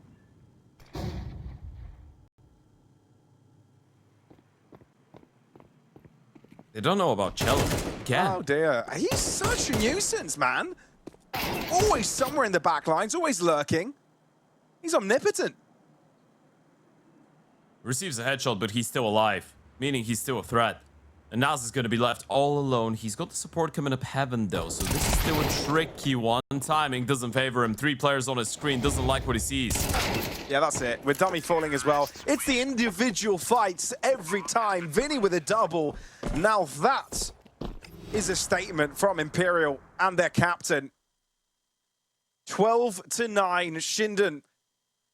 They don't know about Cello. Again. Oh dear. He's such a nuisance, man. Always somewhere in the back lines, always lurking. He's omnipotent. Receives a headshot, but he's still alive, meaning he's still a threat. And Naz is going to be left all alone. He's got the support coming up heaven, though, so this is still a tricky one. Timing doesn't favor him. 3 players on his screen, doesn't like what he sees. Yeah, that's it. With Dummy falling as well. It's the individual fights every time. Vinny with a double. Now that is a statement from Imperial and their captain. 12-9, ShindeN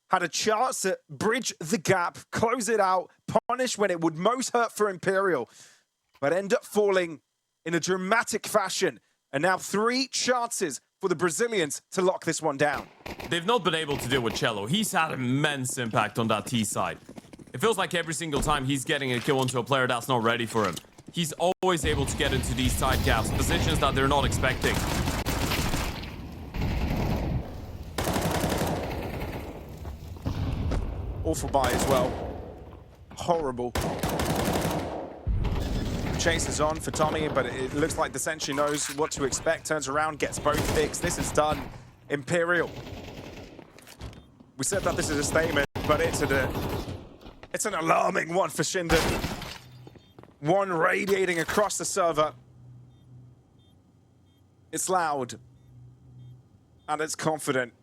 had a chance to bridge the gap, close it out, punish when it would most hurt for Imperial, but end up falling in a dramatic fashion. And now 3 chances for the Brazilians to lock this one down. They've not been able to deal with Cello. He's had immense impact on that T side. It feels like every single time he's getting a kill onto a player that's not ready for him. He's always able to get into these side gaps, positions that they're not expecting. Awful buy as well. Horrible. Chase is on for Tommy, but it looks like decenty knows what to expect. Turns around, gets both picks. This is done. Imperial. We said that this is a statement, but it's an alarming one for ShindeN. One radiating across the server. It's loud. And it's confident.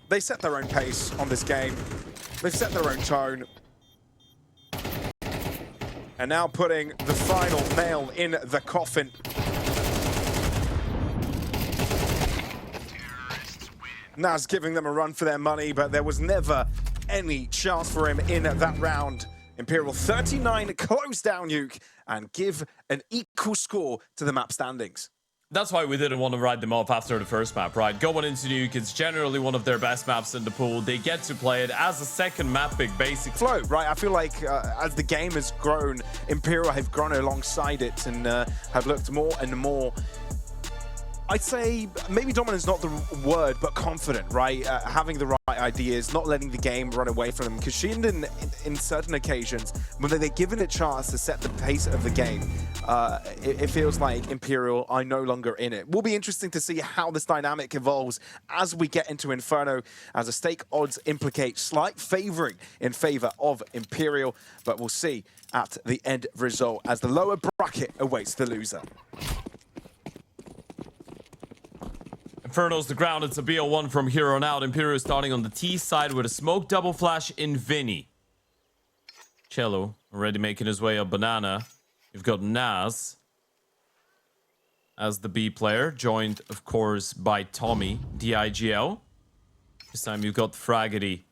They set their own pace on this game. They've set their own tone. And now putting the final nail in the coffin. Naz giving them a run for their money, but there was never any chance for him in that round. Imperial 39 close down Nuke and give an equal score to the map standings. That's why we didn't want to write them off after the first map, right? Going into Nuke, it's generally one of their best maps in the pool. They get to play it as a second map pick, basically. Flow, right? I feel like as the game has grown, Imperial have grown alongside it and have looked more and more I'd say maybe dominant is not the word, but confident, right? Having the right ideas, not letting the game run away from them. Because ShindeN, in certain occasions, when they're given a chance to set the pace of the game, it feels like Imperial are no longer in it. Will be interesting to see how this dynamic evolves as we get into Inferno, as the stake odds implicate slight favoring in favor of Imperial, but we'll see at the end result as the lower bracket awaits the loser. Inferno's the ground. It's a BO1 from here on out. Imperial starting on the T side with a smoke double flash in Vinny. Cello already making his way up banana. You've got Naz as the B player, joined, of course, by Tommy, DIGL. This time you've got Fragedy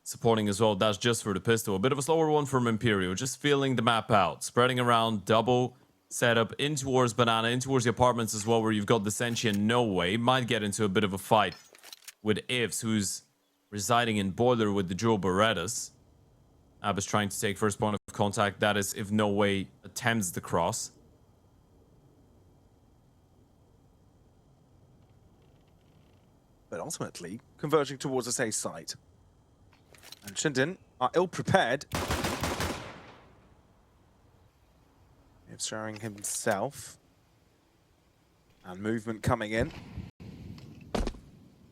supporting as well. That's just for the pistol. A bit of a slower one from Imperial, just feeling the map out. Spreading around, double setup in towards banana, in towards the apartments as well, where you've got decenty and No Way. Might get into a bit of a fight with Ivs, who's residing in Boiler with the dual Berettas. Ab is trying to take first point of contact. That is if No Way attempts the cross. But ultimately, converging towards the safe side. And ShindeN are ill-prepared. He's showing himself. And movement coming in. I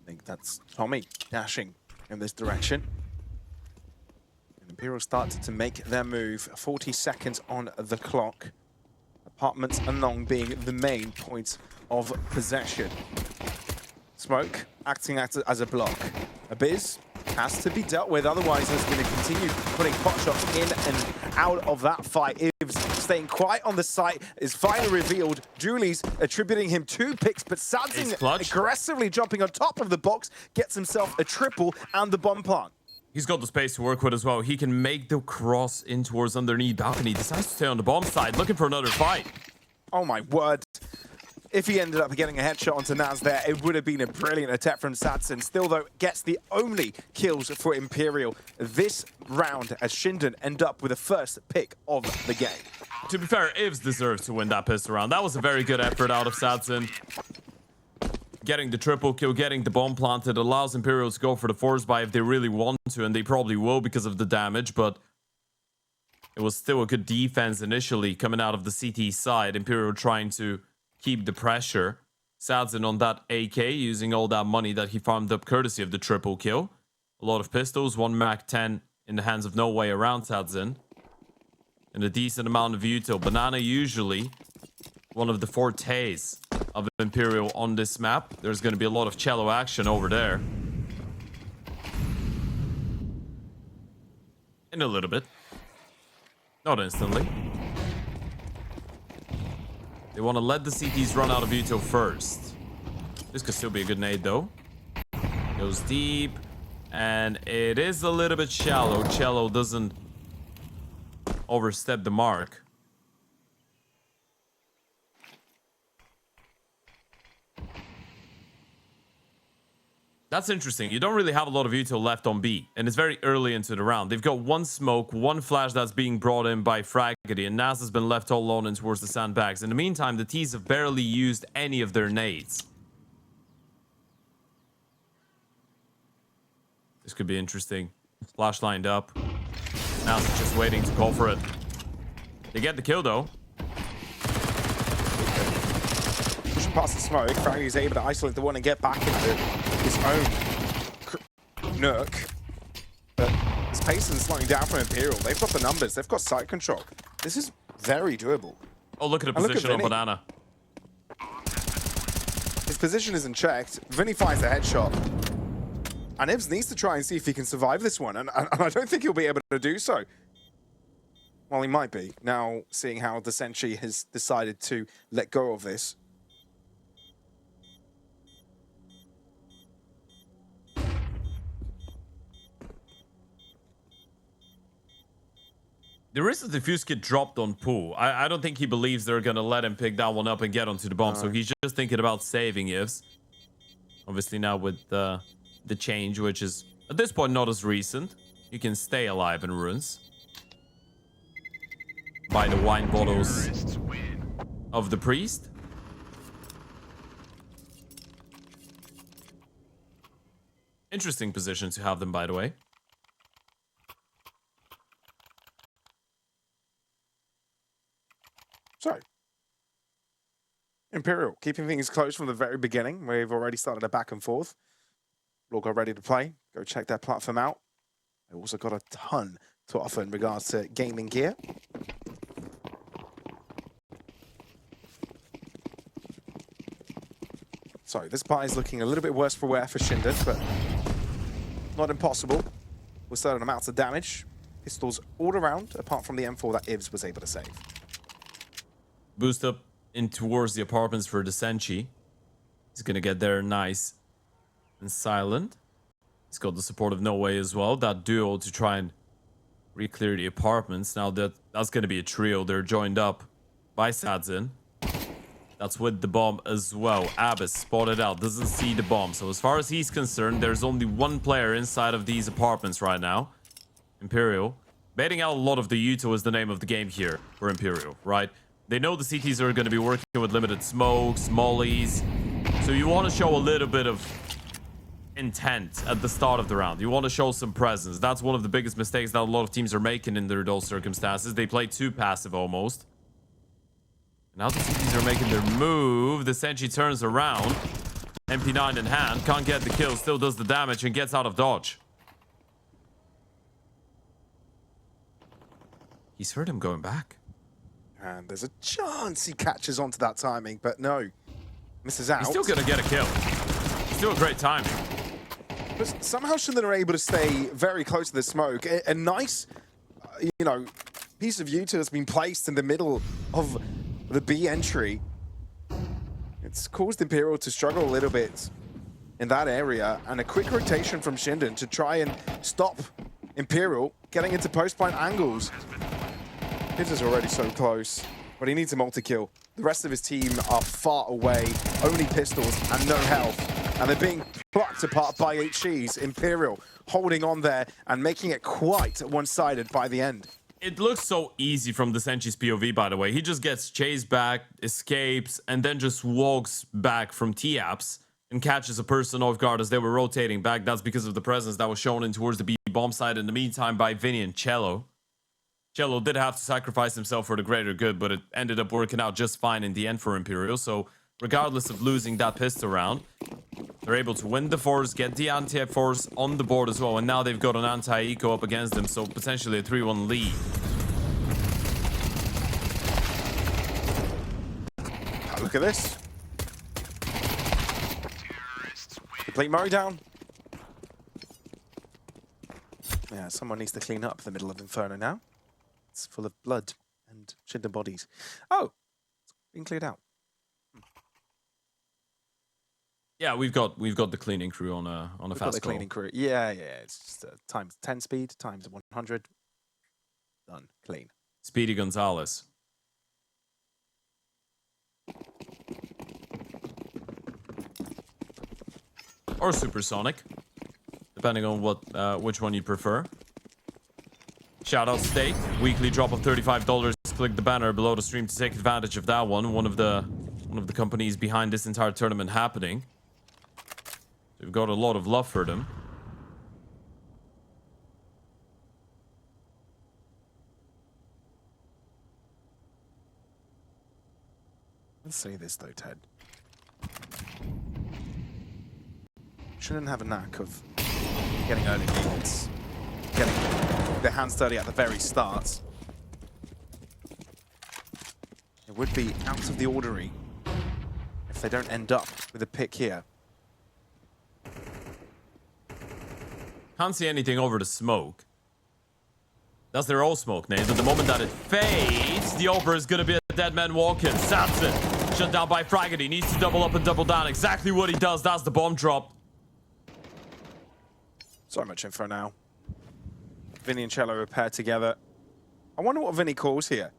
think that's Tommy dashing in this direction. And Imperial started to make their move. 40 seconds on the clock. Apartments along being the main point of possession. Smoke acting as a block. Abyss has to be dealt with, otherwise he's going to continue putting pot shots in and out of that fight. Ivs staying quiet on the site is finally revealed. Julie's attributing him 2 picks, but saadzin aggressively jumping on top of the box, gets himself a triple and the bomb plant. He's got the space to work with as well. He can make the cross in towards underneath balcony. Decides to stay on the bomb side, looking for another fight. Oh my word. If he ended up getting a headshot onto Naz there, it would have been a brilliant attack from saadzin. Still, though, gets the only kills for Imperial this round as ShindeN end up with the first pick of the game. To be fair, Ivs deserves to win that pistol round. That was a very good effort out of saadzin. Getting the triple kill, getting the bomb planted allows Imperial to go for the force buy if they really want to, and they probably will because of the damage, but it was still a good defense initially coming out of the CT side. Imperial trying to keep the pressure. saadzin on that AK, using all that money that he farmed up courtesy of the triple kill. A lot of pistols, 1 Mac 10 in the hands of No Way around saadzin. And a decent amount of util. Banana usually one of the fortes of Imperial on this map. There's going to be a lot of cello action over there. In a little bit. Not instantly. They want to let the CTs run out of util first. This could still be a good nade though. Goes deep. And it is a little bit shallow. Cello doesn't overstep the mark. That's interesting. You don't really have a lot of util left on B, and it's very early into the round. They've got 1 smoke, 1 flash that's being brought in by Fragedy, and Naz has been left all alone in towards the sandbags. In the meantime, the T's have barely used any of their nades. This could be interesting. Flash lined up. Naz is just waiting to call for it. They get the kill, though. Pushing past the smoke, Fragedy is able to isolate the one and get back into his own Nuke. But his pace is slowing down from Imperial. They've got the numbers. They've got site control. This is very doable. Oh, look at the position on Banana. His position isn't checked. Vinny finds the headshot. And Ivs needs to try and see if he can survive this one. And I don't think he'll be able to do so. Well, he might be. Now, seeing how decenty has decided to let go of this. There is a defuse kit dropped on Pool. I don't think he believes they're going to let him pick that one up and get onto the bomb. So he's just thinking about saving Ivs. Obviously now with the change, which is at this point not as recent. You can stay alive in ruins. By the wine bottles of the priest. Interesting position to have them, by the way. So, Imperial keeping things close from the very beginning. We've already started a back and forth. Logo ready to play. Go check their platform out. They've also got a ton to offer in regards to gaming gear. So this buy is looking a little bit worse for wear for ShindeN, but not impossible. With certain amounts of damage. Pistols all around, apart from the M4 that Ivs was able to save. Boost up in towards the apartments for decenty. He's gonna get there nice and silent. He's got the support of No Way as well. That duo to try and re-clear the apartments. Now that's gonna be a trio. They're joined up by saadzin. That's with the bomb as well. Abyss spotted out, doesn't see the bomb. So as far as he's concerned, there's only one player inside of these apartments right now. Imperial. Baiting out a lot of the Yuto is the name of the game here for Imperial, right? They know the CTs are going to be working with limited smokes, mollies. So you want to show a little bit of intent at the start of the round. You want to show some presence. That's one of the biggest mistakes that a lot of teams are making in those circumstances. They play too passive almost. Now the CTs are making their move. The Senshi turns around. MP9 in hand. Can't get the kill. Still does the damage and gets out of dodge. He's heard him going back. And there's a chance he catches onto that timing, but no. Misses out. He's still going to get a kill. Still a great timing. But somehow ShindeN are able to stay very close to the smoke. A nice, you know, piece of Yuta has been placed in the middle of the B entry. It's caused Imperial to struggle a little bit in that area, and a quick rotation from ShindeN to try and stop Imperial getting into post-point angles. His is already so close, but he needs a multi-kill. The rest of his team are far away, only pistols and no health, and they're being plucked apart by HEs. Imperial holding on there and making it quite one-sided by the end. It looks so easy from the Senchi's POV, by the way. He just gets chased back, escapes, and then just walks back from T-Apps and catches a person off guard as they were rotating back. That's because of the presence that was shown in towards the B-bomb side in the meantime by Vinny and Cello. Cello did have to sacrifice himself for the greater good, but it ended up working out just fine in the end for Imperial. So regardless of losing that pistol round, they're able to win the force, get the anti-force on the board as well, and now they've got an anti-eco up against them, so potentially a 3-1 lead. Look at this. Complete Murray down. Yeah, someone needs to clean up the middle of Inferno now. It's full of blood and ShindeN bodies. Oh, it's been cleared out. Yeah, we've got the cleaning crew on a fast got the call. cleaning crew. Yeah. It's just times 10 speed, times 100. Done. Clean. Speedy Gonzalez. Or Supersonic, depending on which one you prefer. Shout out Steak, weekly drop of $35. Click the banner below the stream to take advantage of that one. One of the companies behind this entire tournament happening. We've got a lot of love for them. Let's say this though, Ted. Shouldn't have a knack of getting early leads, getting their hands dirty at the very start. It would be out of the ordinary if they don't end up with a pick here. Can't see anything over the smoke. That's their old smoke, Nate. But the moment that it fades, the over is going to be a dead man walking. saadzin, shut down by Fraggy. Needs to double up and double down. Exactly what he does. That's the bomb drop. So much info now. Vinny and Cello are paired together. I wonder what Vinny calls here.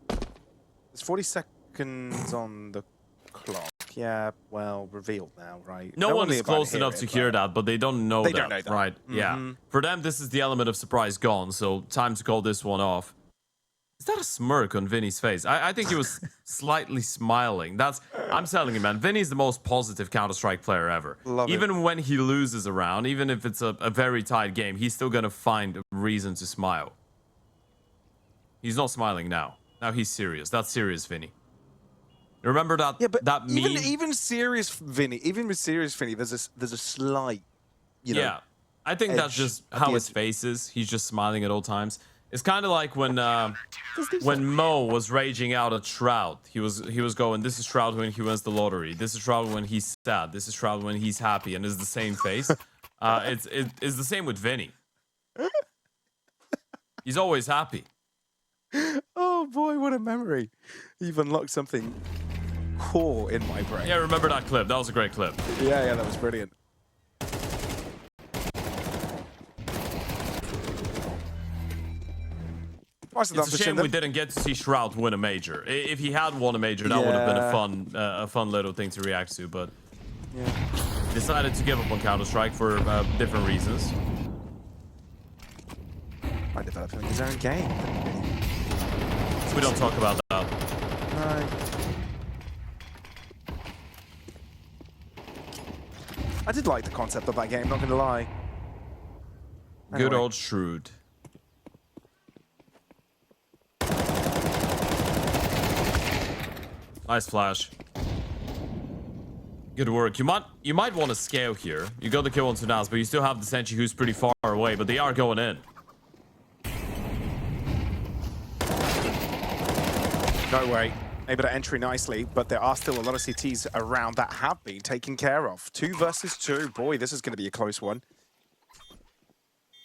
There's 40 seconds on the clock. Yeah, well, revealed now, right? No one is close enough to hear that, but they don't know that, right? Mm-hmm. Yeah. For them, this is the element of surprise gone, so time to call this one off. Is that a smirk on Vinny's face? I think he was slightly smiling. I'm telling you, man, Vinny's the most positive Counter-Strike player ever. Love even it. when he loses a round, even if it's a very tight game, he's still gonna find a reason to smile. He's not smiling now. Now he's serious. That's serious, Vinny. Remember that? Yeah, but that meme? even serious Vinny, even with serious Vinny, there's a slight, you know. Yeah, I think that's just how his face is. He's just smiling at all times. It's kind of like when Mo was raging out at Shroud. He was going, "This is Shroud when he wins the lottery. This is Shroud when he's sad. This is Shroud when he's happy," and it's the same face. It's the same with Vinny. He's always happy. Oh boy, what a memory! You've unlocked something core in my brain. Yeah, remember that clip? That was a great clip. Yeah, that was brilliant. It's a shame we didn't get to see Shroud win a major. If he had won a major, that would have been a fun little thing to react to. But decided to give up on Counter-Strike for different reasons. By developing his own game. We don't talk about that. No. I did like the concept of that game, not gonna lie. Good old Shrewd. Nice flash. Good work. You might want to scale here. You got the kill on Sunaz, but you still have the Senchi who's pretty far away, but they are going in. No way. Able to entry nicely, but there are still a lot of CTs around that have been taken care of. 2 versus 2. Boy, this is going to be a close one.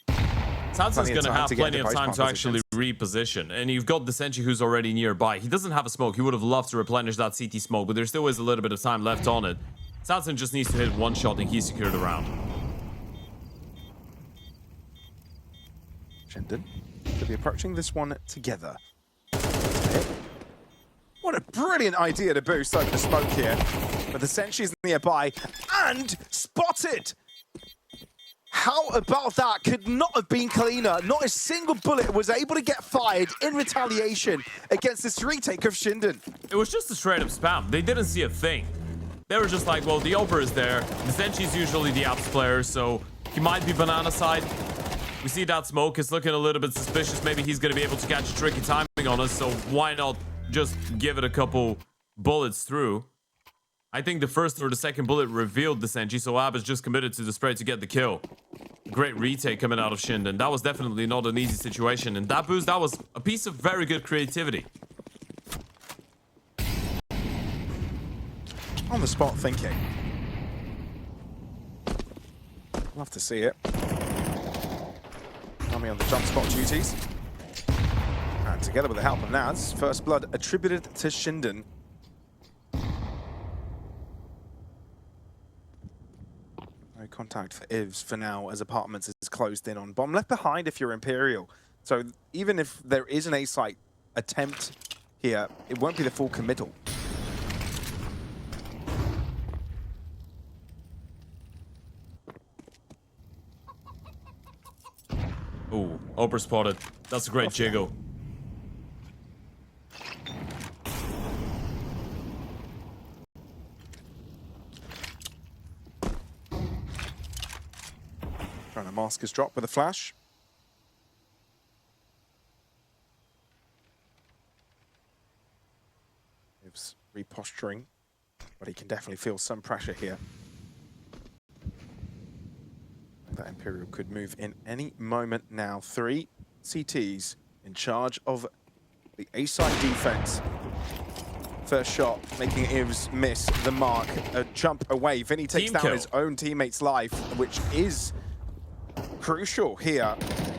Saadzin's going to have plenty of time to actually reposition. And you've got the Senchi who's already nearby. He doesn't have a smoke. He would have loved to replenish that CT smoke, but there still is a little bit of time left on it. Saadzin just needs to hit one shot and he's secured the round. ShindeN to be approaching this one together. What a brilliant idea to boost over the smoke here. But the Senchi's nearby and spotted. How about that? Could not have been cleaner. Not a single bullet was able to get fired in retaliation against this retake of ShindeN. It was just a straight up spam. They didn't see a thing. They were just like, well, the Oper is there. The Senchi's usually the apps player, so he might be banana side. We see that smoke is looking a little bit suspicious. Maybe he's going to be able to catch a tricky timing on us, so why not just give it a couple bullets through? I think the first or the second bullet revealed the Senchi, so Ab is just committed to the spray to get the kill. Great retake coming out of ShindeN. That was definitely not an easy situation, and that boost, that was a piece of very good creativity. On the spot thinking. Love to see it. Army on the jump spot duties. And together with the help of Naz, first blood attributed to ShindeN. No contact for Ivs for now, as apartments is closed in on bomb. Left behind if you're Imperial. So even if there is an A-site attempt here, it won't be the full committal. Ooh, Oper spotted. That's a great jiggle. Trying to mask his drop with a flash. He's reposturing, but he can definitely feel some pressure here. That Imperial could move in any moment now. 3 CTs in charge of the A-side defense. First shot, making Ivs miss the mark. A jump away. Vinny takes down his own teammate's life, which is crucial here.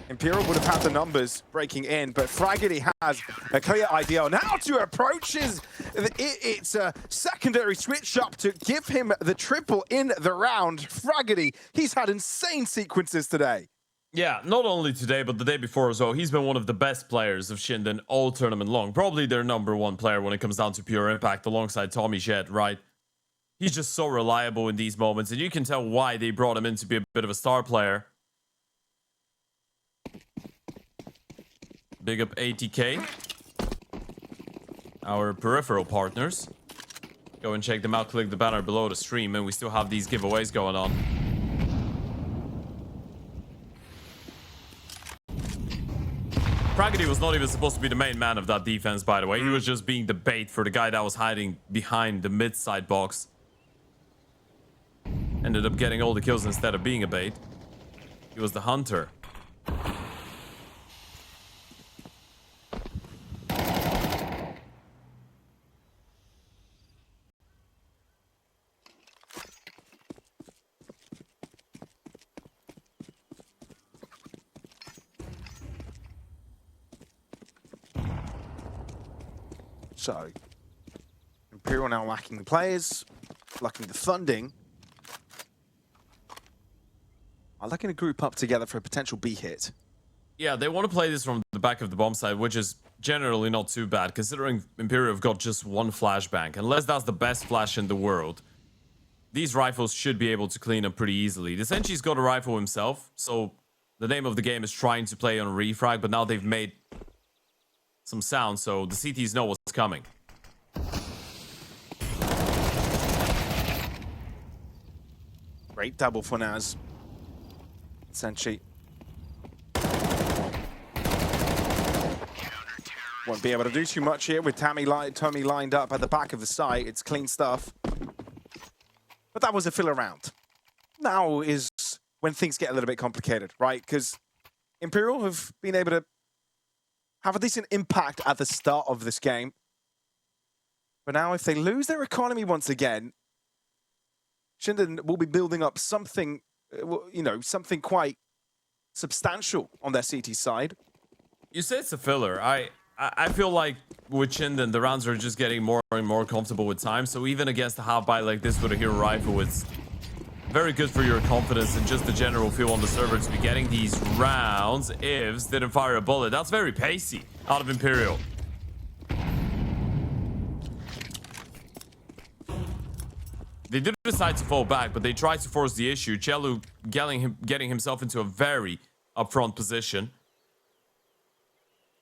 Imperial would have had the numbers breaking in, but Fragedy has a clear idea on how to approach his... It's a secondary switch up to give him the triple in the round. Fragedy, he's had insane sequences today. Yeah, not only today, but the day before as well. He's been one of the best players of ShindeN all tournament long. Probably their #1 player when it comes down to pure impact alongside Tommy Shed, right? He's just so reliable in these moments, and you can tell why they brought him in to be a bit of a star player. Big up ATK. our peripheral partners. Go and check them out, click the banner below the stream, and we still have these giveaways going on. Fragedy was not even supposed to be the main man of that defense, by the way. He was just being the bait for the guy that was hiding behind the mid-side box. Ended up getting all the kills instead of being a bait. He was the hunter. So, Imperial now lacking the players, lacking the funding. Are they going to group up together for a potential B hit? Yeah, they want to play this from the back of the bomb side, which is generally not too bad, considering Imperial have got just one flashbang. Unless that's the best flash in the world, these rifles should be able to clean up pretty easily. Decenty's got a rifle himself, so the name of the game is trying to play on refrag, but now they've made some sound, so the CTs know what's coming. Great double for Naz. Senshi. Won't be able to do too much here with Tommy lined up at the back of the site. It's clean stuff. But that was a filler round. Now is when things get a little bit complicated, right? Because Imperial have been able to have a decent impact at the start of this game. But now if they lose their economy once again, ShindeN will be building up something, you know, something quite substantial on their CT side. You say it's a filler. I feel like with ShindeN, the rounds are just getting more and more comfortable with time. So even against a half buy like this with a hero rifle, it's very good for your confidence and just the general feel on the server to be getting these rounds. Ifs didn't fire a bullet. That's very pacey out of Imperial. They did decide to fall back, but they tried to force the issue. Chelu getting himself into a very upfront position.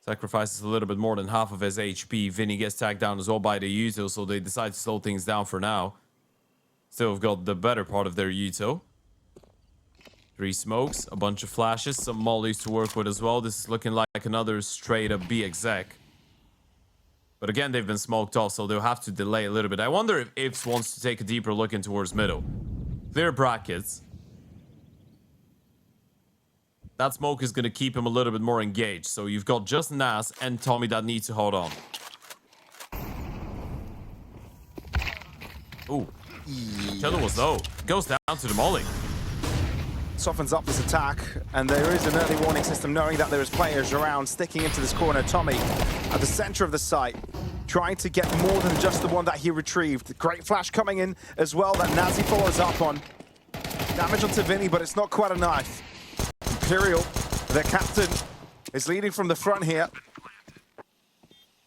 Sacrifices a little bit more than half of his HP. Vinny gets tagged down as well by the Yuto, so they decide to slow things down for now. Still have got the better part of their Yuto. 3 smokes, a bunch of flashes, some mollies to work with as well. This is looking like another straight up B exec. But again, they've been smoked off, so they'll have to delay a little bit. I wonder if Ips wants to take a deeper look in towards middle. Clear brackets. That smoke is going to keep him a little bit more engaged. So you've got just Nas and Tommy that need to hold on. Ooh. Chelu was low. Goes down to the molly. Softens up this attack, and there is an early warning system knowing that there is players around sticking into this corner. Tommy at the center of the site, trying to get more than just the one that he retrieved. Great flash coming in as well that Nazi follows up on. Damage onto Vinny, but it's not quite enough. Imperial, their captain, is leading from the front here.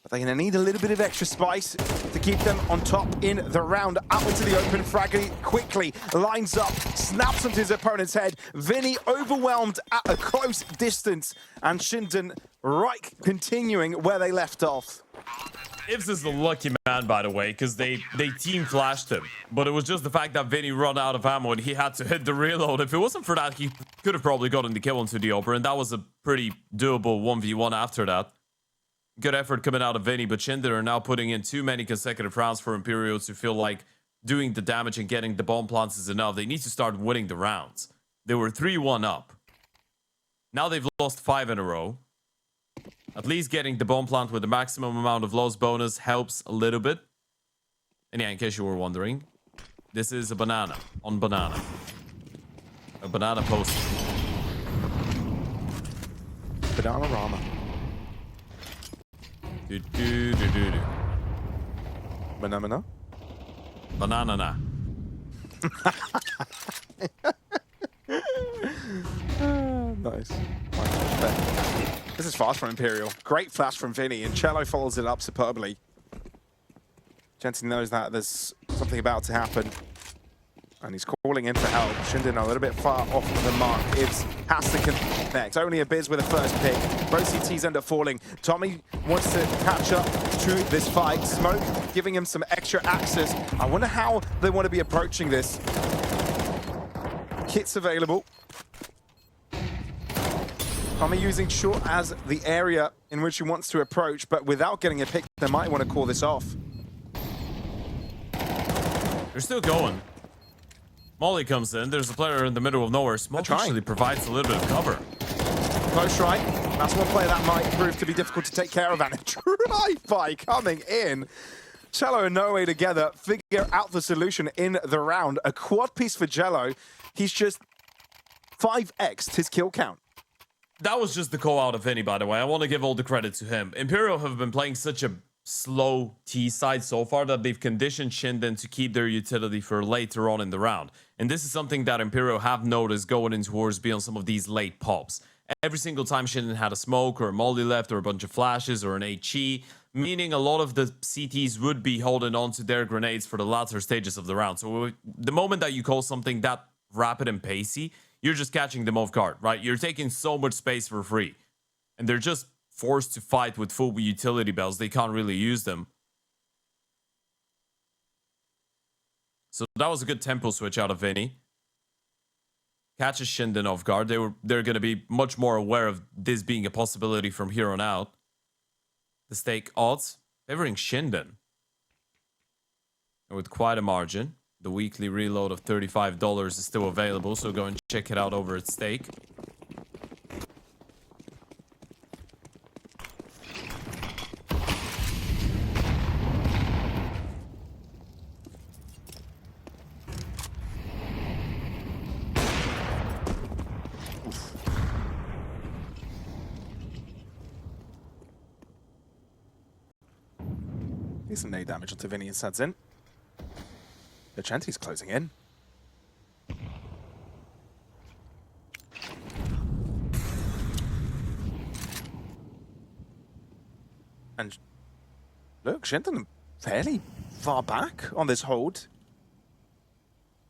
But they're going to need a little bit of extra spice to keep them on top in the round. Out into the open, Fraggy quickly lines up, snaps onto his opponent's head. Vinny overwhelmed at a close distance, and ShindeN right continuing where they left off. Ibs is the lucky man, by the way, because they team flashed him. But it was just the fact that Vinny ran out of ammo and he had to hit the reload. If it wasn't for that, he could have probably gotten the kill into the opener, and that was a pretty doable 1v1 after that. Good effort coming out of Vinny, but ShindeN are now putting in too many consecutive rounds for Imperial to feel like doing the damage and getting the bomb plants is enough. They need to start winning the rounds. They were 3-1 up. Now they've lost 5 in a row. At least getting the bomb plant with the maximum amount of loss bonus helps a little bit. And yeah, in case you were wondering, this is a banana on banana. A banana poster. Banana Rama. Banana? Banana. Nice. This is fast from Imperial. Great flash from Vinny, and Cello follows it up superbly. Jensen knows that there's something about to happen. And he's calling in for help. ShindeN a little bit far off the mark. Ibs has to connect. Only a Biz with the first pick. Both CTs end up falling. Tommy wants to catch up to this fight. Smoke giving him some extra access. I wonder how they want to be approaching this. Kits available. Tommy using short as the area in which he wants to approach, but without getting a pick, they might want to call this off. They're still going. Molly comes in. There's a player in the middle of nowhere. Smoke actually provides a little bit of cover. Close right. That's one player that might prove to be difficult to take care of. And a drive-by coming in. Cello and Noe together figure out the solution in the round. A quad piece for Jello. He's just 5x'd his kill count. That was just the call out of Vinny, by the way. I want to give all the credit to him. Imperial have been playing such a slow T side so far that they've conditioned ShindeN to keep their utility for later on in the round. And this is something that Imperial have noticed going in towards B on some of these late pops. Every single time ShindeN had a smoke or a molly left or a bunch of flashes or an HE, meaning a lot of the CTs would be holding on to their grenades for the latter stages of the round. So the moment that you call something that rapid and pacey, you're just catching them off guard, right? You're taking so much space for free. And they're just forced to fight with full utility bells. They can't really use them. So that was a good tempo switch out of Vinny. Catches ShindeN off guard. They're going to be much more aware of this being a possibility from here on out. The stake odds favoring ShindeN. And with quite a margin. The weekly reload of $35 is still available, so go and check it out over at stake. Decent nade damage onto Vinny and saadzin. Decenti's closing in. And look, ShindeN fairly far back on this hold.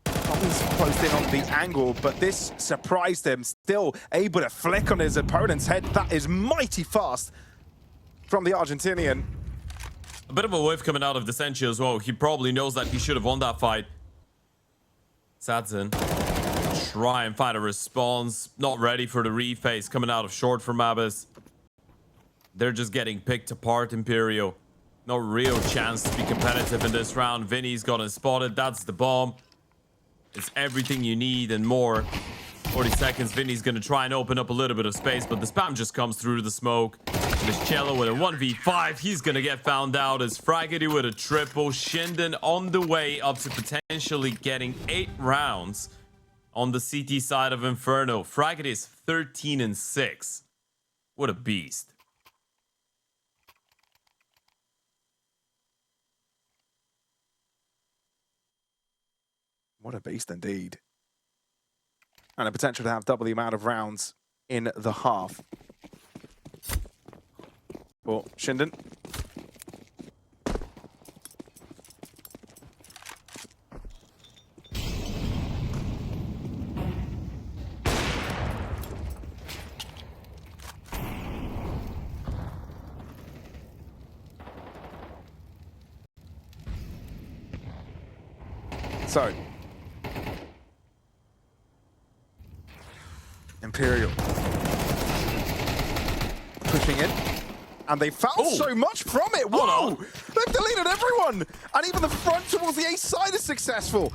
Tommy's closed in on the angle, but this surprised him. Still able to flick on his opponent's head. That is mighty fast from the Argentinian. A bit of a whiff coming out of decenty as well. He probably knows that he should have won that fight. saadzin try and find a response. Not ready for the reface coming out of short from Abyss. They're just getting picked apart, Imperial. No real chance to be competitive in this round. Vinny's gotten spotted. That's the bomb. It's everything you need and more. 40 seconds. Vinny's going to try and open up a little bit of space, but the spam just comes through the smoke. There's Cello with a 1v5. He's going to get found out as Fraggedy with a triple. ShindeN on the way up to potentially getting 8 rounds on the CT side of Inferno. Fraggedy is 13-6. What a beast. What a beast indeed. And a potential to have double the amount of rounds in the half. For ShindeN. So, Imperial pushing in, and they found so much from it. Whoa! They've deleted everyone, and even the front towards the A side is successful.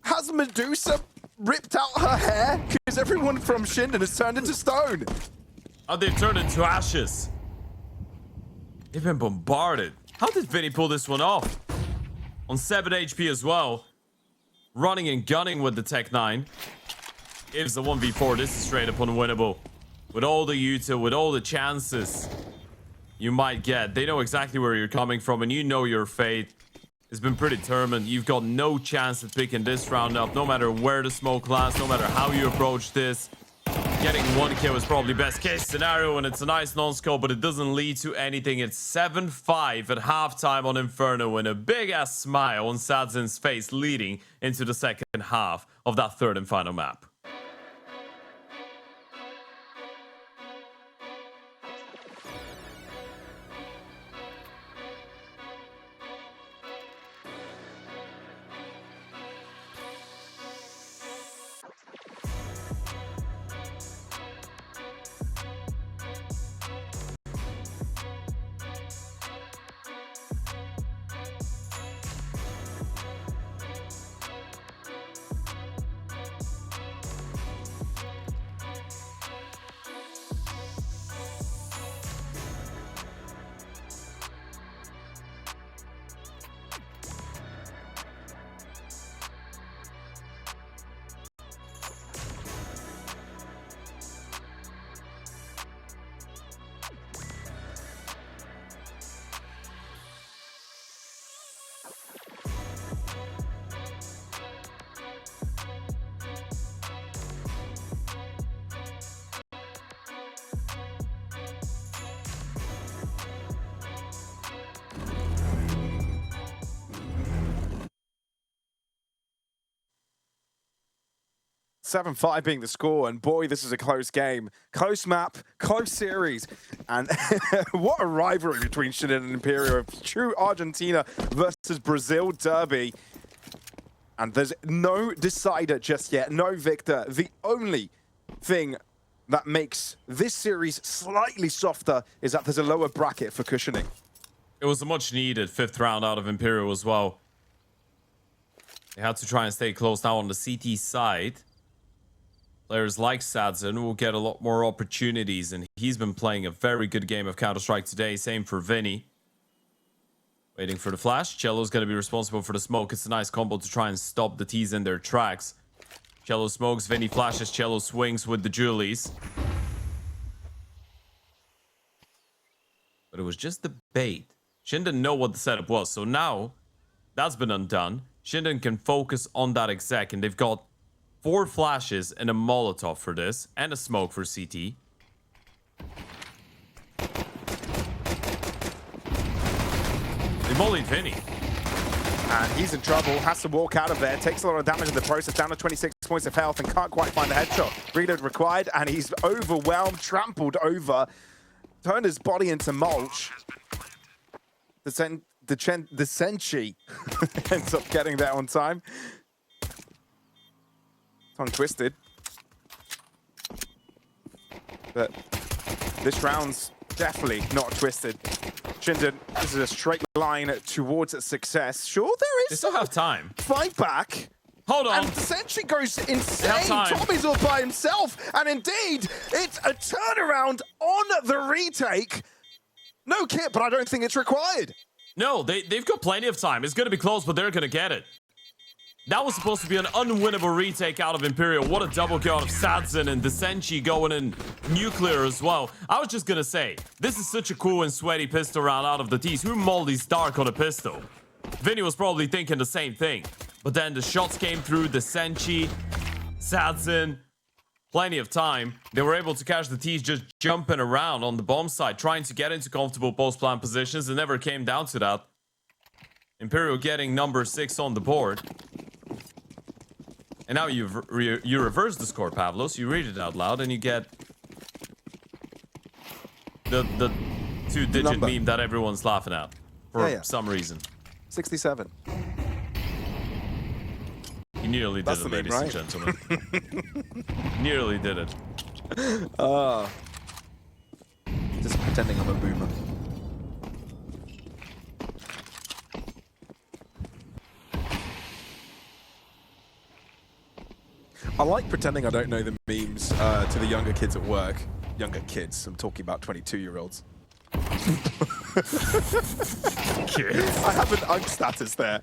Has Medusa ripped out her hair? Because everyone from ShindeN has turned into stone. Oh, they've turned into ashes. They've been bombarded. How did Vinny pull this one off? On 7 HP as well. Running and gunning with the Tech 9. It's a 1v4. This is straight up unwinnable. With all the util, with all the chances you might get. They know exactly where you're coming from, and you know your fate. It's been predetermined. You've got no chance at picking this round up, no matter where the smoke lands, no matter how you approach this. Getting one kill is probably best case scenario, and it's a nice non-scope, but it doesn't lead to anything. It's 7-5 at halftime on Inferno, and a big-ass smile on saadzin's face leading into the second half of that third and final map. (7-5) being the score, and boy, this is a close game. Close map, close series, and what a rivalry between ShindeN and Imperial. True Argentina versus Brazil derby. And there's no decider just yet, no victor. The only thing that makes this series slightly softer is that there's a lower bracket for cushioning. It was a much needed 5th round out of Imperial as well. They had to try and stay close now on the CT side. Players like saadzin will get a lot more opportunities, and he's been playing a very good game of Counter-Strike today. Same for Vinny. Waiting for the flash. Cello's going to be responsible for the smoke. It's a nice combo to try and stop the T's in their tracks. Cello smokes, Vinny flashes, Cello swings with the Julies. But it was just the bait. ShindeN didn't know what the setup was, so now that's been undone. ShindeN can focus on that exec, and they've got 4 flashes and a Molotov for this, and a smoke for CT. They mollied Vinny. And he's in trouble, has to walk out of there, takes a lot of damage in the process, down to 26 points of health, and can't quite find the headshot. Reload required, and he's overwhelmed, trampled over, turned his body into mulch. The Senshi ends up getting there on time. Tongue twisted. But this round's definitely not twisted. ShindeN, this is a straight line towards success. Sure, there is. They still have time. Fight back. Hold on. And the Sentry goes insane. Tommy's all by himself. And indeed, it's a turnaround on the retake. No kit, but I don't think it's required. No, they've got plenty of time. It's going to be close, but they're going to get it. That was supposed to be an unwinnable retake out of Imperial. What a double kill out of saadzin, and decenty going in nuclear as well. I was just going to say, this is such a cool and sweaty pistol round out of the T's. Who mollies Dark on a pistol? Vinny was probably thinking the same thing. But then the shots came through, decenty, saadzin, plenty of time. They were able to catch the T's just jumping around on the bomb side, trying to get into comfortable post-plant positions. It never came down to that. Imperial getting number 6 on the board. And now you reverse the score, Pavlos. You read it out loud, and you get the 2-digit meme that everyone's laughing at for some reason. 67. You nearly did it, ladies and gentlemen. Nearly did it. Just pretending I'm a boomer. I like pretending I don't know the memes to the younger kids at work. Younger kids, I'm talking about 22-year-olds. Kids. I have an UG status there.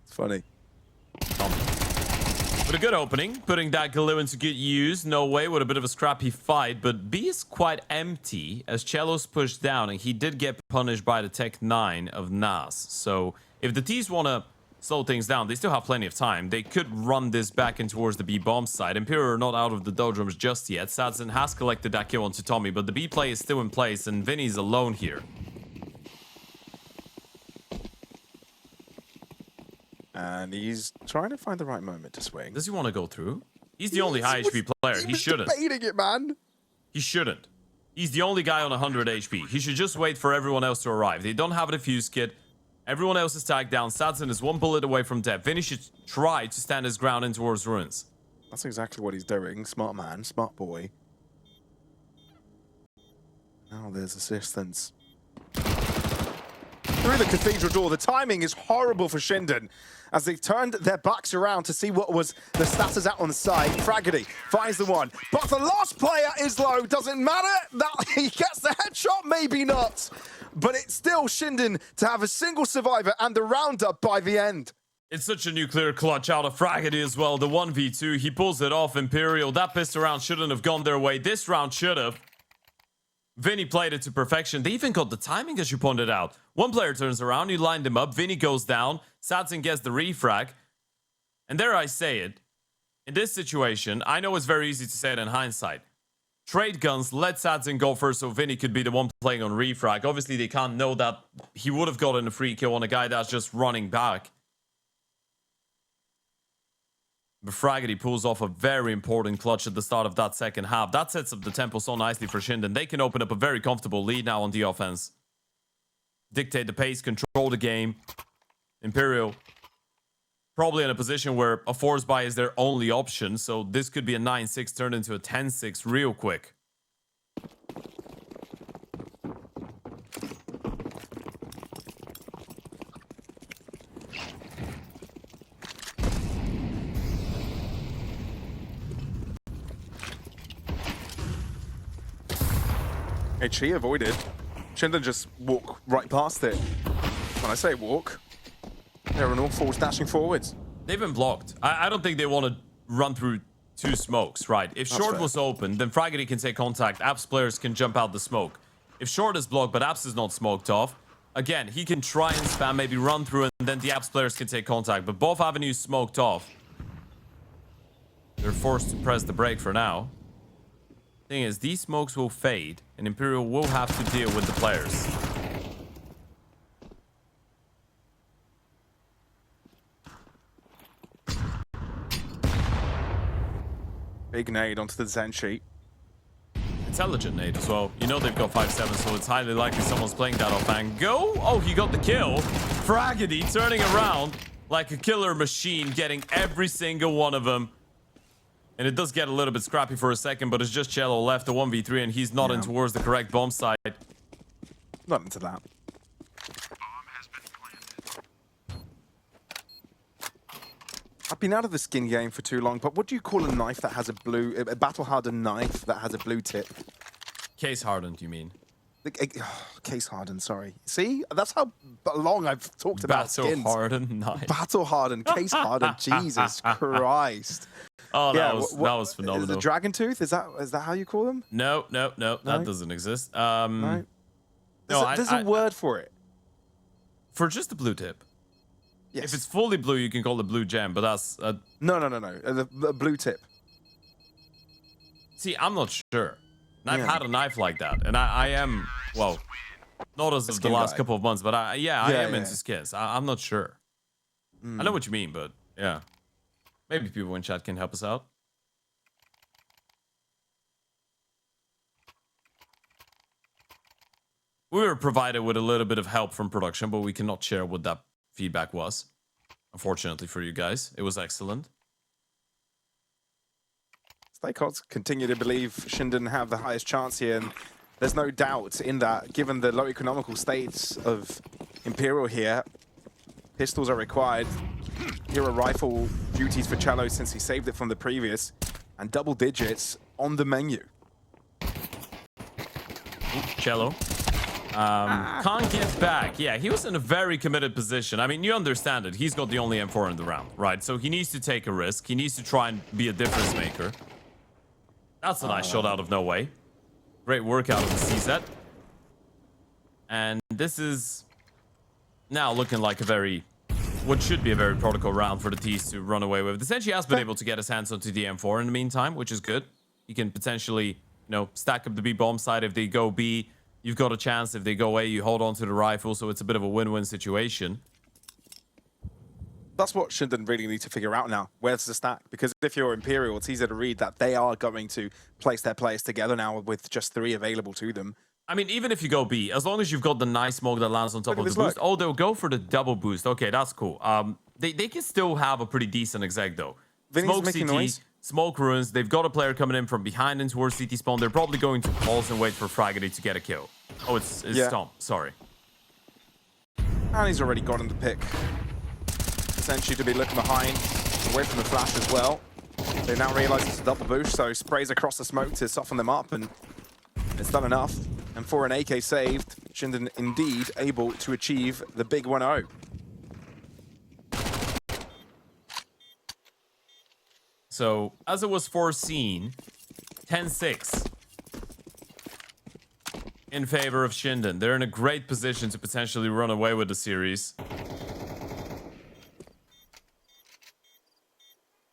It's funny. But a good opening, putting that Galoo into good use. No way, with a bit of a scrappy fight, but B is quite empty as Cello's pushed down, and he did get punished by the Tech 9 of Nas. So if the T's want to slow things down. They still have plenty of time. They could run this back in towards the B bomb side. Imperial are not out of the doldrums just yet. saadzin has collected that kill onto Tommy, but the B play is still in place, and Vinny's alone here. And he's trying to find the right moment to swing. Does he want to go through? He's the only high HP player. He shouldn't. Debating it, man. He shouldn't. He's the only guy on 100 HP. He should just wait for everyone else to arrive. They don't have a defuse kit. Everyone else is tagged down. saadzin is one bullet away from death. Vinny should try to stand his ground in towards ruins. That's exactly what he's doing. Smart man, smart boy. Now there's assistance. Through the cathedral door, the timing is horrible for ShindeN as they've turned their backs around to see what was the status out on the side. Fragedy finds the one, but the last player is low. Doesn't matter that he gets the headshot, maybe not. But it's still ShindeN to have a single survivor and the roundup by the end. It's such a nuclear clutch out of Fragedy as well. The 1v2, he pulls it off. Imperial, that pistol round shouldn't have gone their way. This round should have. Vinny played it to perfection. They even got the timing, as you pointed out. One player turns around, you lined him up, Vinny goes down, saadzin gets the refrag. And there I say it. In this situation, I know it's very easy to say it in hindsight. Trade guns, let saadzin go first so Vinny could be the one playing on refrag. Obviously, they can't know that he would have gotten a free kill on a guy that's just running back. But Fragedy pulls off a very important clutch at the start of that second half. That sets up the tempo so nicely for ShindeN. They can open up a very comfortable lead now on the offense. Dictate the pace, control the game. Imperial probably in a position where a force buy is their only option. So this could be a 9-6 turned into a 10-6 real quick. HE avoided. ShindeN just walk right past it. When I say walk, they're on all fours dashing forwards. They've been blocked. I don't think they want to run through two smokes, right? If That's short fair. was open, then Fragedy can take contact. Apps players can jump out the smoke. If short is blocked, but Apps is not smoked off, again, he can try and spam, maybe run through, and then the Apps players can take contact. But both avenues smoked off. They're forced to press the brake for now. Thing is, these smokes will fade, and Imperial will have to deal with the players. Big nade onto the Zen sheet. Intelligent nade as well. You know they've got 5-7, so it's highly likely someone's playing that off angle. Oh, he got the kill. Fragedy turning around like a killer machine, getting every single one of them. And it does get a little bit scrappy for a second, but it's just Cello left, the 1v3, and he's not in towards the correct bomb site. Not into that. I've been out of the skin game for too long, but what do you call a knife that has a battle-hardened knife that has a blue tip? Case hardened, you mean? Case hardened, sorry. See? That's how long I've talked about skins. Battle hardened knife. Battle hardened, case hardened. Jesus Christ. Oh, Yeah, that was phenomenal. Is the dragon tooth? Is that how you call them? No, that doesn't exist. No. No, There's a word for it. For just the blue tip. Yes. If it's fully blue, you can call it blue gem, but that's... No. The blue tip. See, I'm not sure. And I've Yeah. had a knife like that, and I am, well, not as of the last couple of months, but I am into skins. I'm not sure. I know what you mean, but yeah. Maybe people in chat can help us out. We were provided with a little bit of help from production, but we cannot share what that feedback was. Unfortunately for you guys, it was excellent. Stakeholders continue to believe ShindeN have the highest chance here, and there's no doubt in that, given the low economical states of Imperial here. Pistols are required. Here are rifle duties for Cello since he saved it from the previous, and double digits on the menu. Cello. Can't get back. Yeah, he was in a very committed position. I mean, you understand it. He's got the only M4 in the round, right? So he needs to take a risk. He needs to try and be a difference maker. That's a nice shot out of no way. Great work out of the CZ. And this is now looking like a very what should be a very protocol round for the T's to run away with. Decenty has been able to get his hands onto the M4 in the meantime, which is good. He can potentially, you know, stack up the B bomb side. If they go B, you've got a chance. If they go A, you hold on to the rifle, so it's a bit of a win-win situation. That's what ShindeN really need to figure out now. Where's the stack? Because if you're Imperial, it's easy to read that they are going to place their players together now with just 3 available to them. I mean, even if you go B, as long as you've got the nice smoke that lands on top of the boost. Oh, they'll go for the double boost. Okay, that's cool. They can still have a pretty decent exec, though. Smoke CT, noise. Smoke ruins. They've got a player coming in from behind and towards CT spawn. They're probably going to pulse and wait for Fragedy to get a kill. Oh, it's Stomp. Sorry. And he's already gotten the pick. Essentially to be looking behind, away from the flash as well. They now realize it's a double boost, so sprays across the smoke to soften them up, and it's done enough. And for an AK saved, ShindeN indeed able to achieve the big 1-0. So, as it was foreseen, 10-6 in favor of ShindeN. They're in a great position to potentially run away with the series.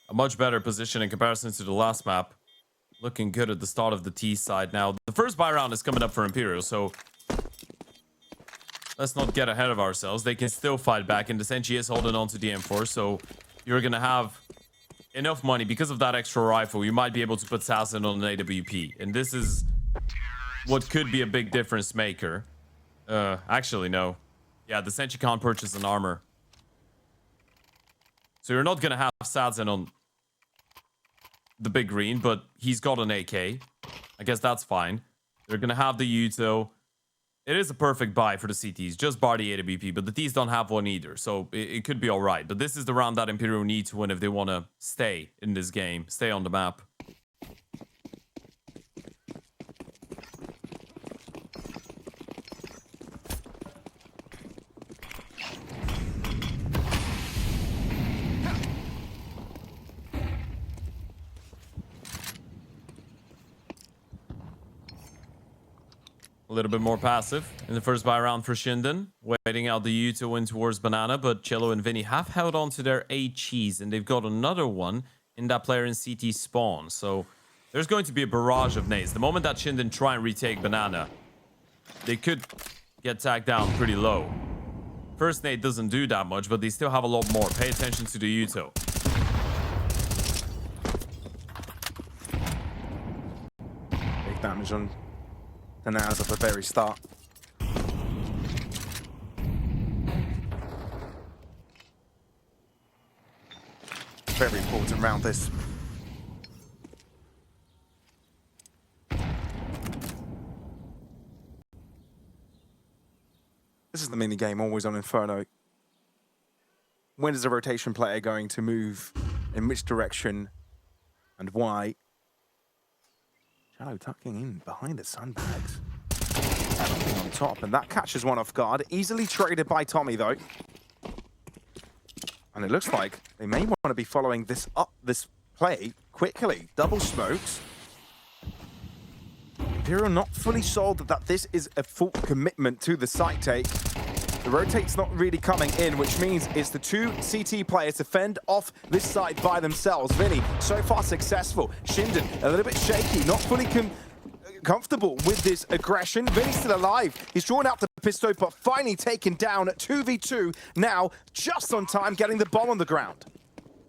A much better position in comparison to the last map. Looking good at the start of the T side now. The first buy round is coming up for Imperial, so let's not get ahead of ourselves. They can still fight back, and decenty is holding on to the M4, so you're going to have enough money. Because of that extra rifle, you might be able to put saadzin on an AWP, and this is what could be a big difference maker. Actually, no. Yeah, decenty can't purchase an armor. So you're not going to have saadzin on the big green, but he's got an AK. I guess that's fine. They're going to have the Uto. It is a perfect buy for the CTs, just bar the AWP, but the Ts don't have one either, so it could be all right. But this is the round that Imperial need to win if they want to stay in this game, stay on the map. A little bit more passive in the first buy round for ShindeN. Waiting out the U to win towards Banana, but Cello and Vinny have held on to their A cheese, and they've got another one in that player in CT spawn. So there's going to be a barrage of nades. The moment that ShindeN try and retake Banana, they could get tagged down pretty low. First nade doesn't do that much, but they still have a lot more. Pay attention to the Uto. Big damage on the Naz at the very start. Very important round this. This is the mini game always on Inferno. When is the rotation player going to move? In which direction? And why? Shallow tucking in behind the sandbags. On top, and that catches one off guard. Easily traded by Tommy, though. And it looks like they may want to be following this up, this play quickly. Double smokes. Imperial not fully sold that this is a full commitment to the site take. The rotate's not really coming in, which means it's the 2 CT players to fend off this side by themselves. Vinny, so far successful. ShindeN, a little bit shaky, not fully comfortable with this aggression. Vinny's still alive. He's drawn out the pistol, but finally taken down at 2v2. Now, just on time, getting the bomb on the ground.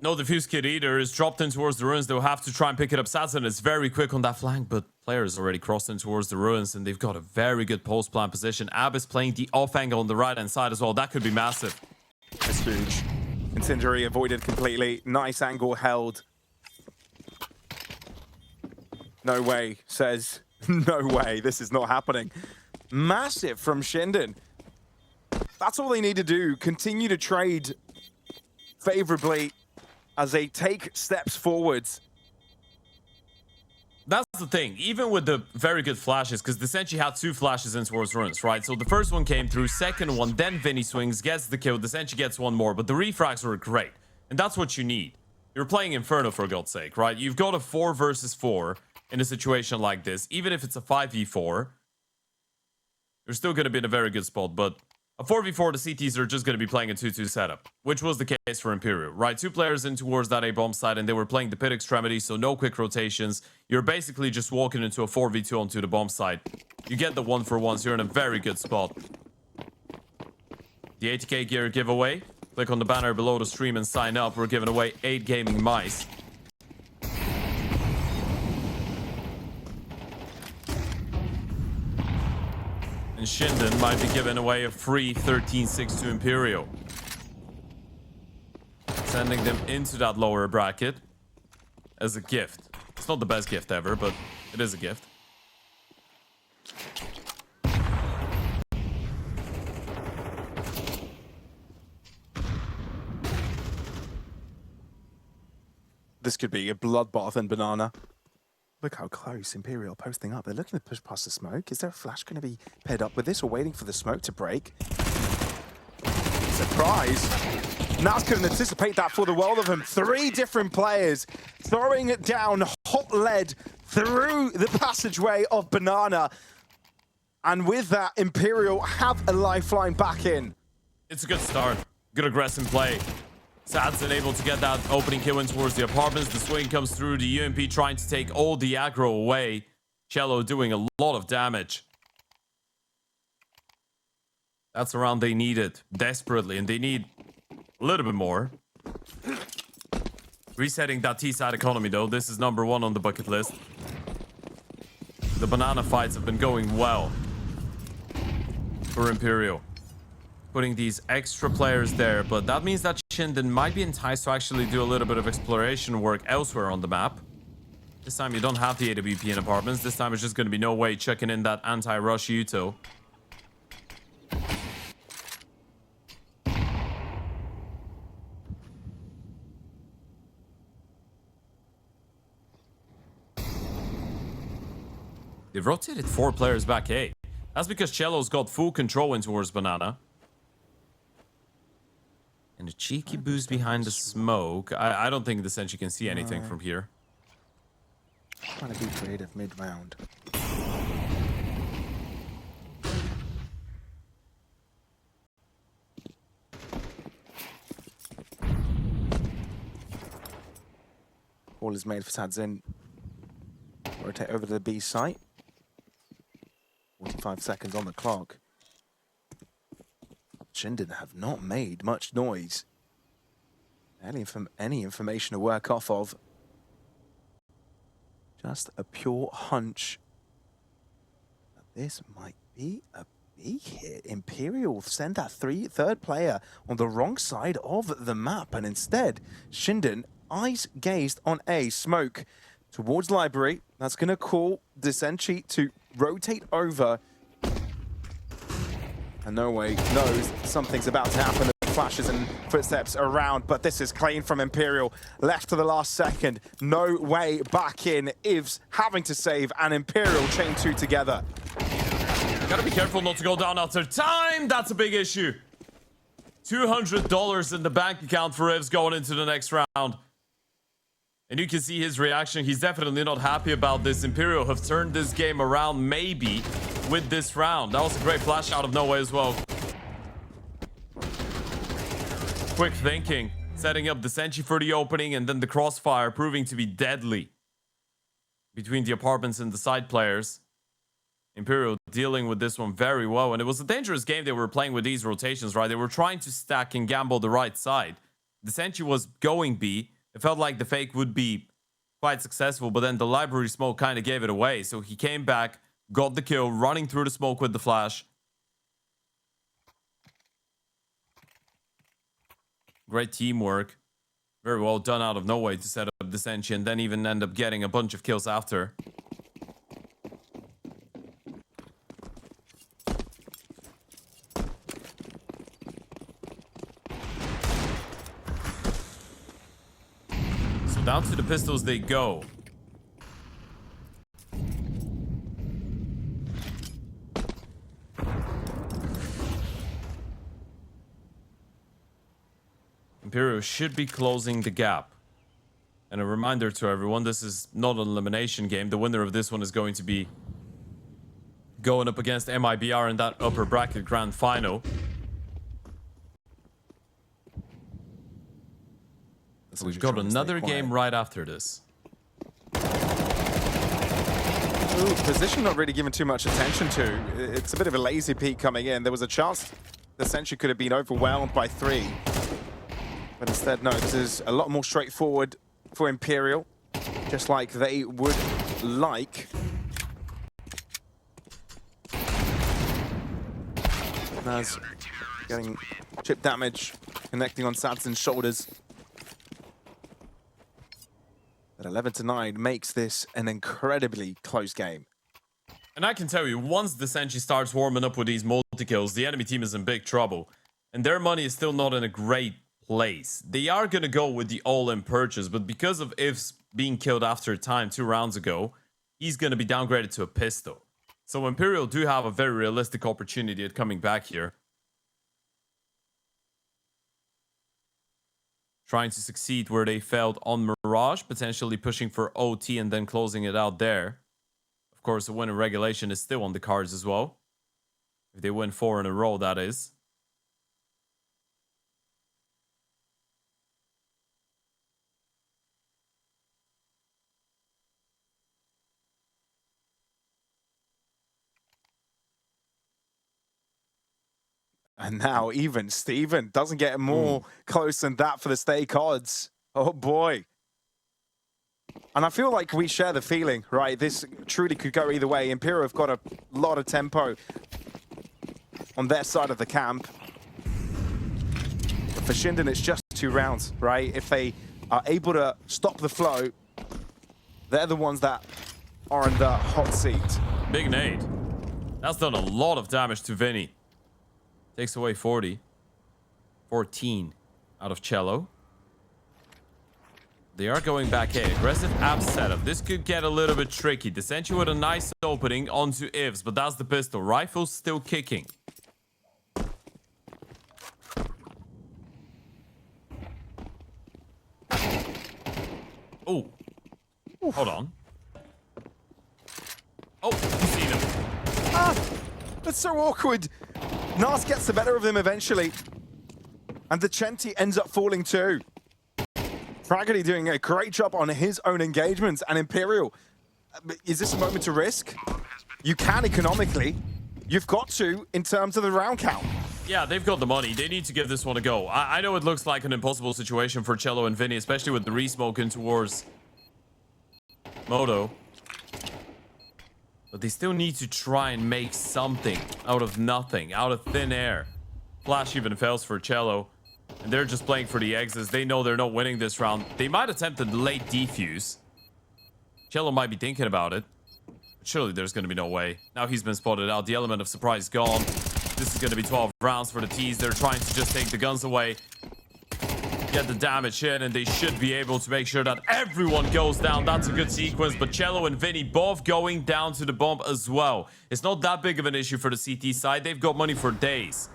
No diffuse kit either. Is dropped in towards the ruins. They'll have to try and pick it up. saadzin is very quick on that flank, but players already crossed in towards the ruins, and they've got a very good post-plan position. Ab is playing the off angle on the right-hand side as well. That could be massive. It's huge. Incendiary avoided completely. Nice angle held. No way, says. No way, this is not happening. Massive from ShindeN. That's all they need to do. Continue to trade favorably as they take steps forwards. That's the thing. Even with the very good flashes, because decenty had 2 flashes in towards ruins, right? So the first one came through, second one, then Vinny swings, gets the kill, decenty gets one more, but the refrags were great. And that's what you need. You're playing Inferno, for God's sake, right? You've got a 4 versus 4 in a situation like this. Even if it's a 5v4, you're still going to be in a very good spot, but a 4v4, the CTs are just going to be playing a 2-2 setup, which was the case for Imperial, right? 2 players in towards that A bomb side, and they were playing the pit extremity, so no quick rotations. You're basically just walking into a 4v2 onto the bomb side. You get the 1-for-1s, you're in a very good spot. The 80k gear giveaway. Click on the banner below the stream and sign up. We're giving away 8 gaming mice. And ShindeN might be giving away a free 13-6 to Imperial. Sending them into that lower bracket as a gift. It's not the best gift ever, but it is a gift. This could be a bloodbath in Banana. Look how close Imperial posting up. They're looking to push past the smoke. Is there a flash going to be paired up with this or waiting for the smoke to break? Surprise! Naz couldn't anticipate that for the world of him. 3 different players throwing it down hot lead through the passageway of Banana. And with that, Imperial have a lifeline back in. It's a good start. Good aggressive play. saadzin able to get that opening kill in towards the apartments. The swing comes through. The UMP trying to take all the aggro away. Cello doing a lot of damage. That's the round they needed desperately, and they need a little bit more. Resetting that T-side economy, though. This is number 1 on the bucket list. The banana fights have been going well for Imperial. Putting these extra players there, but that means that ShindeN might be enticed to actually do a little bit of exploration work elsewhere on the map. This time you don't have the AWP in apartments. This time it's just going to be no way checking in that anti-rush Uto. They've rotated 4 players back A. That's because Cello's got full control in towards Banana. And a cheeky boost behind the smoke. I don't think the Senshi can see anything from here. Trying to be creative mid-round. Ball is made for saadzin. Rotate over to the B site. 45 seconds on the clock. ShindeN have not made much noise. Any information to work off of. Just a pure hunch. This might be a big hit. Imperial send that third player on the wrong side of the map, and instead, ShindeN eyes gazed on A. Smoke towards library. That's going to call decenty to rotate over. And No Way knows something's about to happen. Flashes and footsteps around, but this is clean from Imperial. Left to the last second. No Way back in. Ivs having to save, and Imperial chain 2 together. Gotta be careful not to go down after time. That's a big issue. $200 in the bank account for Ivs going into the next round. And you can see his reaction. He's definitely not happy about this. Imperial have turned this game around, maybe, with this round. That was a great flash out of No Way as well. Quick thinking. Setting up the decenty for the opening, and then the crossfire proving to be deadly between the apartments and the side players. Imperial dealing with this one very well. And it was a dangerous game they were playing with these rotations, right? They were trying to stack and gamble the right side. Decenty was going B. It felt like the fake would be quite successful, but then the library smoke kind of gave it away. So he came back, got the kill, running through the smoke with the flash. Great teamwork. Very well done out of No Way to set up decenty and then even end up getting a bunch of kills after. Down to the pistols they go. Imperial should be closing the gap. And a reminder to everyone, this is not an elimination game. The winner of this one is going to be going up against MIBR in that upper bracket grand final. We've got another game right after this. Ooh, position not really given too much attention to. It's a bit of a lazy peek coming in. There was a chance the Sentry could have been overwhelmed by 3. But instead, no, this is a lot more straightforward for Imperial. Just like they would like. Naz getting chip damage, connecting on saadzin's shoulders. But 11-9 makes this an incredibly close game. And I can tell you, once the Sentry starts warming up with these multi-kills, the enemy team is in big trouble. And their money is still not in a great place. They are going to go with the all-in purchase, but because of Ifs being killed after a time 2 rounds ago, he's going to be downgraded to a pistol. So Imperial do have a very realistic opportunity at coming back here. Trying to succeed where they failed on Mirage, potentially pushing for OT and then closing it out there. Of course, a win in regulation is still on the cards as well. If they win 4 in a row, that is. And now even Steven doesn't get more close than that for the stake odds. Oh boy. And I feel like we share the feeling, right? This truly could go either way. Imperial have got a lot of tempo on their side of the camp. But for ShindeN, it's just 2 rounds, right? If they are able to stop the flow, they're the ones that are in the hot seat. Big nade. That's done a lot of damage to Vinny. Takes away 14 out of Cello. They are going back A. Aggressive app setup. This could get a little bit tricky. The Sentry with a nice opening onto Ifs, but that's the pistol. Rifle's still kicking. Oh. Hold on. Oh, you see them. Ah, that's so awkward. Nas gets the better of him eventually. And the Chenti ends up falling too. Fragedy doing a great job on his own engagements. And Imperial, is this a moment to risk? You can economically. You've got to in terms of the round count. Yeah, they've got the money. They need to give this one a go. I know it looks like an impossible situation for Cello and Vinny, especially with the re-smoking towards Moto. But they still need to try and make something out of nothing, out of thin air. Flash even fails for Cello. And they're just playing for the exits. They know they're not winning this round. They might attempt a late defuse. Cello might be thinking about it. But surely there's going to be no way. Now he's been spotted out. The element of surprise gone. This is going to be 12 rounds for the T's. They're trying to just take the guns away. Get the damage in, and they should be able to make sure that everyone goes down. That's a good sequence, but Cello and Vinny both going down to the bomb as well. It's not that big of an issue for the CT side. They've got money for days.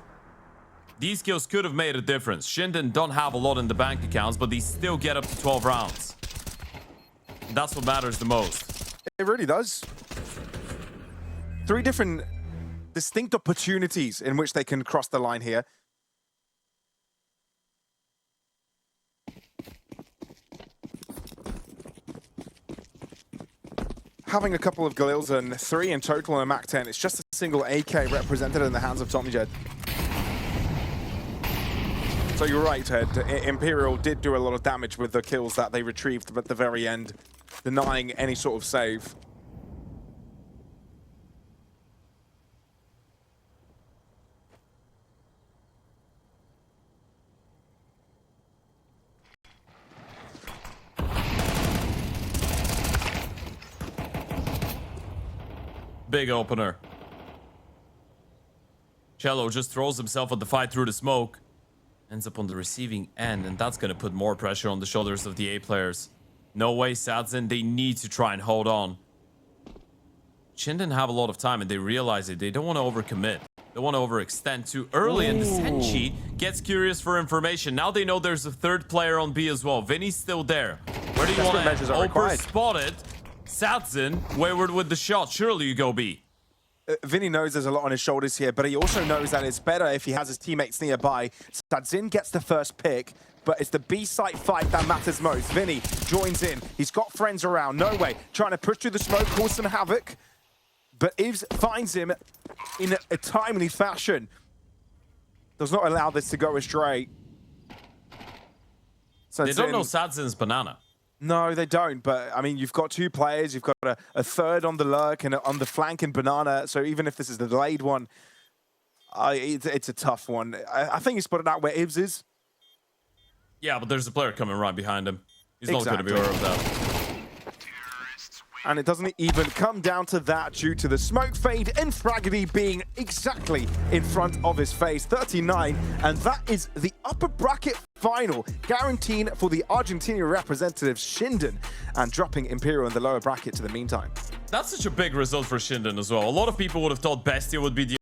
These kills could have made a difference. ShindeN don't have a lot in the bank accounts, but they still get up to 12 rounds. That's what matters the most. It really does. 3 different distinct opportunities in which they can cross the line here. Having a couple of Galils and 3 in total on a MAC-10, it's just a single AK represented in the hands of TommyJed. So you're right, Ted. Imperial did do a lot of damage with the kills that they retrieved at the very end, denying any sort of save. Big opener. Cello just throws himself at the fight through the smoke. Ends up on the receiving end, and that's going to put more pressure on the shoulders of the A players. No way, saadzin. They need to try and hold on. ShindeN have a lot of time, and they realize it. They don't want to overcommit. They want to overextend too early, and the Senchi gets curious for information. Now they know there's a 3rd player on B as well. Vinny's still there. Where do you want to over spot it? saadzin, wayward with the shot. Surely you go B. Vinny knows there's a lot on his shoulders here, but he also knows that it's better if he has his teammates nearby. saadzin gets the first pick, but it's the B-site fight that matters most. Vinny joins in. He's got friends around. No way. Trying to push through the smoke, cause some havoc. But Ivs finds him in a timely fashion. Does not allow this to go astray. They don't know saadzin's banana. No, they don't. But, I mean, you've got two players. You've got a third on the lurk and on the flank in banana. So even if this is the delayed one, it's a tough one. I think he spotted out where Ivs is. Yeah, but there's a player coming right behind him. He's not going to be aware of that. And it doesn't even come down to that due to the smoke fade and Fragedy being exactly in front of his face. 39, and that is the upper bracket final, guaranteed for the Argentina representative ShindeN, and dropping Imperial in the lower bracket to the meantime. That's such a big result for ShindeN as well. A lot of people would have thought BESTIA would be the